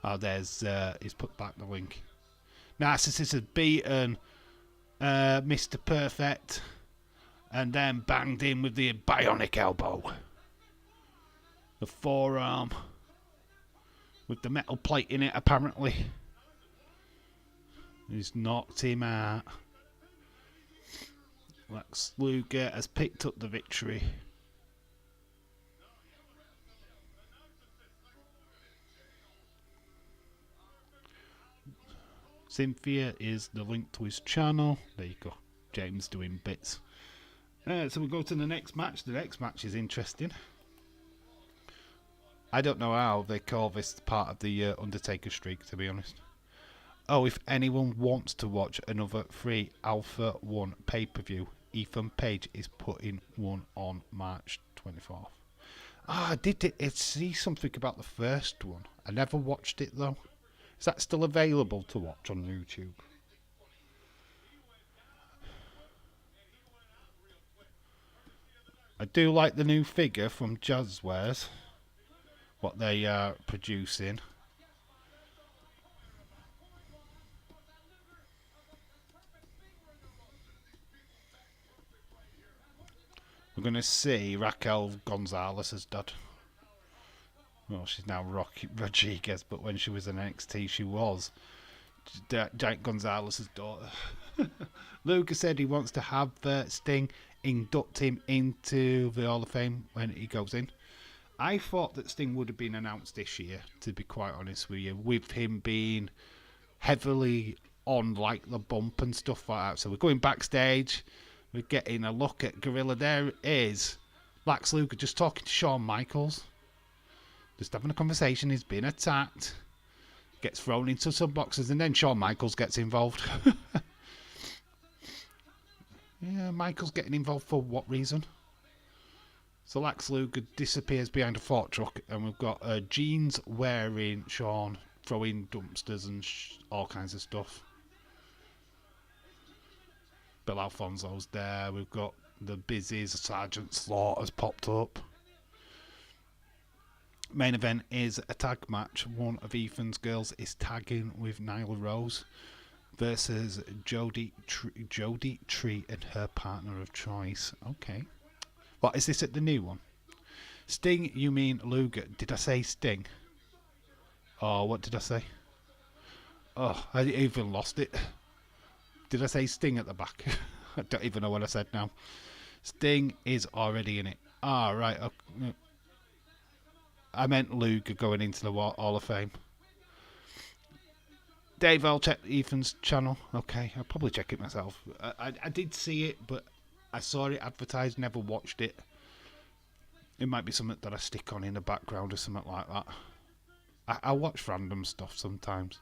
Oh, there's he's put back the link. Narcissus has beaten Mr. Perfect and then banged in with the bionic elbow. The forearm with the metal plate in it, apparently. He's knocked him out. Lex Luger has picked up the victory. Cynthia is the link to his channel. There you go. James doing bits. So we go to the next match. The next match is interesting. I don't know how they call this part of the Undertaker streak, to be honest. Oh, if anyone wants to watch another free Alpha 1 pay-per-view, Ethan Page is putting one on March 24th. I did see something about the first one. I never watched it, though. Is that still available to watch on YouTube? I do like the new figure from Jazzwares. What they are producing. We're going to see Raquel Gonzalez's dad. Well, she's now Rocky Rodriguez, but when she was in NXT, she was Giant Gonzalez's daughter. Luger said he wants to have Sting induct him into the Hall of Fame when he goes in. I thought that Sting would have been announced this year, to be quite honest with you, with him being heavily on like the bump and stuff like that. So we're going backstage. We're getting a look at Gorilla. There is Lex Luger just talking to Shawn Michaels. Just having a conversation. He's been attacked. Gets thrown into some boxes. And then Shawn Michaels gets involved. Yeah, Michaels getting involved for what reason? So Lex Luger disappears behind a fork truck. And we've got jeans wearing Shawn throwing dumpsters and all kinds of stuff. Bill Alfonso's there. We've got the Busies. Sergeant Slaughter's popped up. Main event is a tag match. One of Ethan's girls is tagging with Nyla Rose versus Jody Tree and her partner of choice. Okay. What is this at the new one? Sting, you mean Luger? Did I say Sting? Oh, what did I say? Oh, I even lost it. Did I say Sting at the back? I don't even know what I said now. Sting is already in it. Ah, right. Okay. I meant Luger going into the Hall of Fame. Dave, I'll check Ethan's channel. Okay, I'll probably check it myself. I did see it, but I saw it advertised, never watched it. It might be something that I stick on in the background or something like that. I watch random stuff sometimes.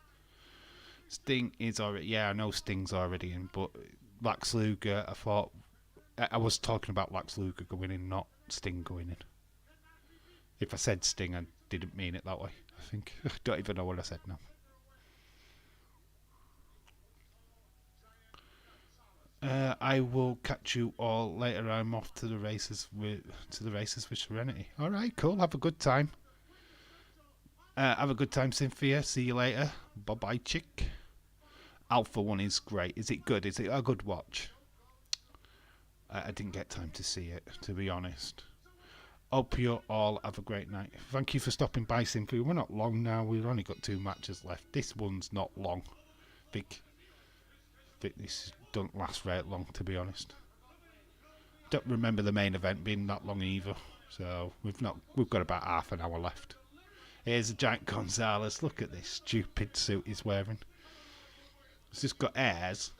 Sting is already... Yeah, I know Sting's already in, but Lex Luger, I thought... I was talking about Lex Luger going in, not Sting going in. If I said Sting, I didn't mean it that way, I think. I don't even know what I said now. I will catch you all later. I'm off to the races with Serenity. All right, cool. Have a good time. Have a good time, Cynthia. See you later. Bye-bye, chick. Alpha 1 is great. Is it good? Is it a good watch? I didn't get time to see it, to be honest. Hope you all have a great night. Thank you for stopping by, Cynthia. We're not long now. We've only got 2 matches left. This one's not long. I think this don't last very long, to be honest. Don't remember the main event being that long either. So we've got about half an hour left. Here's a Giant Gonzalez. Look at this stupid suit he's wearing. It's just got hairs.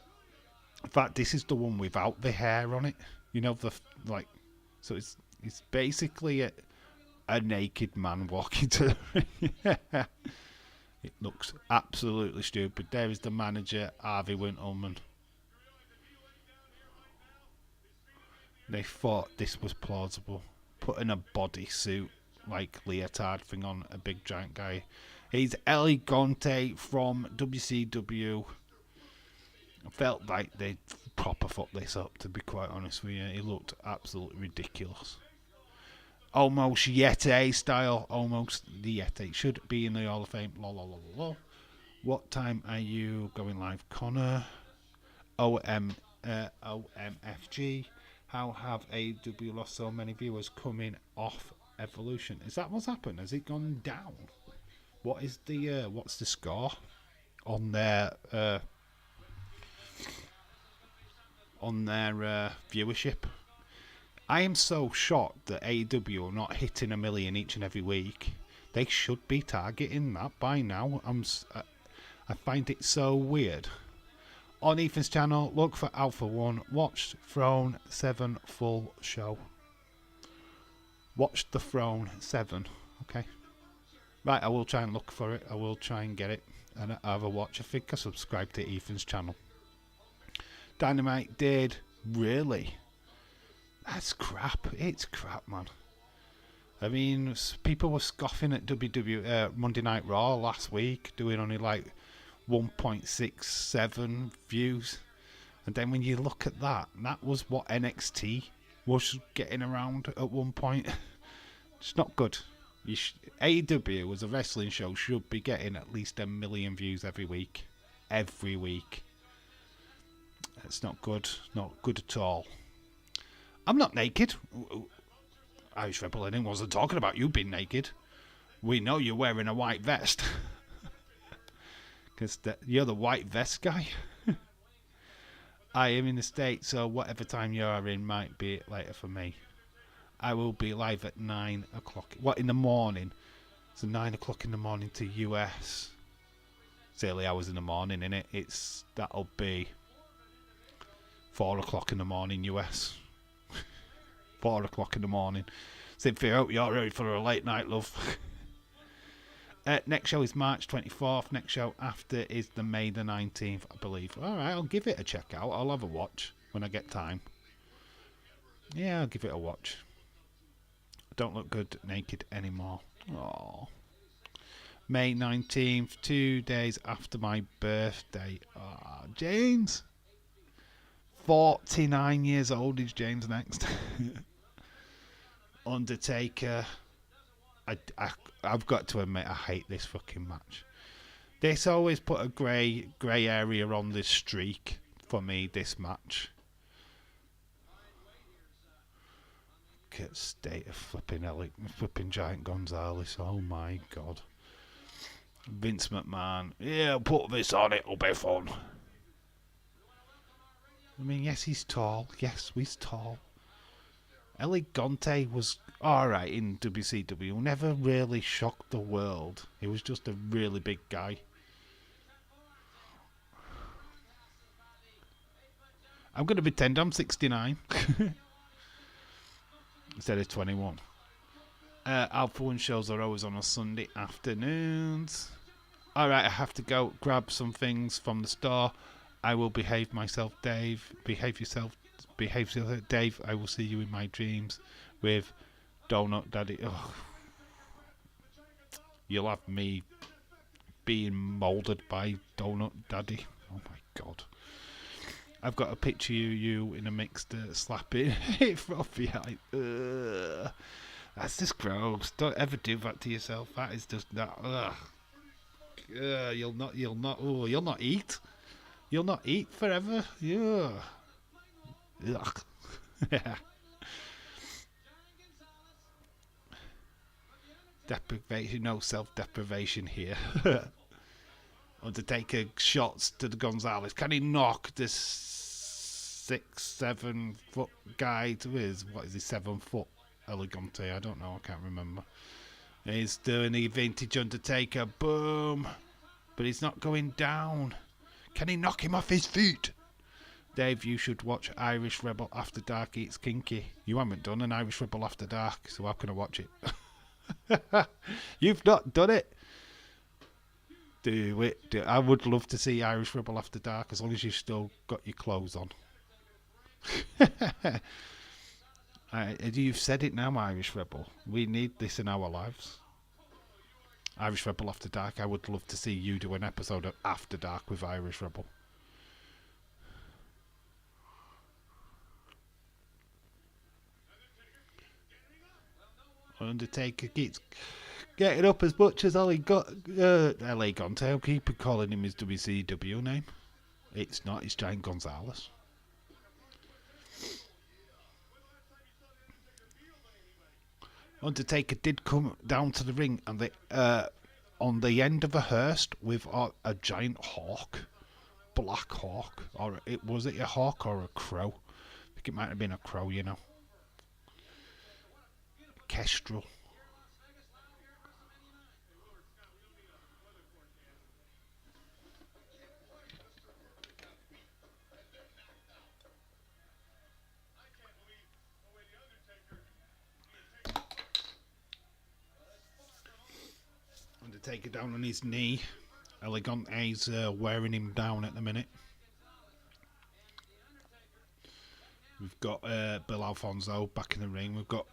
In fact, this is the one without the hair on it. You know, so it's basically a naked man walking to the ring. It looks absolutely stupid. There is the manager, Harvey Wintelman. They thought this was plausible. Putting a bodysuit, like leotard thing on a big giant guy. He's Elegante from WCW. I felt like they proper fucked this up, to be quite honest with you. He looked absolutely ridiculous. Almost Yeti style. Almost the Yeti. Should be in the Hall of Fame. What time are you going live, Connor? OMFG. How have AEW lost so many viewers coming off Evolution? Is that what's happened? Has it gone down? What is the what's the score on their viewership? I am so shocked that AEW are not hitting 1 million each and every week. They should be targeting that by now. I find it so weird. On Ethan's channel, look for Alpha 1. Watch Throne 7 full show. Watch the Throne 7. Okay. Right, I will try and look for it. I will try and get it and have a watch. I think I subscribed to Ethan's channel. Dynamite did. Really? That's crap. It's crap, man. I mean, people were scoffing at Monday Night Raw last week, doing only like 1.67 views. And then when you look at that, that was what NXT was getting around at one point. It's not good. AEW as a wrestling show should be getting at least 1 million views every week. Every week. It's not good. Not good at all. I'm not naked. Irish Rebel, I wasn't talking about you being naked. We know you're wearing a white vest. Because you're the white vest guy. I am in the States, so whatever time you are in might be later for me. I will be live at 9 o'clock. What, in the morning? So 9 o'clock in the morning to US. It's early hours in the morning, innit? That'll be 4 o'clock in the morning US. 4 o'clock in the morning. Cynthia, hope you're ready for a late night, love. Next show is March 24th. Next show after is the May the 19th, I believe. Alright, I'll give it a check out. I'll have a watch when I get time. Yeah, I'll give it a watch. I don't look good naked anymore. Aww. May 19th, 2 days after my birthday. Ah, James. 49 years old is James next. Undertaker. I've got to admit, I hate this fucking match. This always put a grey area on this streak for me, this match. Look at state of flipping Giant Gonzalez. Oh my god. Vince McMahon. Yeah, put this on, it'll be fun. I mean, yes, he's tall. Yes, he's tall. Elegante was alright in WCW. Never really shocked the world. He was just a really big guy. I'm going to pretend I'm 69. Instead of 21. Alpha 1 shows are always on a Sunday afternoons. Alright, I have to go grab some things from the store. I will behave myself, Dave. Behave yourself, Dave. I will see you in my dreams with Donut Daddy. Ugh. You'll have me being moulded by Donut Daddy. Oh my god. I've got a picture of you in a mixer slapping it from behind. That's just gross. Don't ever do that to yourself. That is just that. You'll not eat. You'll not eat forever. Yeah. Ugh. Deprivation, no self-deprivation here. Undertaker shots to the Gonzalez. Can he knock this 6-7 foot guy to his, 7 foot Elegante? I don't know, I can't remember. He's doing the vintage Undertaker. Boom. But he's not going down. Can he knock him off his feet? Dave, you should watch Irish Rebel After Dark. It's kinky. You haven't done an Irish Rebel After Dark, so how can I watch it? You've not done it. Do it. I would love to see Irish Rebel After Dark as long as you've still got your clothes on. You've said it now, Irish Rebel. We need this in our lives. Irish Rebel After Dark. I would love to see you do an episode of After Dark with Irish Rebel. Undertaker keeps getting up as much as LA Gonte. I'll keep calling him his WCW name. It's not. It's Giant Gonzalez. Undertaker did come down to the ring and on the end of a hearse with a giant hawk, black hawk, or was it a hawk or a crow? I think it might have been a crow, you know. Kestrel. Undertaker down on his knee. Elegante's wearing him down at the minute. We've got Bill Alfonso back in the ring. We've got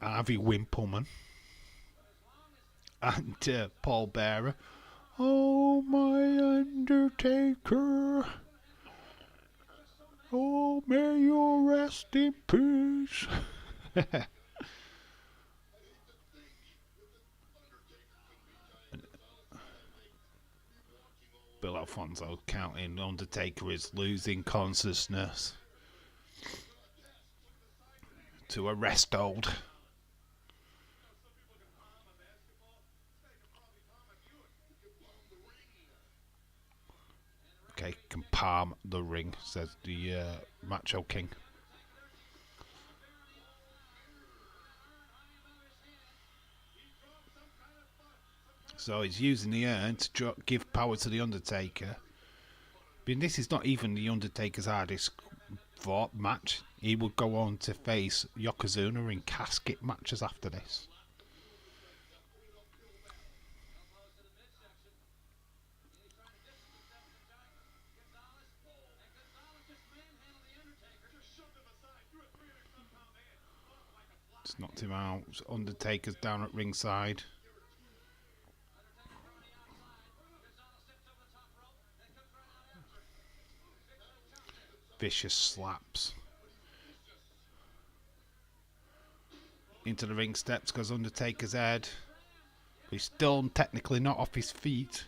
Harvey Wimpleman and Paul Bearer. Oh, my Undertaker. Oh, may you rest in peace. Bill Alfonso counting. Undertaker is losing consciousness to a rest hold. Okay, can palm the ring, says the Macho King. So he's using the urn to give power to the Undertaker. But this is not even the Undertaker's hardest fought match. He would go on to face Yokozuna in casket matches after this. Just knocked him out. Undertaker's down at ringside. Vicious slaps. Into the ring steps goes Undertaker's head. He's still technically not off his feet.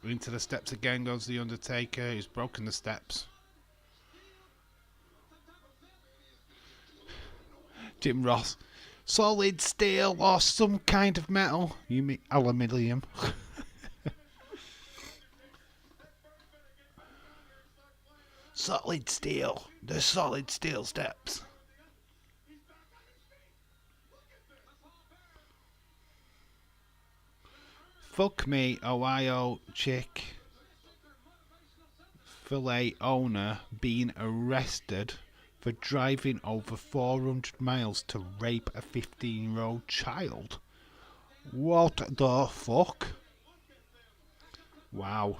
Into the steps again goes the Undertaker. He's broken the steps. Jim Ross. Solid steel or some kind of metal. You mean aluminium? Solid steel. The solid steel steps. Fuck me, Ohio chick. Filet owner being arrested for driving over 400 miles to rape a 15-year-old child. What the fuck? Wow.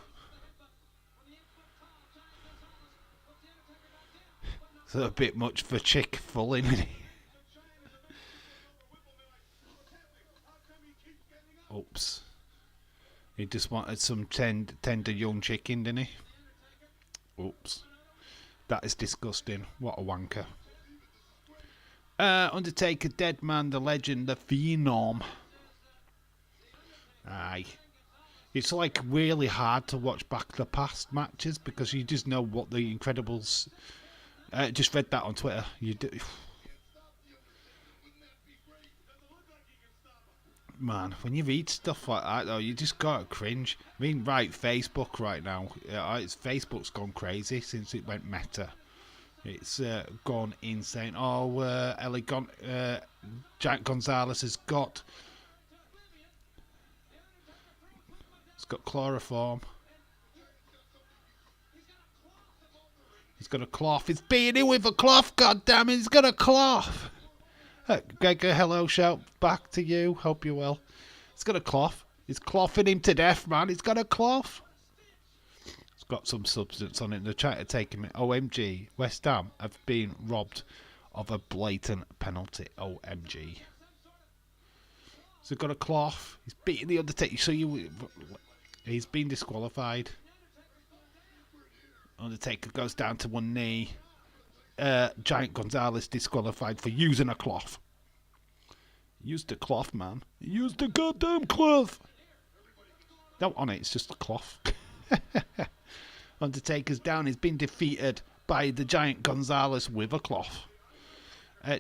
It's a bit much for Chick-fil-A, isn't it? Oops. He just wanted some tender young chicken, didn't he? Oops. That is disgusting. What a wanker. Undertaker, Dead Man, the legend, the phenom. Aye. It's like really hard to watch back the past matches because you just know what the Incredibles... just read that on Twitter. You do... Man, when you read stuff like that, though, you just gotta cringe. I mean, right, Facebook right now. Facebook's gone crazy since it went meta. It's gone insane. Oh, Jack Gonzalez has got... He's got chloroform. He's got a cloth. He's beating him with a cloth, goddammit. He's got a cloth. Gregor, hello, shout back to you. Hope you're well. He's got a cloth. He's clothing him to death, man. He's got a cloth. It's got some substance on it. They're trying to take him in. OMG. West Ham have been robbed of a blatant penalty. OMG. So he's got a cloth. He's beating the Undertaker. So he's been disqualified. Undertaker goes down to one knee. Giant Gonzalez disqualified for using a cloth. Used the cloth, man. He used the goddamn cloth. No, on it, it's just a cloth. Undertaker's down. He's been defeated by the Giant Gonzalez with a cloth.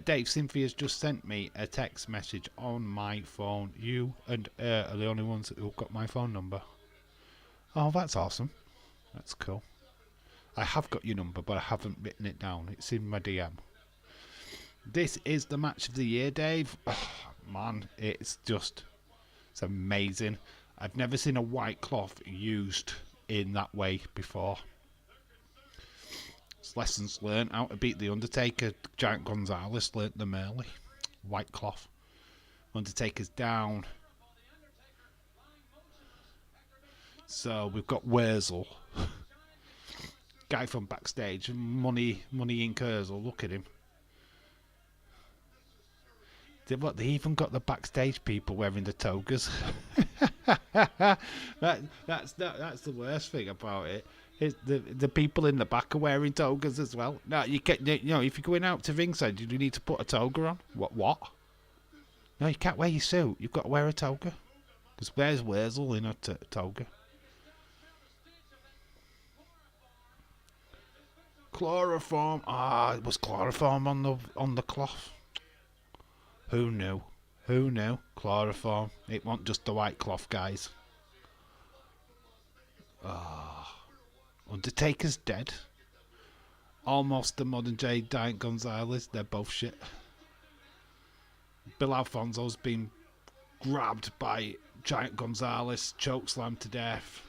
Dave, Cynthia's just sent me a text message on my phone. You and are the only ones who've got my phone number. Oh, that's awesome. That's cool. I have got your number, but I haven't written it down. It's in my DM. This is the match of the year, Dave. Oh, man, it's amazing. I've never seen a white cloth used in that way before. It's lessons learned. How to beat the Undertaker. Giant Gonzalez learnt them early. White cloth. Undertaker's down. So we've got Wurzel. Guy from backstage. Money Inc. Wurzel. Look at him. They even got the backstage people wearing the togas. That's the worst thing about it. The people in the back are wearing togas as well. Now if you're going out to ringside, you need to put a toga on. What? No, you can't wear your suit. You've got to wear a toga. Because where's Wurzel in a toga? Chloroform. It was chloroform on the cloth. Who knew? Chloroform. It wasn't just the white cloth, guys. Undertaker's dead. Almost the modern day Giant Gonzalez. They're both shit. Bill Alfonso's been grabbed by Giant Gonzalez, chokeslammed to death.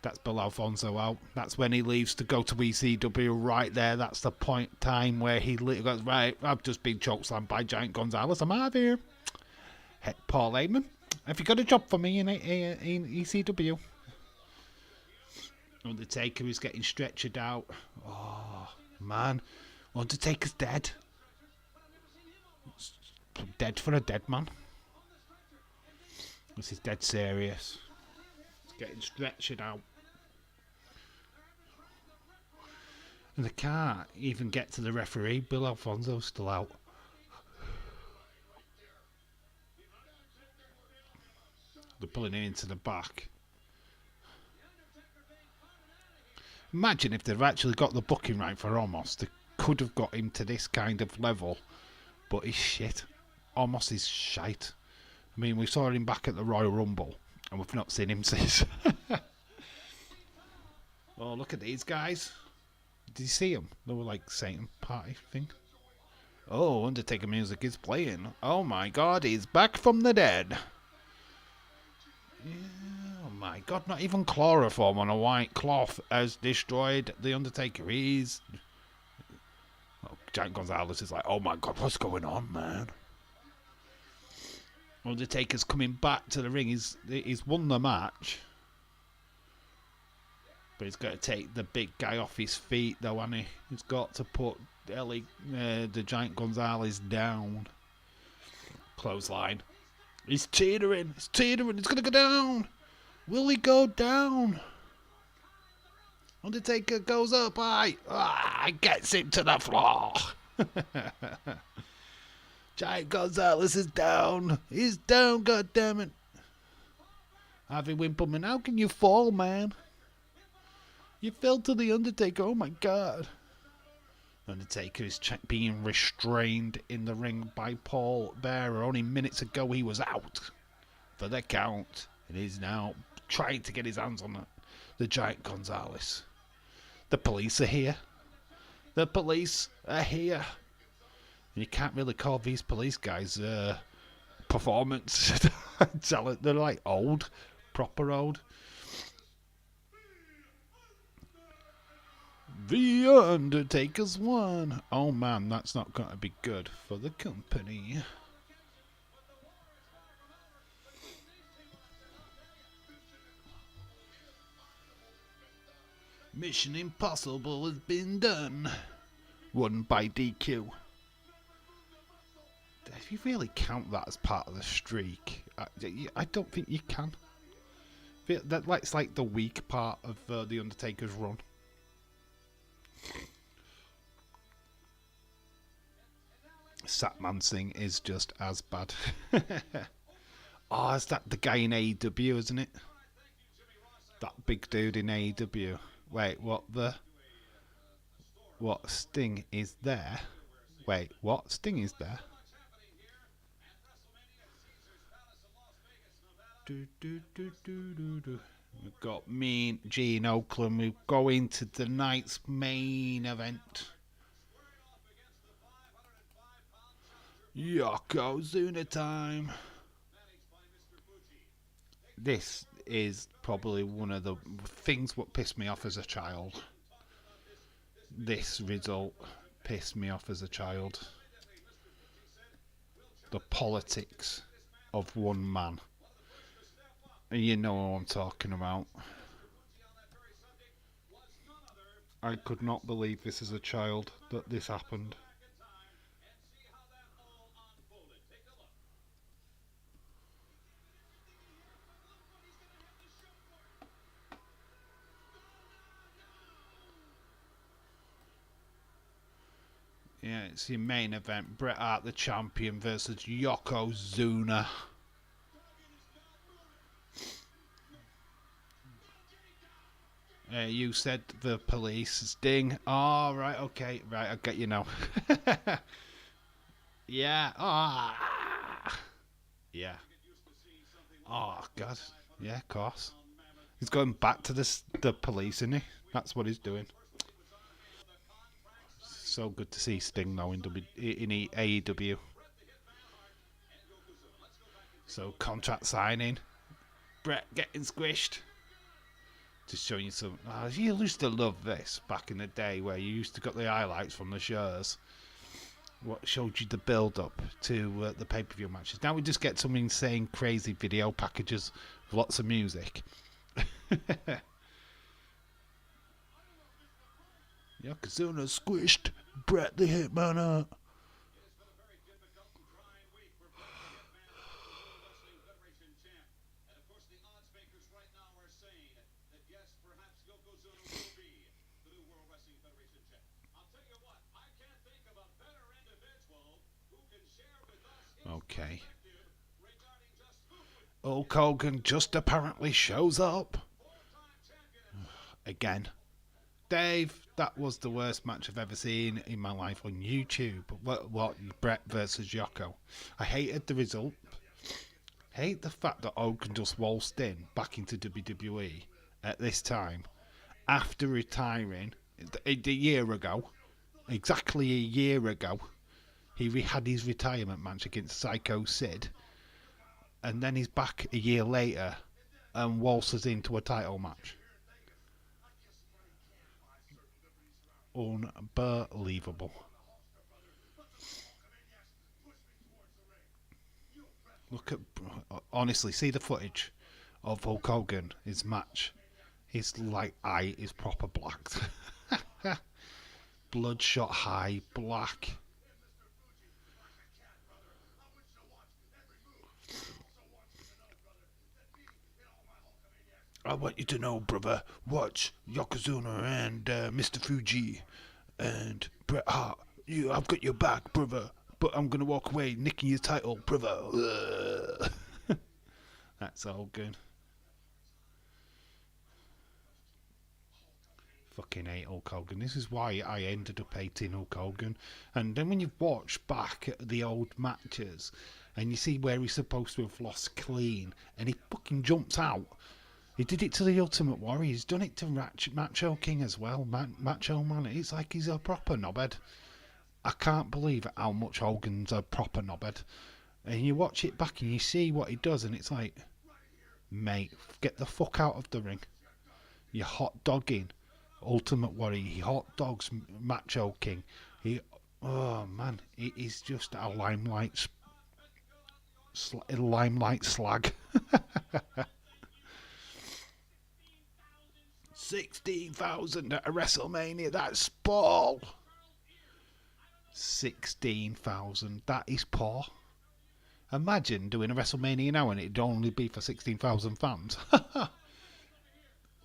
That's Bill Alfonso out. That's when he leaves to go to ECW right there. That's the time where he goes, right, I've just been chokeslammed by Giant Gonzalez. I'm out of here. Hey, Paul Heyman, have you got a job for me in ECW? Undertaker is getting stretchered out. Oh, man. Undertaker's dead. Dead for a dead man. This is dead serious. It's getting stretchered out. And they can't even get to the referee. Bill Alfonso's still out. They're pulling him into the back. Imagine if they've actually got the booking right for Omos. They could have got him to this kind of level. But he's shit. Omos is shite. I mean, we saw him back at the Royal Rumble. And we've not seen him since. Oh, look at these guys. Did you see them? They were like Satan party thing. Oh, Undertaker music is playing. Oh my god, he's back from the dead. Yeah, oh my god, not even chloroform on a white cloth has destroyed the Undertaker. Giant Gonzalez is like, oh my god, what's going on, man? Undertaker's coming back to the ring. He's won the match. But he's got to take the big guy off his feet, though, hasn't he? He's got to put the Giant Gonzalez down. Clothesline. He's teetering. He's teetering. He's going to go down. Will he go down? Undertaker goes up high. Gets him to the floor. Giant Gonzalez is down. He's down, goddammit. Harvey Wimpleman, how can you fall, man? You fell to the Undertaker. Oh my god. Undertaker is being restrained in the ring by Paul Bearer. Only minutes ago he was out for the count. And he's now trying to get his hands on the Giant Gonzalez. The police are here. The police are here. You can't really call these police guys performance talent. They're like old. Proper old. The Undertaker's won. Oh man, that's not going to be good for the company. Mission Impossible has been done. Won by DQ. If you really count that as part of the streak, I don't think you can. That's like the weak part of the Undertaker's run. Satman Singh is just as bad. Oh, is that the guy in AEW, isn't it? That big dude in AEW. Wait, what Sting is there? Wait, what Sting is there? We've got me and Gene Oakland. We go into tonight's main event. Yokozuna time. This is probably one of the things what pissed me off as a child. This result pissed me off as a child. The politics of one man. You know what I'm talking about. I could not believe this as a child that this happened. Yeah, it's your main event. Bret Hart, the champion, versus Yokozuna. You said the police. Sting. Oh, right, okay. Right, I get you now. Yeah. Ah. Yeah. Oh, God. Yeah, of course. He's going back to the police, isn't he? That's what he's doing. So good to see Sting now in AEW. So contract signing, Bret getting squished. Just showing you some. Oh, you used to love this back in the day, where you used to get the highlights from the shows. What showed you the build-up to the pay-per-view matches. Now we just get some insane, crazy video packages with lots of music. Yokozuna squished Bret the Hitman out. Okay. Hulk Hogan just apparently shows up. Again. Dave, that was the worst match I've ever seen in my life on YouTube. What Bret versus Yoko. I hated the result. Hate the fact that Hogan just waltzed in back into WWE at this time after retiring a year ago. Exactly a year ago. He had his retirement match against Psycho Sid, and then he's back a year later and waltzes into a title match. Unbelievable. Look at, honestly, see the footage of Hulk Hogan, his match. His eye is proper blacked. Bloodshot high, black. I want you to know, brother, watch Yokozuna and Mr. Fuji and Bret Hart. I've got your back, brother, but I'm going to walk away nicking your title, brother. That's all good. Fucking hate Hulk Hogan. This is why I ended up hating Hulk Hogan. And then when you watch back at the old matches and you see where he's supposed to have lost clean and he fucking jumps out. He did it to the Ultimate Warrior. He's done it to Macho King as well. Macho Man. It's like he's a proper knobhead. I can't believe how much Hogan's a proper knobhead. And you watch it back and you see what he does, and it's like, mate, get the fuck out of the ring. You're hot dogging Ultimate Warrior, he hot dogs Macho King. Oh man, he's just a limelight slag. 16,000 at a WrestleMania, that's Paul. 16,000, that is poor. Imagine doing a WrestleMania now and it'd only be for 16,000 fans.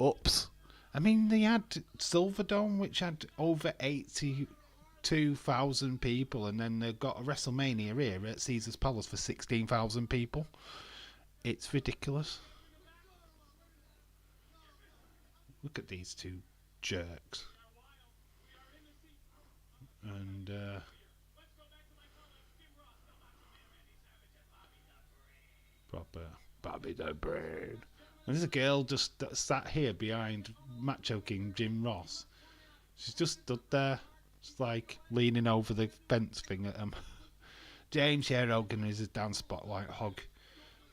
Oops. I mean, they had Silverdome, which had over 82,000 people, and then they've got a WrestleMania here at Caesar's Palace for 16,000 people. It's ridiculous. Look at these two jerks. And proper Bobby the Brain. And there's a girl just sat here behind Macho King Jim Ross. She's just stood there, just like leaning over the fence thing at him. James Hogan is a down spotlight hog.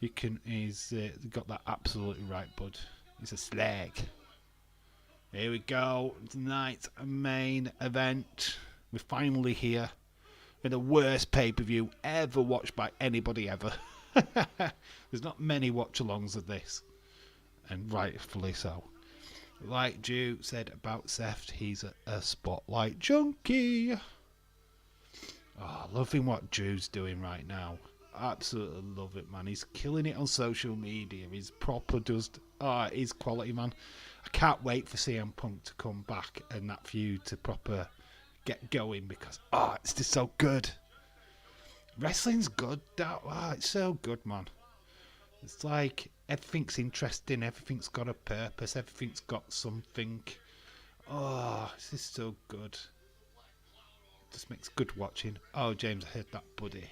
He's got that absolutely right, bud. He's a slag. Here we go. Tonight's main event. We're finally here in the worst pay-per-view ever watched by anybody ever. There's not many watch-alongs of this, and rightfully so. Like Drew said about Seth, he's a spotlight junkie. Oh, loving what Drew's doing right now. Absolutely love it, man. He's killing it on social media. He's proper he's quality, man. I can't wait for CM Punk to come back and that feud to proper get going, because it's just so good. Wrestling's good. It's so good, man. It's like everything's interesting, everything's got a purpose, everything's got something. This is so good. Just makes good watching. Oh, James, I heard that, buddy.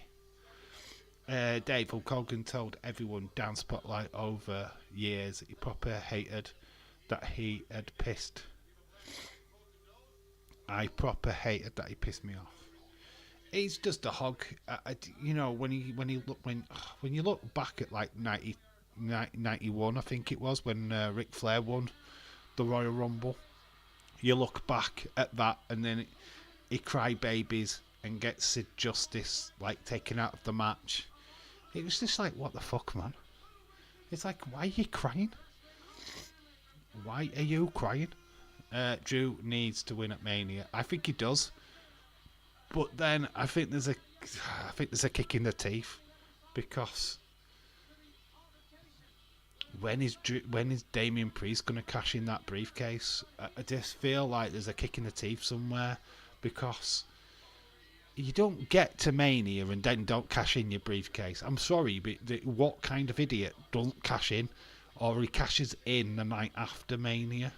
Dave, Hulk Hogan told everyone down Spotlight over years he proper hated that he had pissed. I proper hated that he pissed me off. He's just a hog. When you look back at like 91, I think it was, when Ric Flair won the Royal Rumble. You look back at that, and then he cry babies and gets Sid Justice like taken out of the match. It was just like, what the fuck, man? It's like, why are you crying? Why are you crying? Drew needs to win at Mania. I think he does. But then I think there's a kick in the teeth, because when is Damian Priest going to cash in that briefcase? I just feel like there's a kick in the teeth somewhere, because you don't get to Mania and then don't cash in your briefcase. I'm sorry, but what kind of idiot don't cash in, or he cashes in the night after Mania?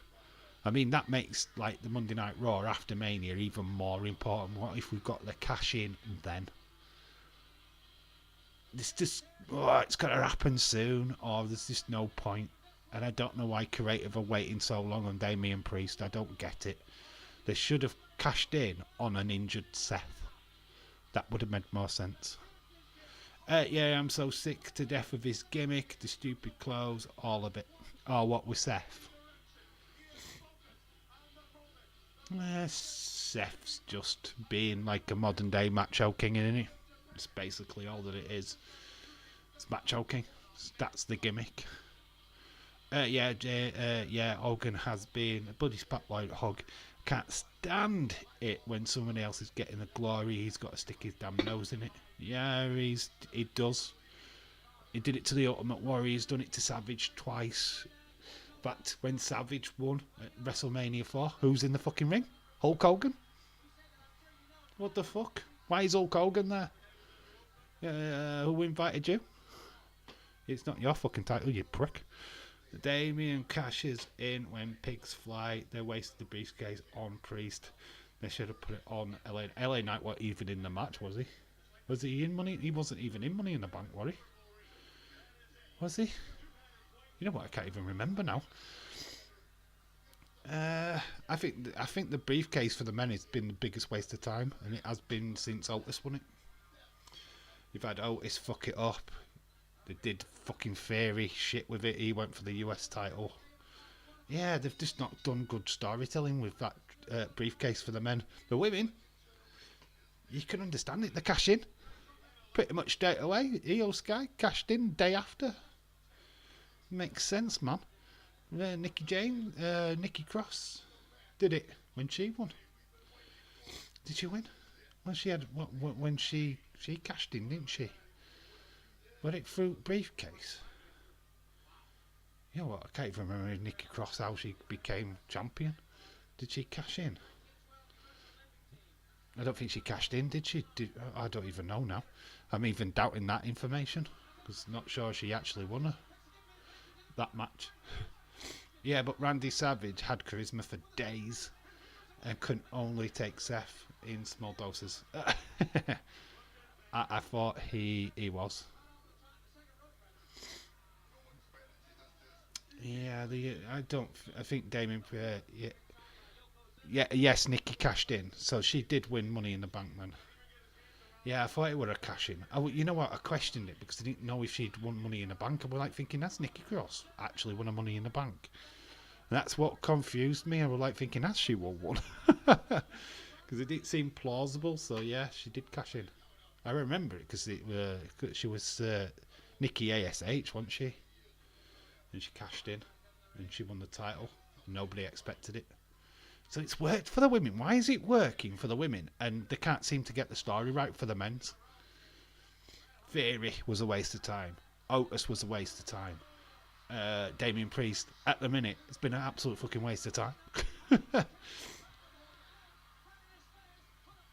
I mean, that makes like the Monday Night Raw after Mania even more important. What if we've got the cash in then? It's just, it's got to happen soon, or there's just no point. And I don't know why creative are waiting so long on Damian Priest. I don't get it. They should have cashed in on an injured Seth. That would have made more sense. I'm so sick to death of his gimmick, the stupid clothes, all of it. Oh, what with Seth? Seth's just being like a modern day Macho King, isn't he? It's basically all that it is. It's Macho King. That's the gimmick. Hogan has been a bloody spotlight hog. Can't stand it when someone else is getting the glory. He's got to stick his damn nose in it. Yeah, he does. He did it to the Ultimate Warrior. He's done it to Savage twice. But when Savage won at WrestleMania 4, who's in the fucking ring? Hulk Hogan? What the fuck? Why is Hulk Hogan there? Who invited you? It's not your fucking title, you prick. Damien cashes in when pigs fly. They wasted the briefcase on Priest. They should have put it on LA. LA Knight wasn't even in the match, was he? Was he in Money? He wasn't even in Money in the Bank, was he? Was he? You know what? I can't even remember now. I think the briefcase for the men has been the biggest waste of time, and it has been since Otis won it. You've had Otis fuck it up. They did fucking Theory shit with it. He went for the US title. Yeah, they've just not done good storytelling with that briefcase for the men. The women, you can understand it. They cash in pretty much straight away. Io Sky cashed in day after. Makes sense, man. Nikki Cross did it when she won. Did she win? Well, she had when she cashed in, didn't she? Was it through briefcase? You know what? I can't even remember Nikki Cross how she became champion. Did she cash in? I don't think she cashed in, did she? I don't even know now. I'm even doubting that information because I'm not sure she actually won that match. Yeah, but Randy Savage had charisma for days and could only take Seth in small doses. I thought he was. Yeah, I think Damien. Yes, Nikki cashed in, so she did win Money in the Bank, man. Yeah, I thought it were a cash in. You know what? I questioned it because I didn't know if she'd won Money in the Bank. I was like thinking, that's Nikki Cross actually won a Money in the Bank. And that's what confused me. I was like thinking, has she won one? Because it didn't seem plausible. So yeah, she did cash in. I remember it because she was Nikki ASH, wasn't she? And she cashed in, and she won the title. Nobody expected it. So it's worked for the women. Why is it working for the women and they can't seem to get the story right for the men's? Theory was a waste of time. Otis was a waste of time. Damien Priest, at the minute, it's been an absolute fucking waste of time.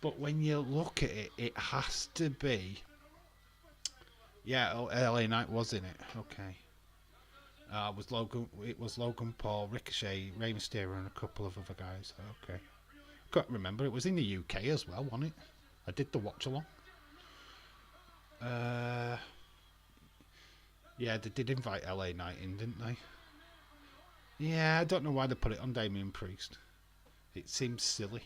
But when you look at it, it has to be... Yeah, LA Knight was in it. Okay. It was Logan Paul, Ricochet, Rey Mysterio, and a couple of other guys. Okay, can't remember. It was in the UK as well, wasn't it? I did the watch along. Yeah, they did invite LA Knight in, didn't they? Yeah, I don't know why they put it on Damien Priest. It seems silly.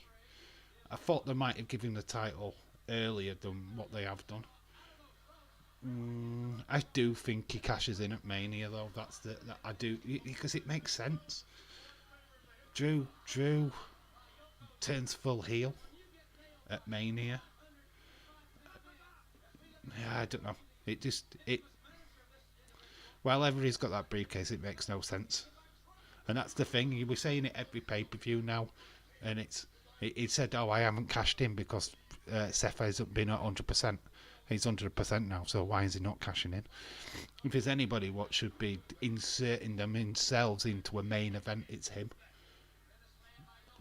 I thought they might have given the title earlier than what they have done. I do think he cashes in at Mania, though. I do, because it makes sense. Drew turns full heel at Mania. Yeah, I don't know. While everybody's got that briefcase, it makes no sense. And that's the thing. We're saying it every pay-per-view now, and it said, "Oh, I haven't cashed in because Seth hasn't been at 100%." He's 100% now, so why is he not cashing in? If there's anybody what should be inserting themselves into a main event, it's him.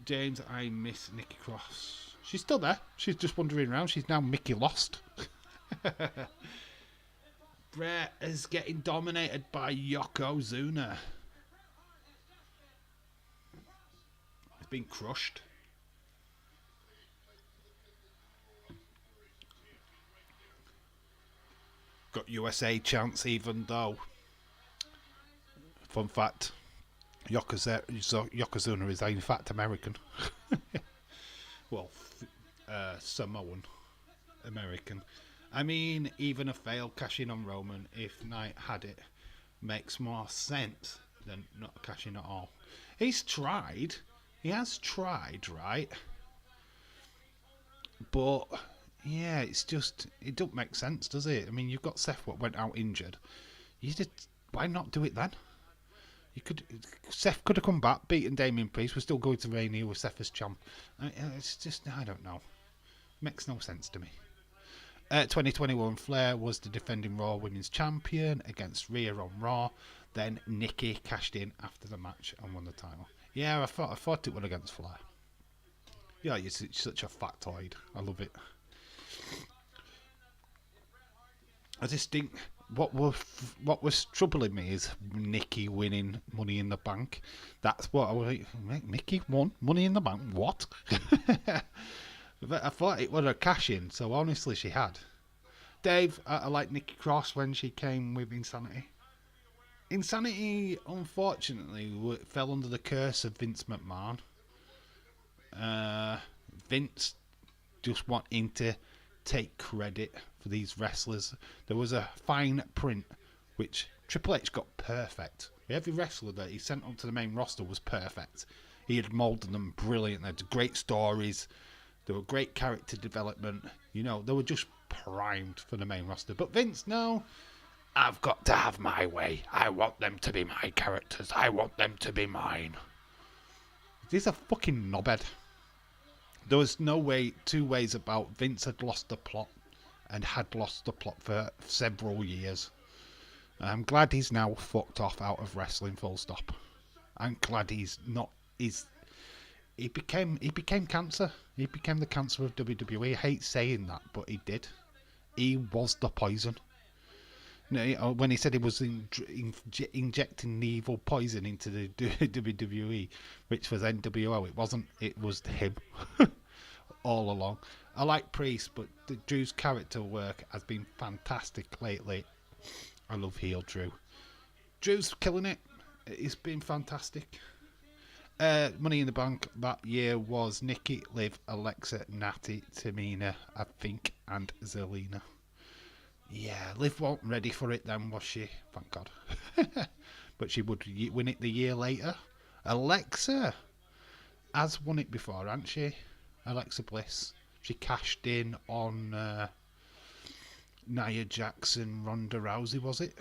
James, I miss Nikki Cross. She's still there. She's just wandering around. She's now Mickey Lost. Brett is getting dominated by Yokozuna. He's been crushed. Got USA chance, even though, fun fact, Yokozuna is in fact American. Well, Samoan American. I mean, even a failed cash in on Roman, if Knight had it, makes more sense than not cashing at all. He's tried. He has tried, right? But yeah, it's just, it don't make sense, does it? I mean, you've got Seth what went out injured. Why not do it then? Seth could have come back, beaten Damien Priest. We're still going to Mania with Seth as champ. It's just, I don't know. Makes no sense to me. 2021, Flair was the defending Raw Women's Champion against Rhea on Raw. Then Nikki cashed in after the match and won the title. Yeah, I thought it went against Flair. Yeah, you're such a factoid. I love it. I just think what was troubling me is Nikki winning Money in the Bank. That's what I was like. Nikki won Money in the Bank. What? But I thought it was a cash in, so honestly she had. Dave, I like Nikki Cross when she came with Insanity. Insanity, unfortunately, fell under the curse of Vince McMahon. Vince just wanting to take credit for these wrestlers. There was a fine print which Triple H got perfect. Every wrestler that he sent onto the main roster was perfect. He had moulded them brilliant. They had great stories. They were great character development. You know, they were just primed for the main roster. But Vince, no. I've got to have my way. I want them to be my characters. I want them to be mine. He's a fucking knobhead. There was no way, two ways about Vince had lost the plot and had lost the plot for several years. I'm glad he's now fucked off out of wrestling, full stop. I'm glad he's not. He became cancer. He became the cancer of WWE. I hate saying that, but he did. He was the poison. When he said he was injecting the evil poison into the WWE, which was NWO, it wasn't. It was him all along. I like Priest, but Drew's character work has been fantastic lately. I love heel Drew. Drew's killing it. It's been fantastic. Money in the Bank that year was Nikki, Liv, Alexa, Natty, Tamina, I think, and Zelina. Yeah, Liv wasn't ready for it then, was she? Thank God. But she would win it the year later. Alexa has won it before, hasn't she? Alexa Bliss. She cashed in on Nia Jackson, Ronda Rousey, was it?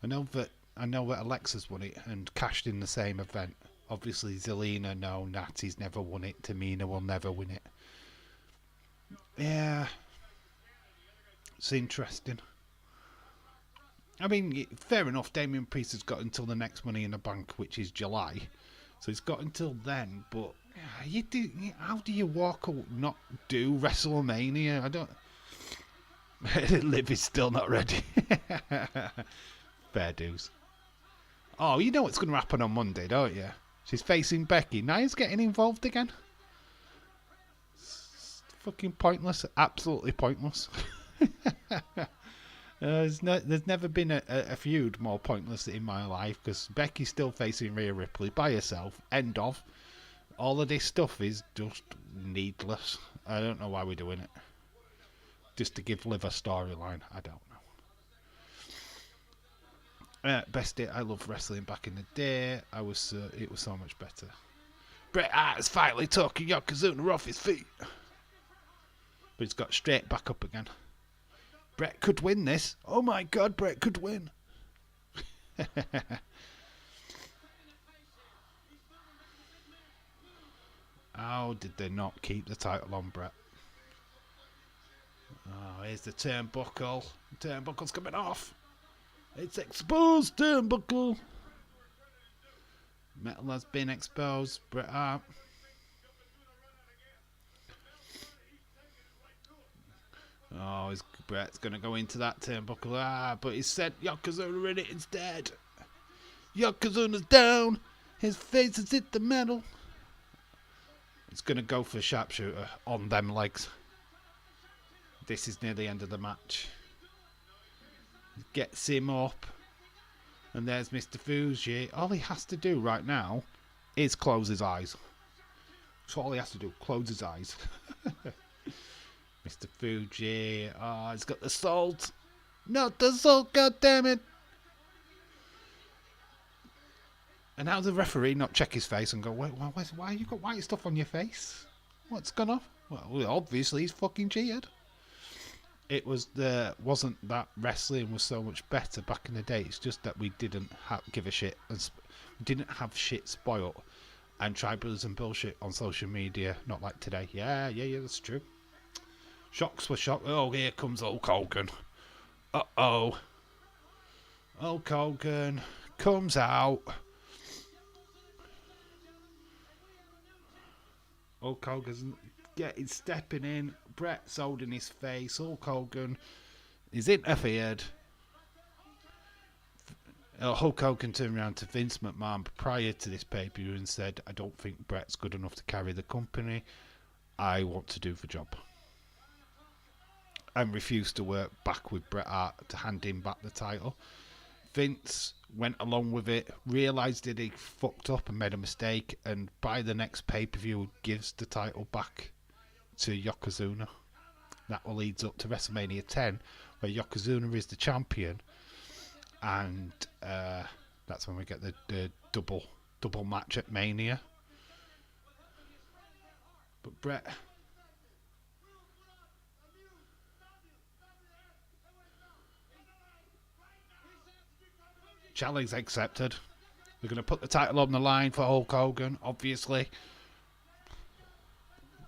I know that Alexa's won it and cashed in the same event. Obviously, Zelina, no. Natty's never won it. Tamina will never win it. Yeah. It's interesting. I mean, fair enough, Damian Priest has got until the next Money in the Bank, which is July. So he's got until then, but how do you walk out not do WrestleMania? I don't... Liv is still not ready. Fair dues. Oh, you know what's going to happen on Monday, don't you? She's facing Becky. Nia's getting involved again. It's fucking pointless. Absolutely pointless. There's never been a feud more pointless in my life, because Becky's still facing Rhea Ripley by herself. End of. All of this stuff is just needless. I don't know why we're doing it. Just to give Liv a storyline. I don't know. Best day. I loved wrestling back in the day. It was so much better. Bret Hart's finally talking Yokozuna off his feet, but he's got straight back up again. Bret could win this. Oh my God, Bret could win. How did they not keep the title on Bret? Oh, here's the turnbuckle. The turnbuckle's coming off. It's exposed, turnbuckle. Metal has been exposed. Bret Hart. Oh, Bret's going to go into that turnbuckle. But he said Yokozuna in it instead. Yokozuna's down. His face has hit the metal. It's going to go for sharpshooter on them legs. This is near the end of the match. Gets him up. And there's Mr. Fuji. All he has to do right now is close his eyes. That's all he has to do. Close his eyes. Mr. Fuji. Oh, he's got the salt. Not the salt, goddammit. And how does the referee not check his face and go, wait, why you got white stuff on your face? What's gone off? Well, obviously he's fucking cheated. Wasn't that wrestling was so much better back in the day. It's just that we didn't give a shit and didn't have shit spoiled and tribalism bullshit on social media. Not like today. Yeah, that's true. Shocks were shocked. Oh, here comes Hulk Hogan. Uh-oh. Hulk Hogan comes out. Hulk Hogan's stepping in. Bret's holding his face. Hulk Hogan is interfered. Hulk Hogan turned around to Vince McMahon prior to this pay-per-view and said, I don't think Bret's good enough to carry the company. I want to do the job. And refused to work back with Bret Hart to hand him back the title. Vince went along with it, realised that he fucked up and made a mistake, and by the next pay-per-view gives the title back to Yokozuna. That will leads up to WrestleMania 10, where Yokozuna is the champion, and that's when we get the double match at Mania. But Brett, challenge accepted. They're going to put the title on the line for Hulk Hogan, obviously.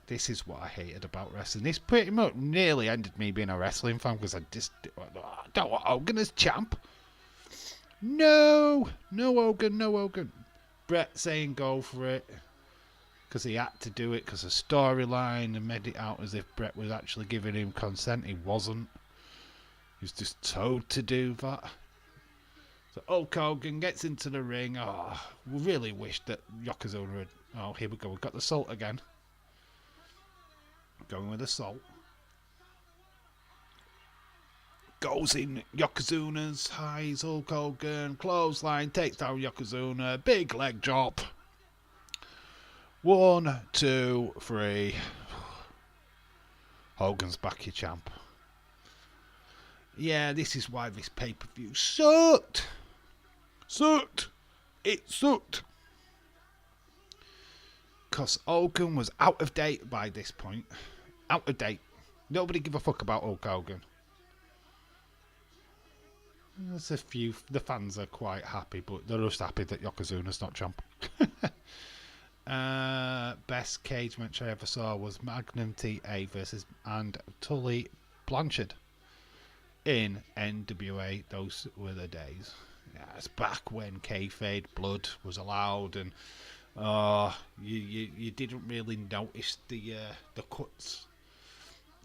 This is what I hated about wrestling. This pretty much nearly ended me being a wrestling fan because I don't want Hogan as champ. No Hogan. Brett saying go for it because he had to do it because of storyline and made it out as if Brett was actually giving him consent. He wasn't. He was just told to do that. So Hulk Hogan gets into the ring. Oh, we really wish that Yokozuna had... Oh, here we go. We've got the salt again. Going with the salt. Goes in Yokozuna's highs. Hulk Hogan. Clothesline. Takes down Yokozuna. Big leg drop. 1, 2, 3. Hogan's back, your champ. Yeah, this is why this pay-per-view sucked. It sucked. Because Hogan was out of date by this point. Out of date. Nobody give a fuck about Hulk Hogan. There's a few. The fans are quite happy, but they're just happy that Yokozuna's not champ. Best cage match I ever saw was Magnum TA and Tully Blanchard in NWA. Those were the days. Yeah, it's back when kayfabe blood was allowed, and you didn't really notice the cuts.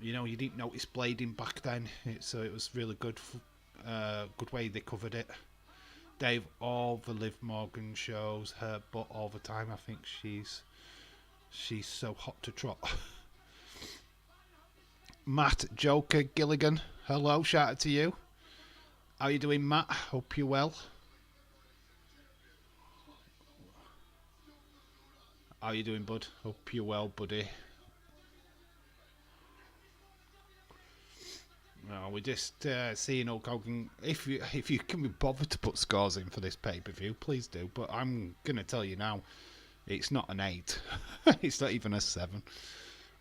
You know, you didn't notice blading back then, so it was really good. Good way they covered it. Dave, all the Liv Morgan shows, her butt all the time. I think she's so hot to trot. Matt Joker Gilligan, hello, shout out to you. How you doing, Matt? Hope you're well. How you doing, bud? Hope you're well, buddy. No, we're just seeing Hulk Hogan. If you can be bothered to put scores in for this pay-per-view, please do. But I'm going to tell you now, it's not an 8. It's not even a 7.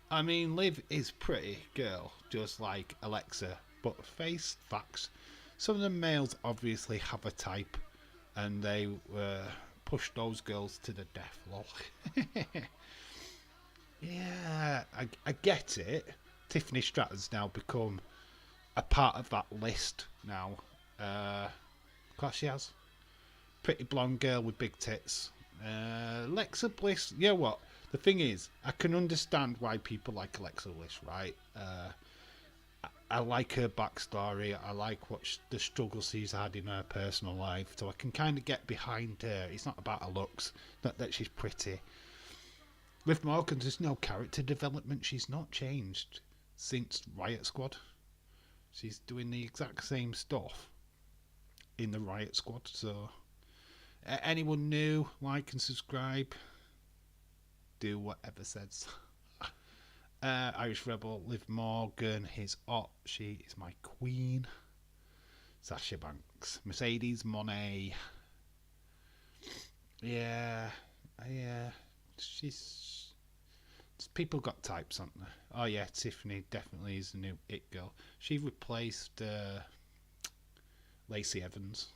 I mean, Liv is pretty girl, just like Alexa. But face facts, some of the males obviously have a type, and they push those girls to the death. Lol. Yeah, I get it. Tiffany Stratton's now become a part of that list now. Of course she has. Pretty blonde girl with big tits. Alexa Bliss, you know what? The thing is, I can understand why people like Alexa Bliss, right? I like her backstory. I like the struggles she's had in her personal life. So I can kind of get behind her. It's not about her looks, not that she's pretty. Liv Morgan, there's no character development. She's not changed since Riot Squad. She's doing the exact same stuff in the Riot Squad. So anyone new, like and subscribe. Do whatever says. Irish Rebel, Liv Morgan, his hot. She is my queen. Sasha Banks, Mercedes Moné. Yeah. People got types, haven't they? Oh yeah, Tiffany definitely is the new it girl. She replaced Lacey Evans,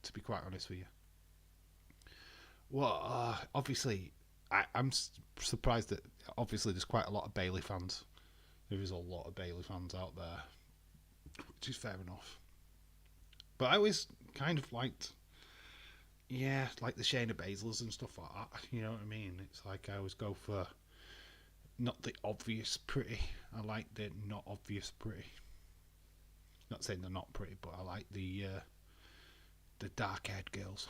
to be quite honest with you. Well, obviously, I'm surprised that obviously there's quite a lot of Bayley fans. There is a lot of Bayley fans out there, which is fair enough. But I always kind of liked, like the Shayna Baszlers and stuff like that. You know what I mean? It's like I always go for not the obvious pretty. I like the not obvious pretty. Not saying they're not pretty, but I like the dark-haired girls.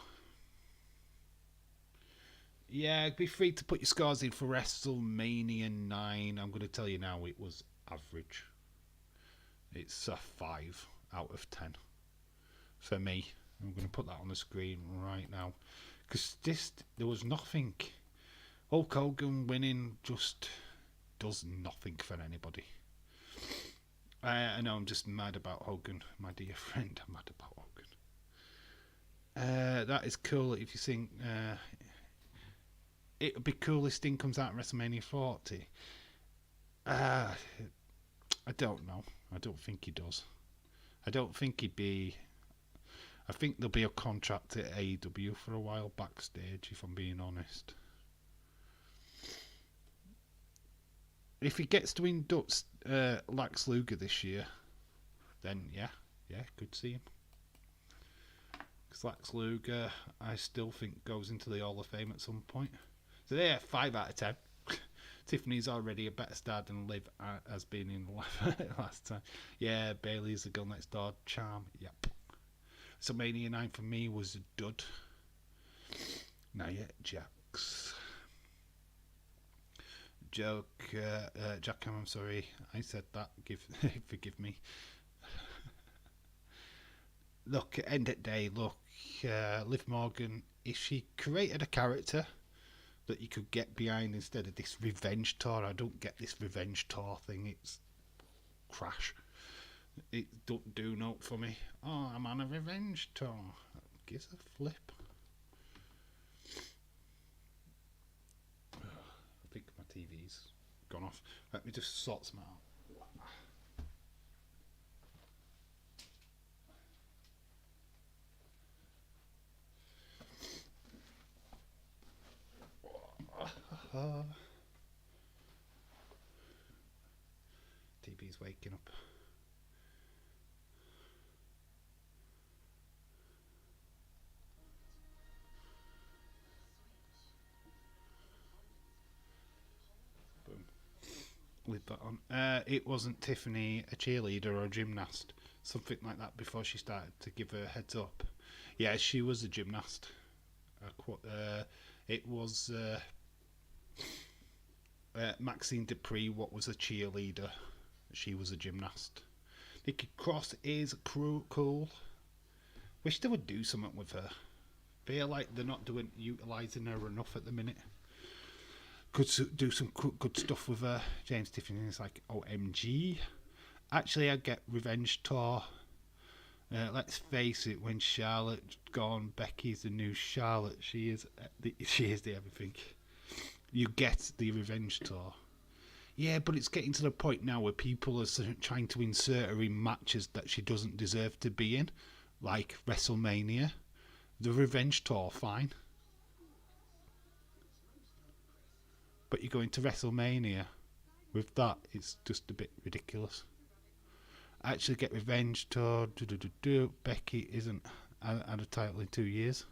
Yeah, be free to put your scores in for WrestleMania 9. I'm going to tell you now, it was average. It's a 5 out of 10 for me. I'm going to put that on the screen right now, because there was nothing. Hulk Hogan winning just does nothing for anybody. I know I'm just mad about Hogan, my dear friend. I'm mad about Hogan. That is cool if you think it would be cool if Sting comes out at WrestleMania 40. I don't know. I don't think he does. I don't think he'd be. I think there'll be a contract at AEW for a while backstage, if I'm being honest. If he gets to induct Lex Luger this year, then yeah, could see him. Because Lex Luger, I still think goes into the Hall of Fame at some point. So yeah, 5 out of 10. Tiffany's already a better star than Liv has been in the last time. Yeah, Bayley's the girl next door. Charm, yep. So Mania 9 for me was a dud. Nia Jax. Jack, I'm sorry, I said that. Forgive me. Look, end of the day, Liv Morgan, if she created a character that you could get behind instead of this revenge tour, I don't get this revenge tour thing. It's crash. It don't do note for me. Oh, I'm on a revenge tour. Gives a flip. I think my TV's gone off. Let me just sort some out. TV's waking up. Boom. Leave that on. It wasn't Tiffany a cheerleader or a gymnast? Something like that before she started to give her heads up. Yeah, she was a gymnast. It was Maxine Dupree, what was a cheerleader. She was a gymnast. Nikki Cross is cool. Wish they would do something with her. Feel like they're not utilising her enough at the minute. Could do some good stuff with her. James Tiffany is like, OMG. Actually, I'd get Revenge Tour. Let's face it, when Charlotte's gone, Becky's the new Charlotte. She is the everything. You get the Revenge Tour. Yeah, but it's getting to the point now where people are trying to insert her in matches that she doesn't deserve to be in, like WrestleMania. The Revenge Tour, fine. But you're going to WrestleMania with that, it's just a bit ridiculous. Actually get Revenge Tour. Becky isn't had a title in 2 years.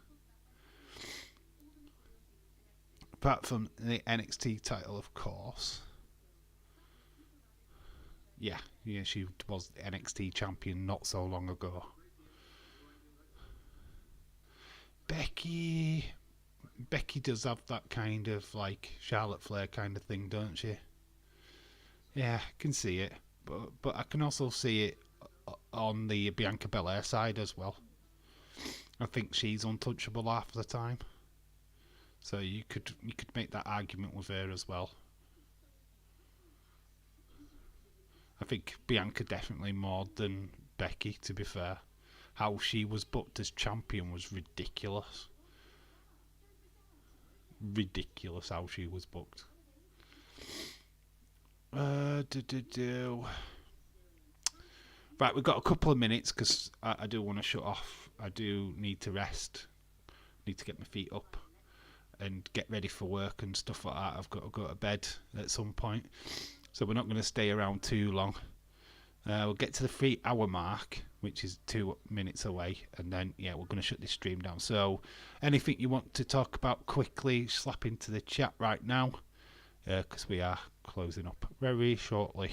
Apart from the NXT title, of course. Yeah, she was the NXT champion not so long ago. Becky does have that kind of like Charlotte Flair kind of thing, don't she? Yeah, I can see it, but I can also see it on the Bianca Belair side as well. I think she's untouchable half the time, so you could make that argument with her as well. I think Bianca definitely more than Becky, to be fair. How she was booked as champion was ridiculous. Ridiculous how she was booked. Right, we've got a couple of minutes because I do want to shut off. I do need to rest. Need to get my feet up and get ready for work and stuff like that. I've got to go to bed at some point. So we're not going to stay around too long. We'll get to the 3 hour mark, which is 2 minutes away, and then we're going to shut this stream down. So anything you want to talk about quickly, slap into the chat right now, because we are closing up very shortly.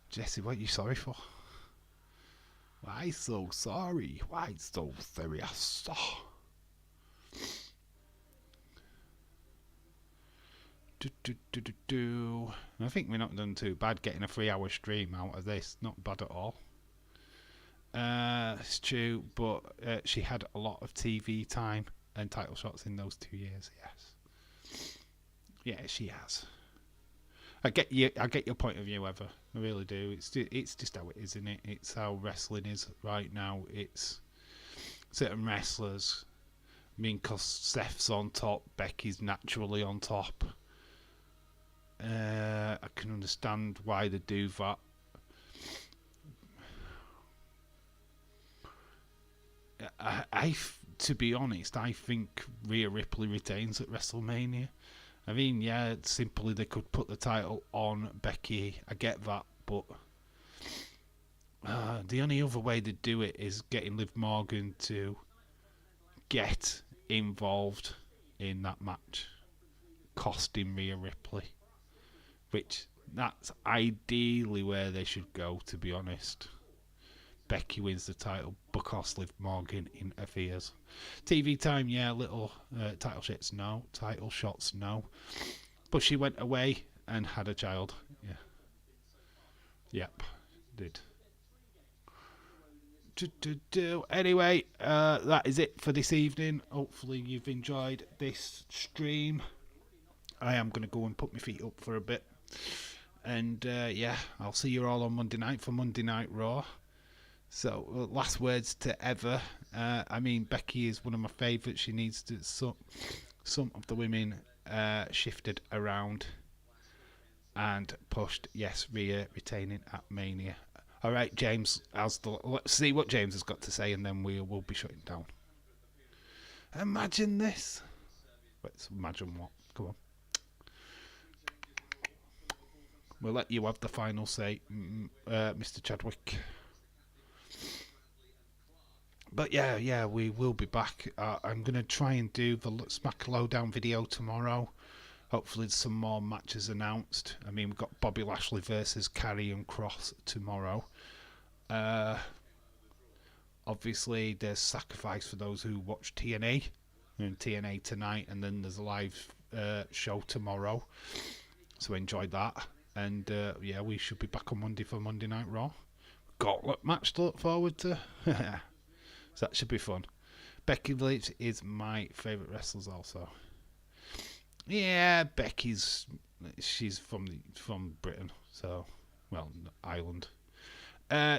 Jesse, what are you sorry for? Why so sorry? Why so serious? I think we're not done too bad getting a 3 hour stream out of this. Not bad at all. It's true, but she had a lot of TV time and title shots in those 2 years, yes. Yeah, she has. I get your point of view, Ever. I really do. It's just how it is, isn't it? It's how wrestling is right now. It's certain wrestlers. I mean, because Seth's on top, Becky's naturally on top. I can understand why they do that. To be honest, I think Rhea Ripley retains at WrestleMania. I mean, yeah, simply they could put the title on Becky. I get that, but the only other way to do it is getting Liv Morgan to get involved in that match, costing Rhea Ripley, which that's ideally where they should go, to be honest. Becky wins the title because Liv Morgan interferes. TV time, yeah, little title shots, no. But she went away and had a child. Yeah. Yep, did. Anyway, that is it for this evening. Hopefully you've enjoyed this stream. I am going to go and put my feet up for a bit. And yeah, I'll see you all on Monday night for Monday Night Raw. So, last words to Ever. I mean, Becky is one of my favourites. She needs to some of the women shifted around and pushed. Yes, Rhea retaining at Mania. All right, James. Let's see what James has got to say, and then we will be shutting down. Imagine this. Let's imagine what. Come on. We'll let you have the final say, Mr. Chadwick. But yeah, we will be back. I'm going to try and do the Smack Lowdown video tomorrow. Hopefully some more matches announced. I mean, we've got Bobby Lashley versus Karrion Kross tomorrow. Obviously, there's Sacrifice for those who watch TNA. And TNA tonight, and then there's a live show tomorrow. So enjoy that. And yeah, we should be back on Monday for Monday Night Raw. Gauntlet match to look forward to. So that should be fun. Becky Lynch is my favourite wrestler also. Yeah, she's from Britain, so Ireland.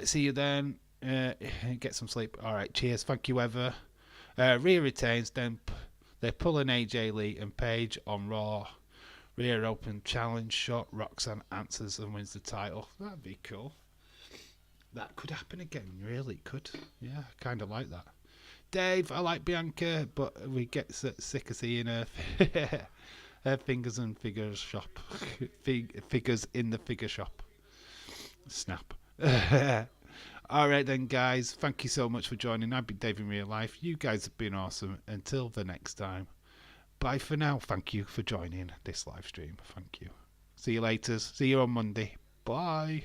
See you then. Get some sleep. All right, cheers. Thank you, Ever. Rhea retains. Then they're pulling AJ Lee and Paige on Raw. Rhea open challenge shot. Roxanne answers and wins the title. That'd be cool. That could happen again, really could. Yeah, I kind of like that. Dave, I like Bianca, but we get sick of seeing her, her fingers in figures shop. Figures in the figure shop. Snap. Alright then, guys. Thank you so much for joining. I've been Dave in real life. You guys have been awesome. Until the next time. Bye for now. Thank you for joining this live stream. Thank you. See you later. See you on Monday. Bye.